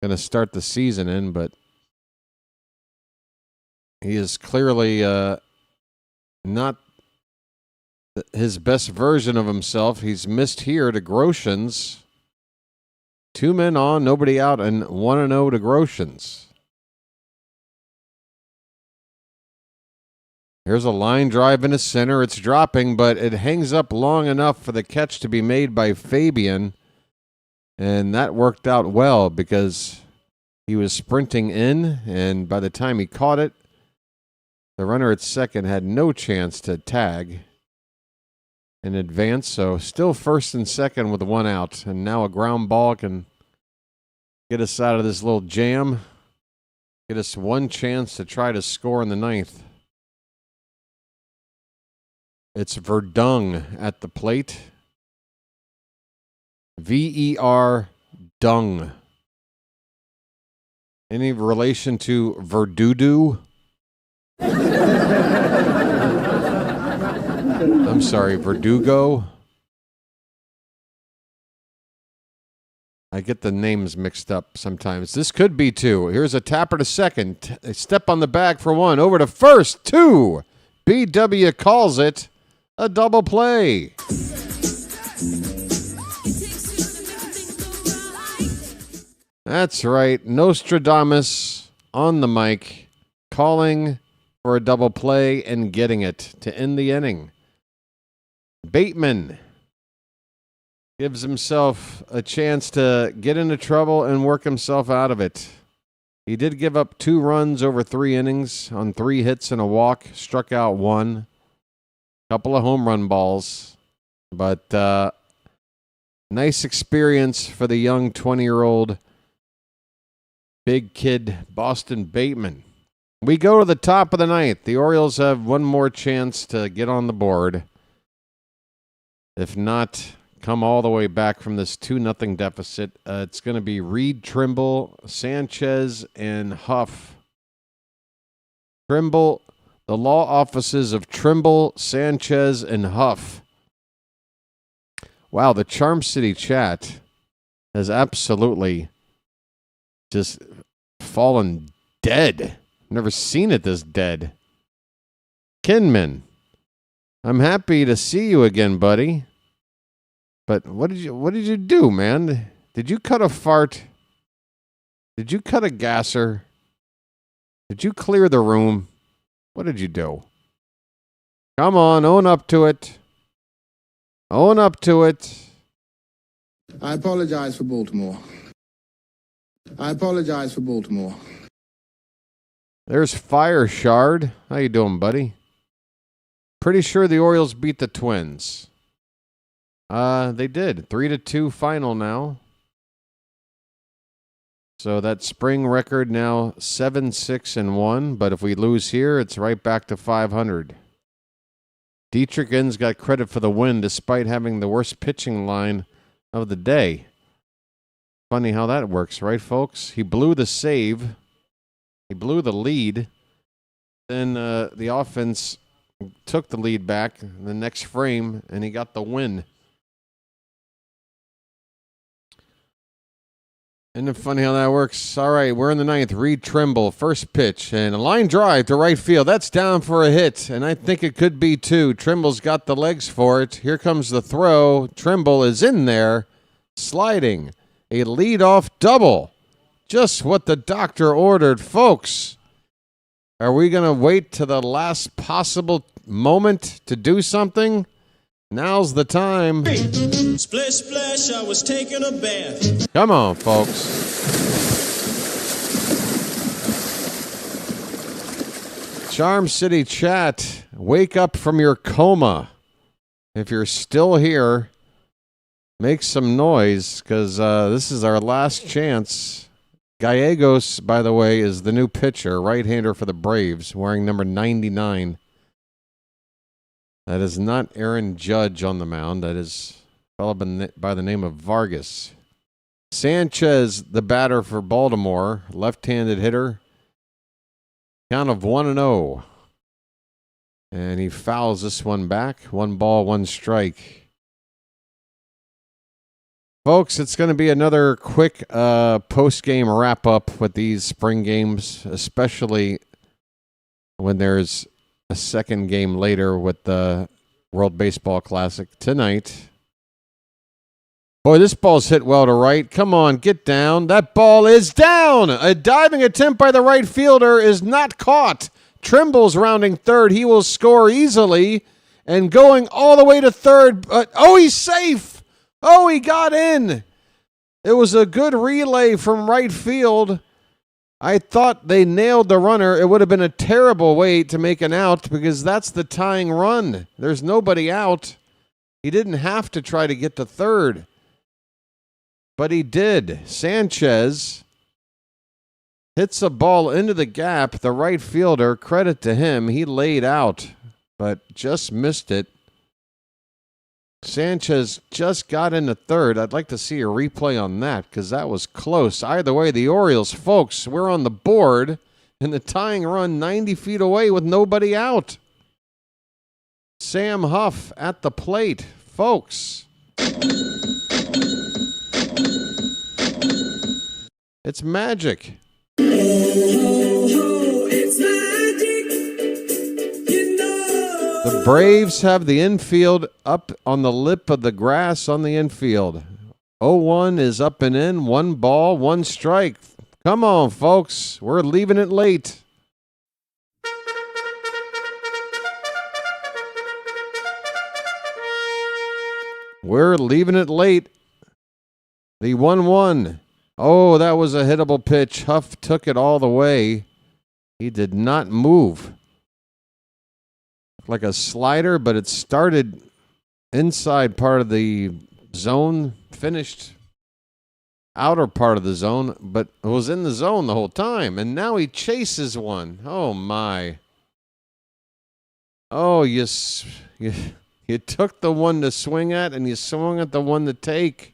going to start the season in, but he is clearly not his best version of himself. He's missed here to Groshans. 2 men on, nobody out, and 1-0 to Groshans. Here's a line drive into center. It's dropping, but it hangs up long enough for the catch to be made by Fabian. And that worked out well because he was sprinting in, and by the time he caught it, the runner at second had no chance to tag in advance. So still first and second with 1 out. And now a ground ball can get us out of this little jam. Get us one chance to try to score in the 9th. It's Verdung at the plate. V-E-R Dung. Any relation to Verdudu? I'm sorry, Verdugo? I get the names mixed up sometimes. This could be 2. Here's a tapper to second. A step on the bag for 1. Over to first. 2. BW calls it a double play. That's right. Nostradamus on the mic, calling for a double play and getting it to end the inning. Bateman gives himself a chance to get into trouble and work himself out of it. He did give up 2 runs over 3 innings on 3 hits and a walk, struck out 1. Couple of home run balls, but nice experience for the young 20-year-old big kid Boston Bateman. We go to the top of the 9th. The Orioles have one more chance to get on the board. If not, come all the way back from this 2-0 deficit. It's going to be Reed, Trimble, Sanchez, and Huff. Trimble. The law offices of Trimble, Sanchez, and Huff. Wow, the Charm City chat has absolutely just fallen dead. Never seen it this dead. Kinman, I'm happy to see you again, buddy. But what did you do, man? Did you cut a fart? Did you cut a gasser? Did you clear the room? What did you do? Come on, own up to it. Own up to it. I apologize for Baltimore. I apologize for Baltimore. There's Fire Shard. How you doing, buddy? Pretty sure the Orioles beat the Twins. They did. 3-2 final now. So that spring record now 7-6-1, but if we lose here, it's right back to 500. Dietrich's got credit for the win despite having the worst pitching line of the day. Funny how that works, right, folks? He blew the save. He blew the lead. Then the offense took the lead back in the next frame, and he got the win. Isn't it funny how that works? All right, we're in the 9th. Reed Trimble, first pitch, and a line drive to right field. That's down for a hit, and I think it could be 2. Trimble's got the legs for it. Here comes the throw. Trimble is in there, sliding. A leadoff double. Just what the doctor ordered. Folks, are we going to wait to the last possible moment to do something? Now's the time. Splish, splash, I was taking a bath. Come on, folks. Charm City chat, wake up from your coma. If you're still here, make some noise, because this is our last chance. Gallegos, by the way, is the new pitcher, right-hander for the Braves, wearing number 99. That is not Aaron Judge on the mound. That is a fellow by the name of Vargas. Sanchez, the batter for Baltimore, left-handed hitter. Count of 1-0. And he fouls this one back. 1 ball, 1 strike. Folks, it's going to be another quick post-game wrap-up with these spring games, especially when there's a second game later with the World Baseball Classic tonight. Boy, this ball's hit well to right. Come on, get down. That ball is down. A diving attempt by the right fielder is not caught. Trimble's rounding third. He will score easily. And going all the way to third. Oh, he's safe. Oh, he got in. It was a good relay from right field. I thought they nailed the runner. It would have been a terrible way to make an out because that's the tying run. There's nobody out. He didn't have to try to get to third. But he did. Sanchez hits a ball into the gap. The right fielder, credit to him, he laid out, but just missed it. Sanchez just got into third. I'd like to see a replay on that because that was close. Either way, the Orioles, folks, we're on the board in the tying run 90 feet away with nobody out. Sam Huff at the plate, folks. It's magic. The Braves have the infield up on the lip of the grass on the infield. 0-1 is up and in. 1 ball, 1 strike. Come on, folks. We're leaving it late. We're leaving it late. The 1-1. Oh, that was a hittable pitch. Huff took it all the way. He did not move. Like a slider, but it started inside part of the zone, finished outer part of the zone, but it was in the zone the whole time. And now he chases one. Oh, my. Oh, you took the one to swing at, and you swung at the one to take.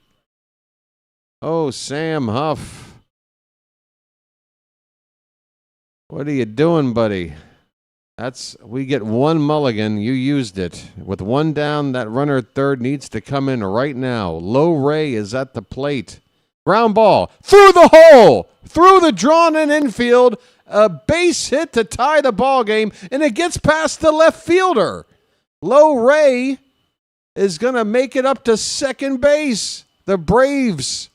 Oh, Sam Huff. What are you doing, buddy? We get 1 mulligan. You used it. With 1 down, that runner at third needs to come in right now. Low Ray is at the plate. Ground ball. Through the hole. Through the drawn-in infield. A base hit to tie the ball game, and it gets past the left fielder. Low Ray is going to make it up to second base. The Braves.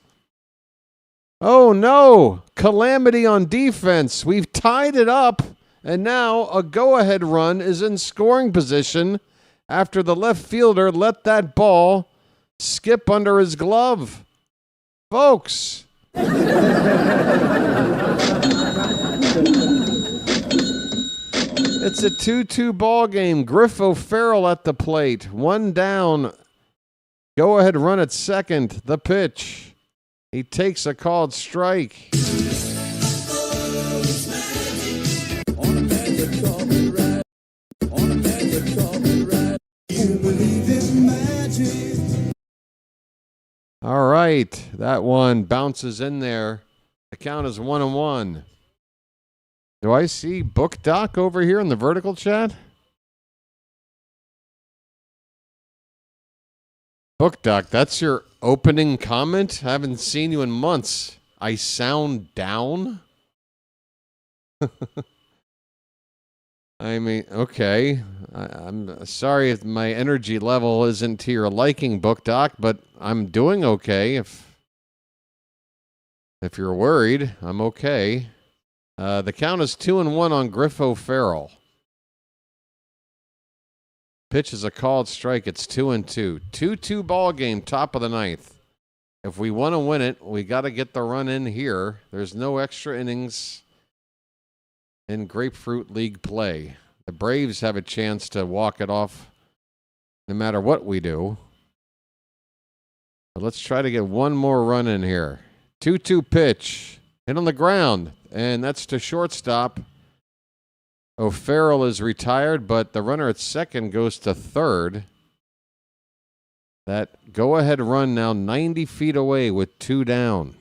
Oh, no. Calamity on defense. We've tied it up. And now a go-ahead run is in scoring position after the left fielder let that ball skip under his glove. Folks. It's a 2-2 ball game. Griff O'Farrell at the plate. 1 down. Go-ahead run at second. The pitch. He takes a called strike. All right, that one bounces in there. The count is 1-1. Do I see Book Doc over here in the vertical chat? Book Doc, that's your opening comment? I haven't seen you in months. I sound down? I mean, okay. I'm sorry if my energy level isn't to your liking, Book Doc, but I'm doing okay. If you're worried, I'm okay. The count is 2-1 on Griff O'Farrell. Pitch is a called strike. It's 2-2. 2-2 ball game, top of the ninth. If we want to win it, we got to get the run in here. There's no extra innings. in Grapefruit League play. The Braves have a chance to walk it off no matter what we do. But let's try to get one more run in here. 2-2 pitch. Hit on the ground. And that's to shortstop. O'Farrell is retired, but the runner at second goes to third. That go-ahead run now 90 feet away with 2 down.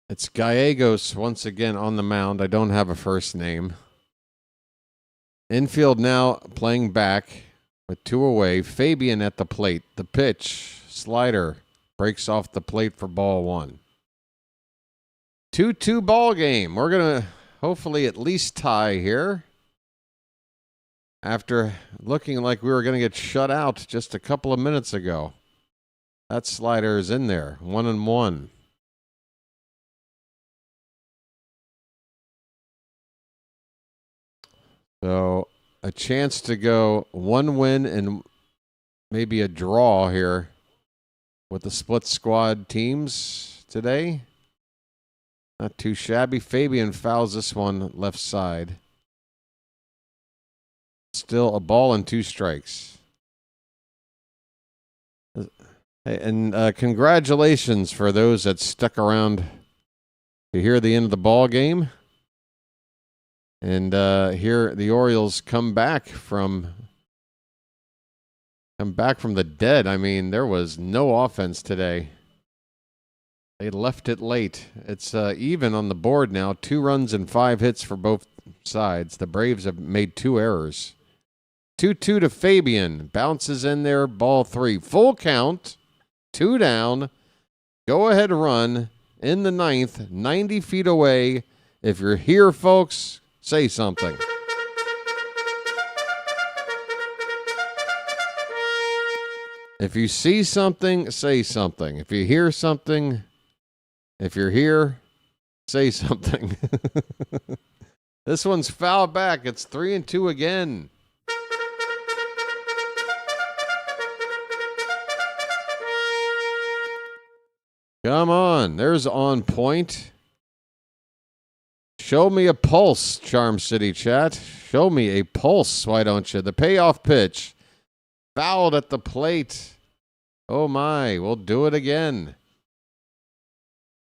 It's Gallegos once again on the mound. I don't have a first name. Infield now playing back with 2 away. Fabian at the plate. The pitch, slider, breaks off the plate for ball 1. 2-2 ball game. We're going to hopefully at least tie here. After looking like we were going to get shut out just a couple of minutes ago. That slider is in there. 1-1. So a chance to go 1 win and maybe a draw here with the split squad teams today. Not too shabby. Fabian fouls this one left side. Still a ball and 2 strikes. And congratulations for those that stuck around to hear the end of the ball game. And here the Orioles come back from the dead. I mean, there was no offense today. They left it late. It's even on the board now. 2 runs and 5 hits for both sides. The Braves have made 2 errors. 2-2 to Fabian. Bounces in there. Ball 3. Full count. 2 down. Go-ahead run in the 9th. 90 feet away. If you're here, folks, say something. If you see something, say something. If you hear something, if you're here, say something. This one's foul back. It's 3-2 again. Come on. There's on point. Show me a pulse, Charm City chat. Show me a pulse, why don't you? The payoff pitch. Fouled at the plate. Oh my, we'll do it again.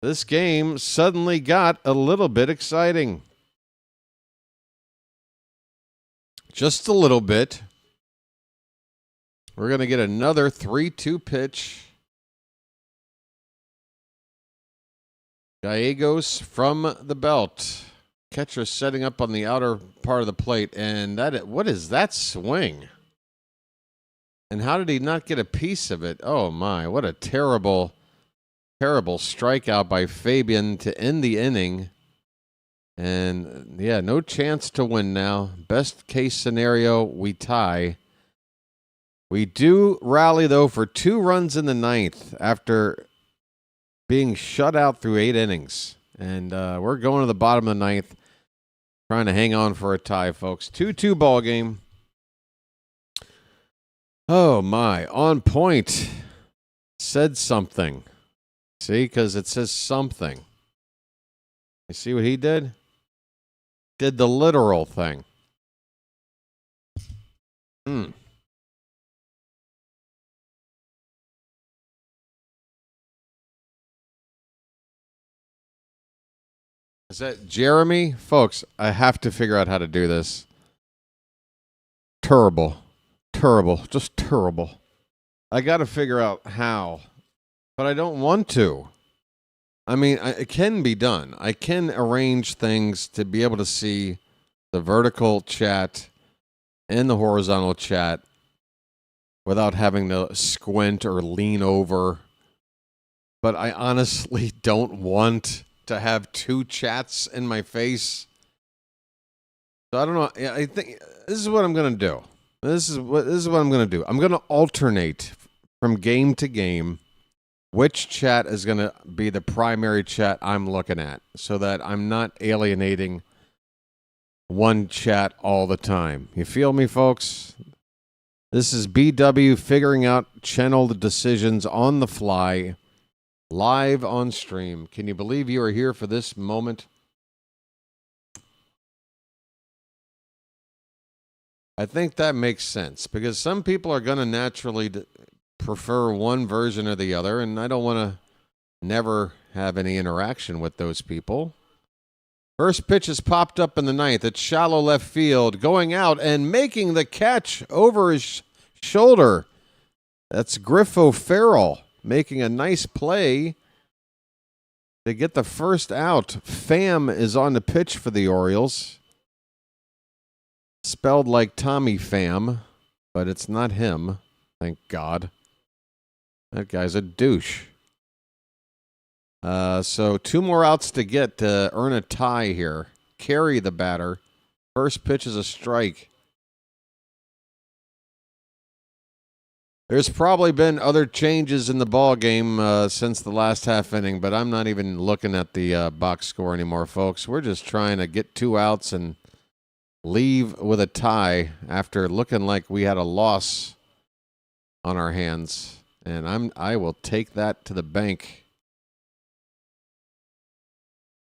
This game suddenly got a little bit exciting. Just a little bit. We're going to get another 3-2 pitch. Gallegos from the belt. Catcher setting up on the outer part of the plate. And what is that swing? And how did he not get a piece of it? Oh, my. What a terrible, terrible strikeout by Fabian to end the inning. And, yeah, no chance to win now. Best case scenario, we tie. We do rally, though, for 2 runs in the 9th after being shut out through 8 innings. And we're going to the bottom of the 9th, trying to hang on for a tie, folks. 2-2 ball game. Oh, my. On point. Said something. See, because it says something. You see what he did? Did the literal thing. Is that Jeremy? Folks, I have to figure out how to do this. Terrible. Terrible. Just terrible. I got to figure out how. But I don't want to. I mean, it can be done. I can arrange things to be able to see the vertical chat and the horizontal chat without having to squint or lean over. But I honestly don't want to have 2 chats in my face. So I don't know. I think this is what I'm going to do. This is what I'm going to do. I'm going to alternate from game to game which chat is going to be the primary chat I'm looking at so that I'm not alienating one chat all the time. You feel me, folks? This is BW figuring out channel decisions on the fly, live on stream. Can you believe you are here for this moment? I think that makes sense because some people are going to naturally prefer one version or the other, and I don't want to never have any interaction with those people. First pitch is popped up in the ninth. It's shallow left field, going out and making the catch over his shoulder. That's Griffo Farrell making a nice play to get the first out. Pham is on the pitch for the Orioles. Spelled like Tommy Pham, but it's not him, thank God. That guy's a douche. So 2 more outs to get to earn a tie here. Carey the batter. First pitch is a strike. There's probably been other changes in the ball game since the last half inning, but I'm not even looking at the box score anymore, folks. We're just trying to get 2 outs and leave with a tie after looking like we had a loss on our hands. And I will take that to the bank.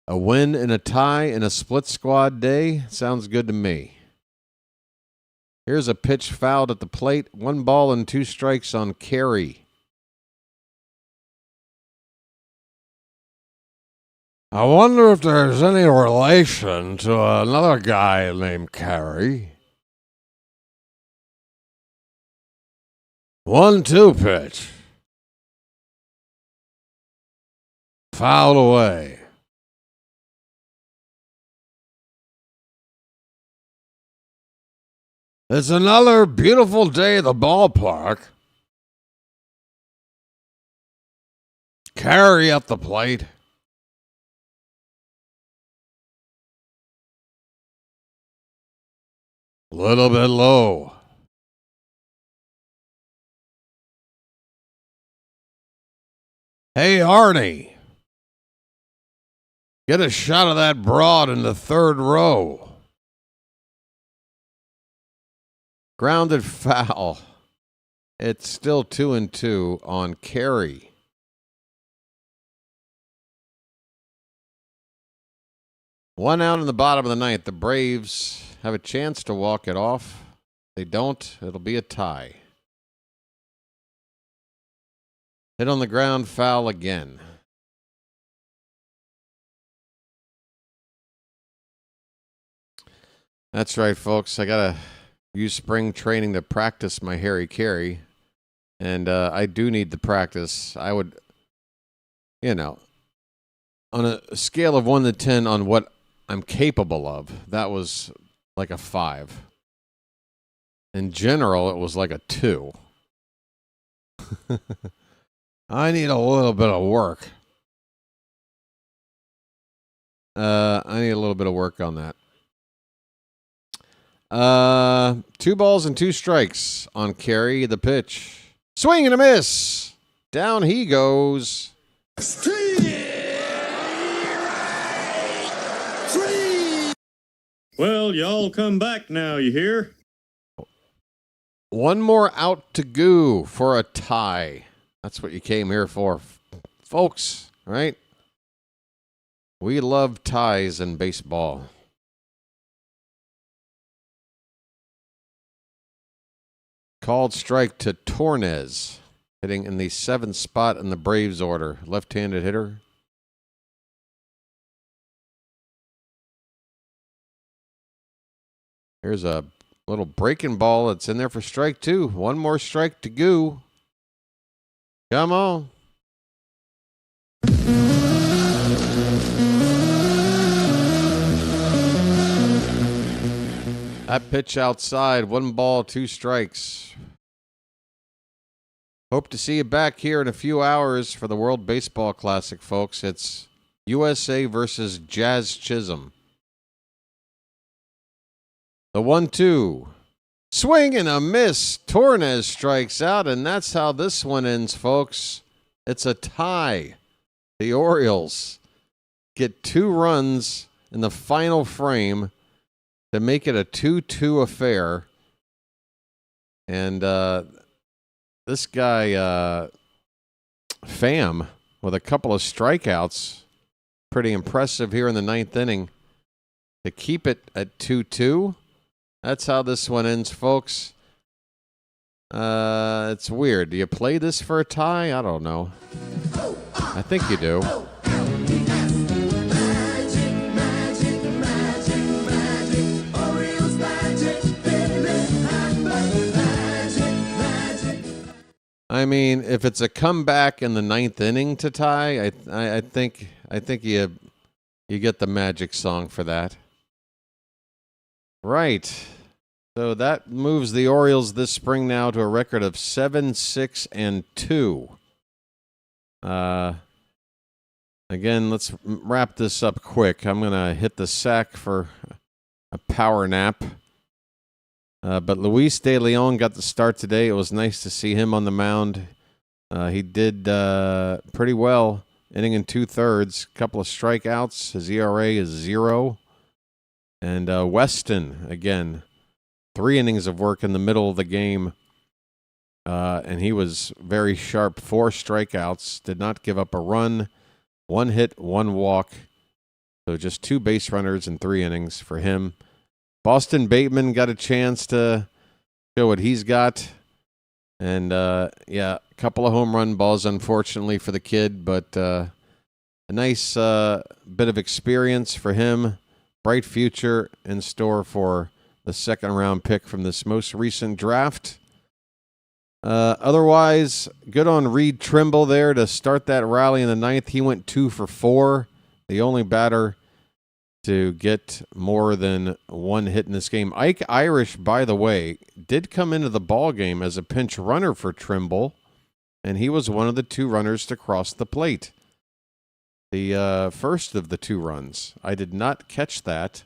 A win and a tie in a split squad day sounds good to me. Here's a pitch fouled at the plate. 1 ball and 2 strikes on Carey. I wonder if there's any relation to another guy named Carey. 1-2 pitch. Fouled away. It's another beautiful day at the ballpark. Carey at the plate. A little bit low. Hey, Arnie. Get a shot of that broad in the 3rd row. Grounded foul. It's still 2-2 on Carey. One out in the bottom of the ninth. The Braves have a chance to walk it off. They don't. It'll be a tie. Hit on the ground, foul again. That's right, folks. I got to use spring training to practice my Harry Carey. And I do need the practice. I would, on a scale of 1 to 10 on what I'm capable of, that was like a 5. In general, it was like a 2. I need a little bit of work. I need a little bit of work on that. 2 balls and 2 strikes on Carey. The pitch. Swing and a miss. Down he goes. Well, y'all come back now, you hear? 1 more out to go for a tie. That's what you came here for, folks, right? We love ties in baseball. Called strike to Tornes, hitting in the 7th spot in the Braves order. Left-handed hitter. Here's a little breaking ball that's in there for strike 2. 1 more strike to go. Come on. That pitch outside. 1 ball, 2 strikes. Hope to see you back here in a few hours for the World Baseball Classic, folks. It's USA versus Jazz Chisholm. The 1-2. Swing and a miss. Tornes strikes out, and that's how this one ends, folks. It's a tie. The Orioles get 2 runs in the final frame to make it a 2-2 affair. And this guy, Pham, with a couple of strikeouts, pretty impressive here in the 9th inning to keep it at 2-2. That's how this one ends, folks. It's weird. Do you play this for a tie? I don't know. I think you do. I mean, if it's a comeback in the 9th inning to tie, I think you get the magic song for that. Right. So that moves the Orioles this spring now to a record of 7-6-2. Again, let's wrap this up quick. I'm going to hit the sack for a power nap. But Luis De Leon got the start today. It was nice to see him on the mound. He did pretty well, inning and 2/3, couple of strikeouts. His ERA is 0. And Weston, again, 3 innings of work in the middle of the game. And he was very sharp, 4 strikeouts, did not give up a run, 1 hit, 1 walk. So just 2 base runners in 3 innings for him. Boston Bateman got a chance to show what he's got. And, a couple of home run balls, unfortunately, for the kid. But a nice bit of experience for him. Bright future in store for the 2nd-round pick from this most recent draft. Otherwise, good on Reed Trimble there to start that rally in the 9th. He went 2 for 4. The only batter to get more than 1 hit in this game. Ike Irish, by the way, did come into the ball game as a pinch runner for Trimble, and he was one of the 2 runners to cross the plate. The first of the 2 runs. I did not catch that.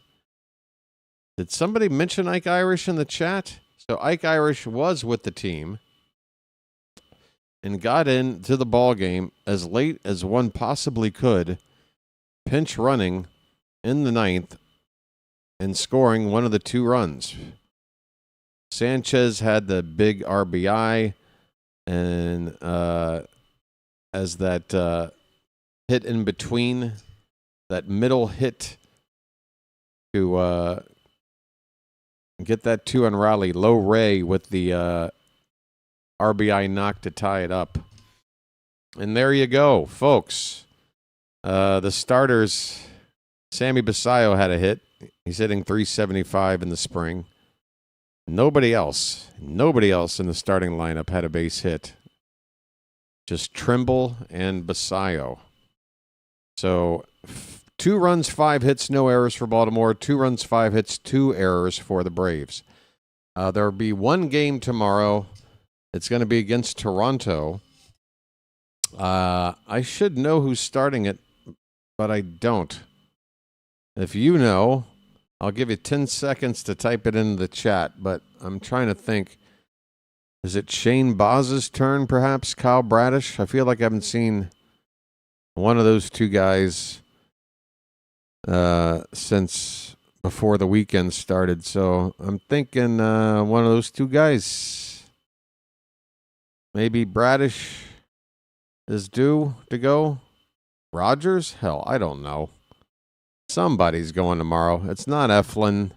Did somebody mention Ike Irish in the chat? So Ike Irish was with the team and got into the ball game as late as one possibly could, pinch running in the 9th and scoring one of the 2 runs. Sanchez had the big RBI, and as that hit in between, that middle hit to get that 2 on Raleigh. Low Ray with the RBI knock to tie it up. And there you go, folks. The starters, Sammy Basayo had a hit. He's hitting .375 in the spring. Nobody else in the starting lineup had a base hit. Just Trimble and Basayo. So 2 runs, 5 hits, no errors for Baltimore. 2 runs, 5 hits, 2 errors for the Braves. There will be 1 game tomorrow. It's going to be against Toronto. I should know who's starting it, but I don't. If you know, I'll give you 10 seconds to type it into the chat, but I'm trying to think. Is it Shane Boz's turn, perhaps? Kyle Bradish? I feel like I haven't seen one of those 2 guys since before the weekend started, so I'm thinking one of those 2 guys. Maybe Bradish is due to go. Rogers? Hell, I don't know. Somebody's going tomorrow. It's not Eflin.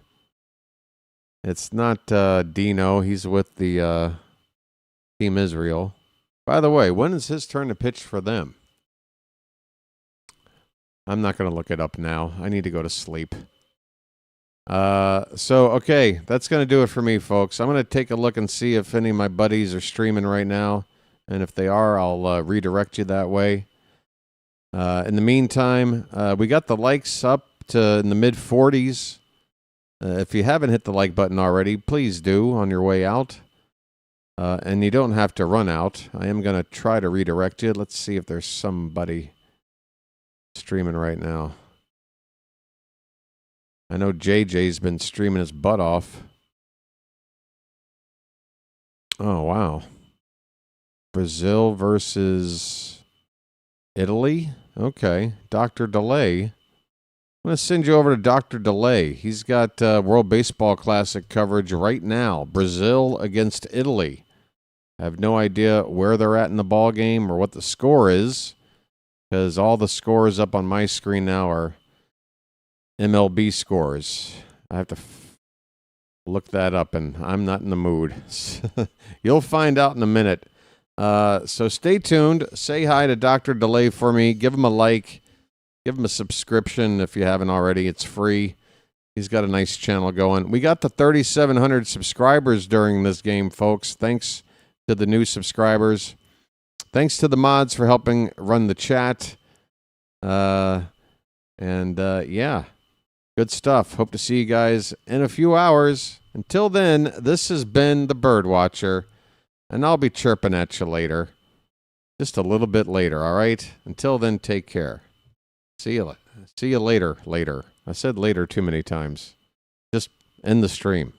It's not Dino. He's with the Team Israel. By the way, when is his turn to pitch for them? I'm not going to look it up now. I need to go to sleep. Okay, that's going to do it for me, folks. I'm going to take a look and see if any of my buddies are streaming right now. And if they are, I'll redirect you that way. In the meantime, we got the likes up to in the mid-40s. If you haven't hit the like button already, please do on your way out. And you don't have to run out. I am going to try to redirect you. Let's see if there's somebody streaming right now. I know JJ's been streaming his butt off. Oh, wow. Brazil versus Italy? Okay. Dr. Delay I'm going to send you over to Dr. DeLay. He's got World Baseball Classic coverage right now. Brazil against Italy. I have no idea where they're at in the ball game or what the score is, because all the scores up on my screen now are MLB scores. I have to look that up, and I'm not in the mood. You'll find out in a minute. So stay tuned. Say hi to Dr. DeLay for me. Give him a like. Give him a subscription if you haven't already. It's free. He's got a nice channel going. We got the 3,700 subscribers during this game, folks. Thanks to the new subscribers. Thanks to the mods for helping run the chat. Yeah, good stuff. Hope to see you guys in a few hours. Until then, this has been the Birdwatcher, and I'll be chirping at you later. Just a little bit later, all right? Until then, take care. See you later. I said later too many times. Just end the stream.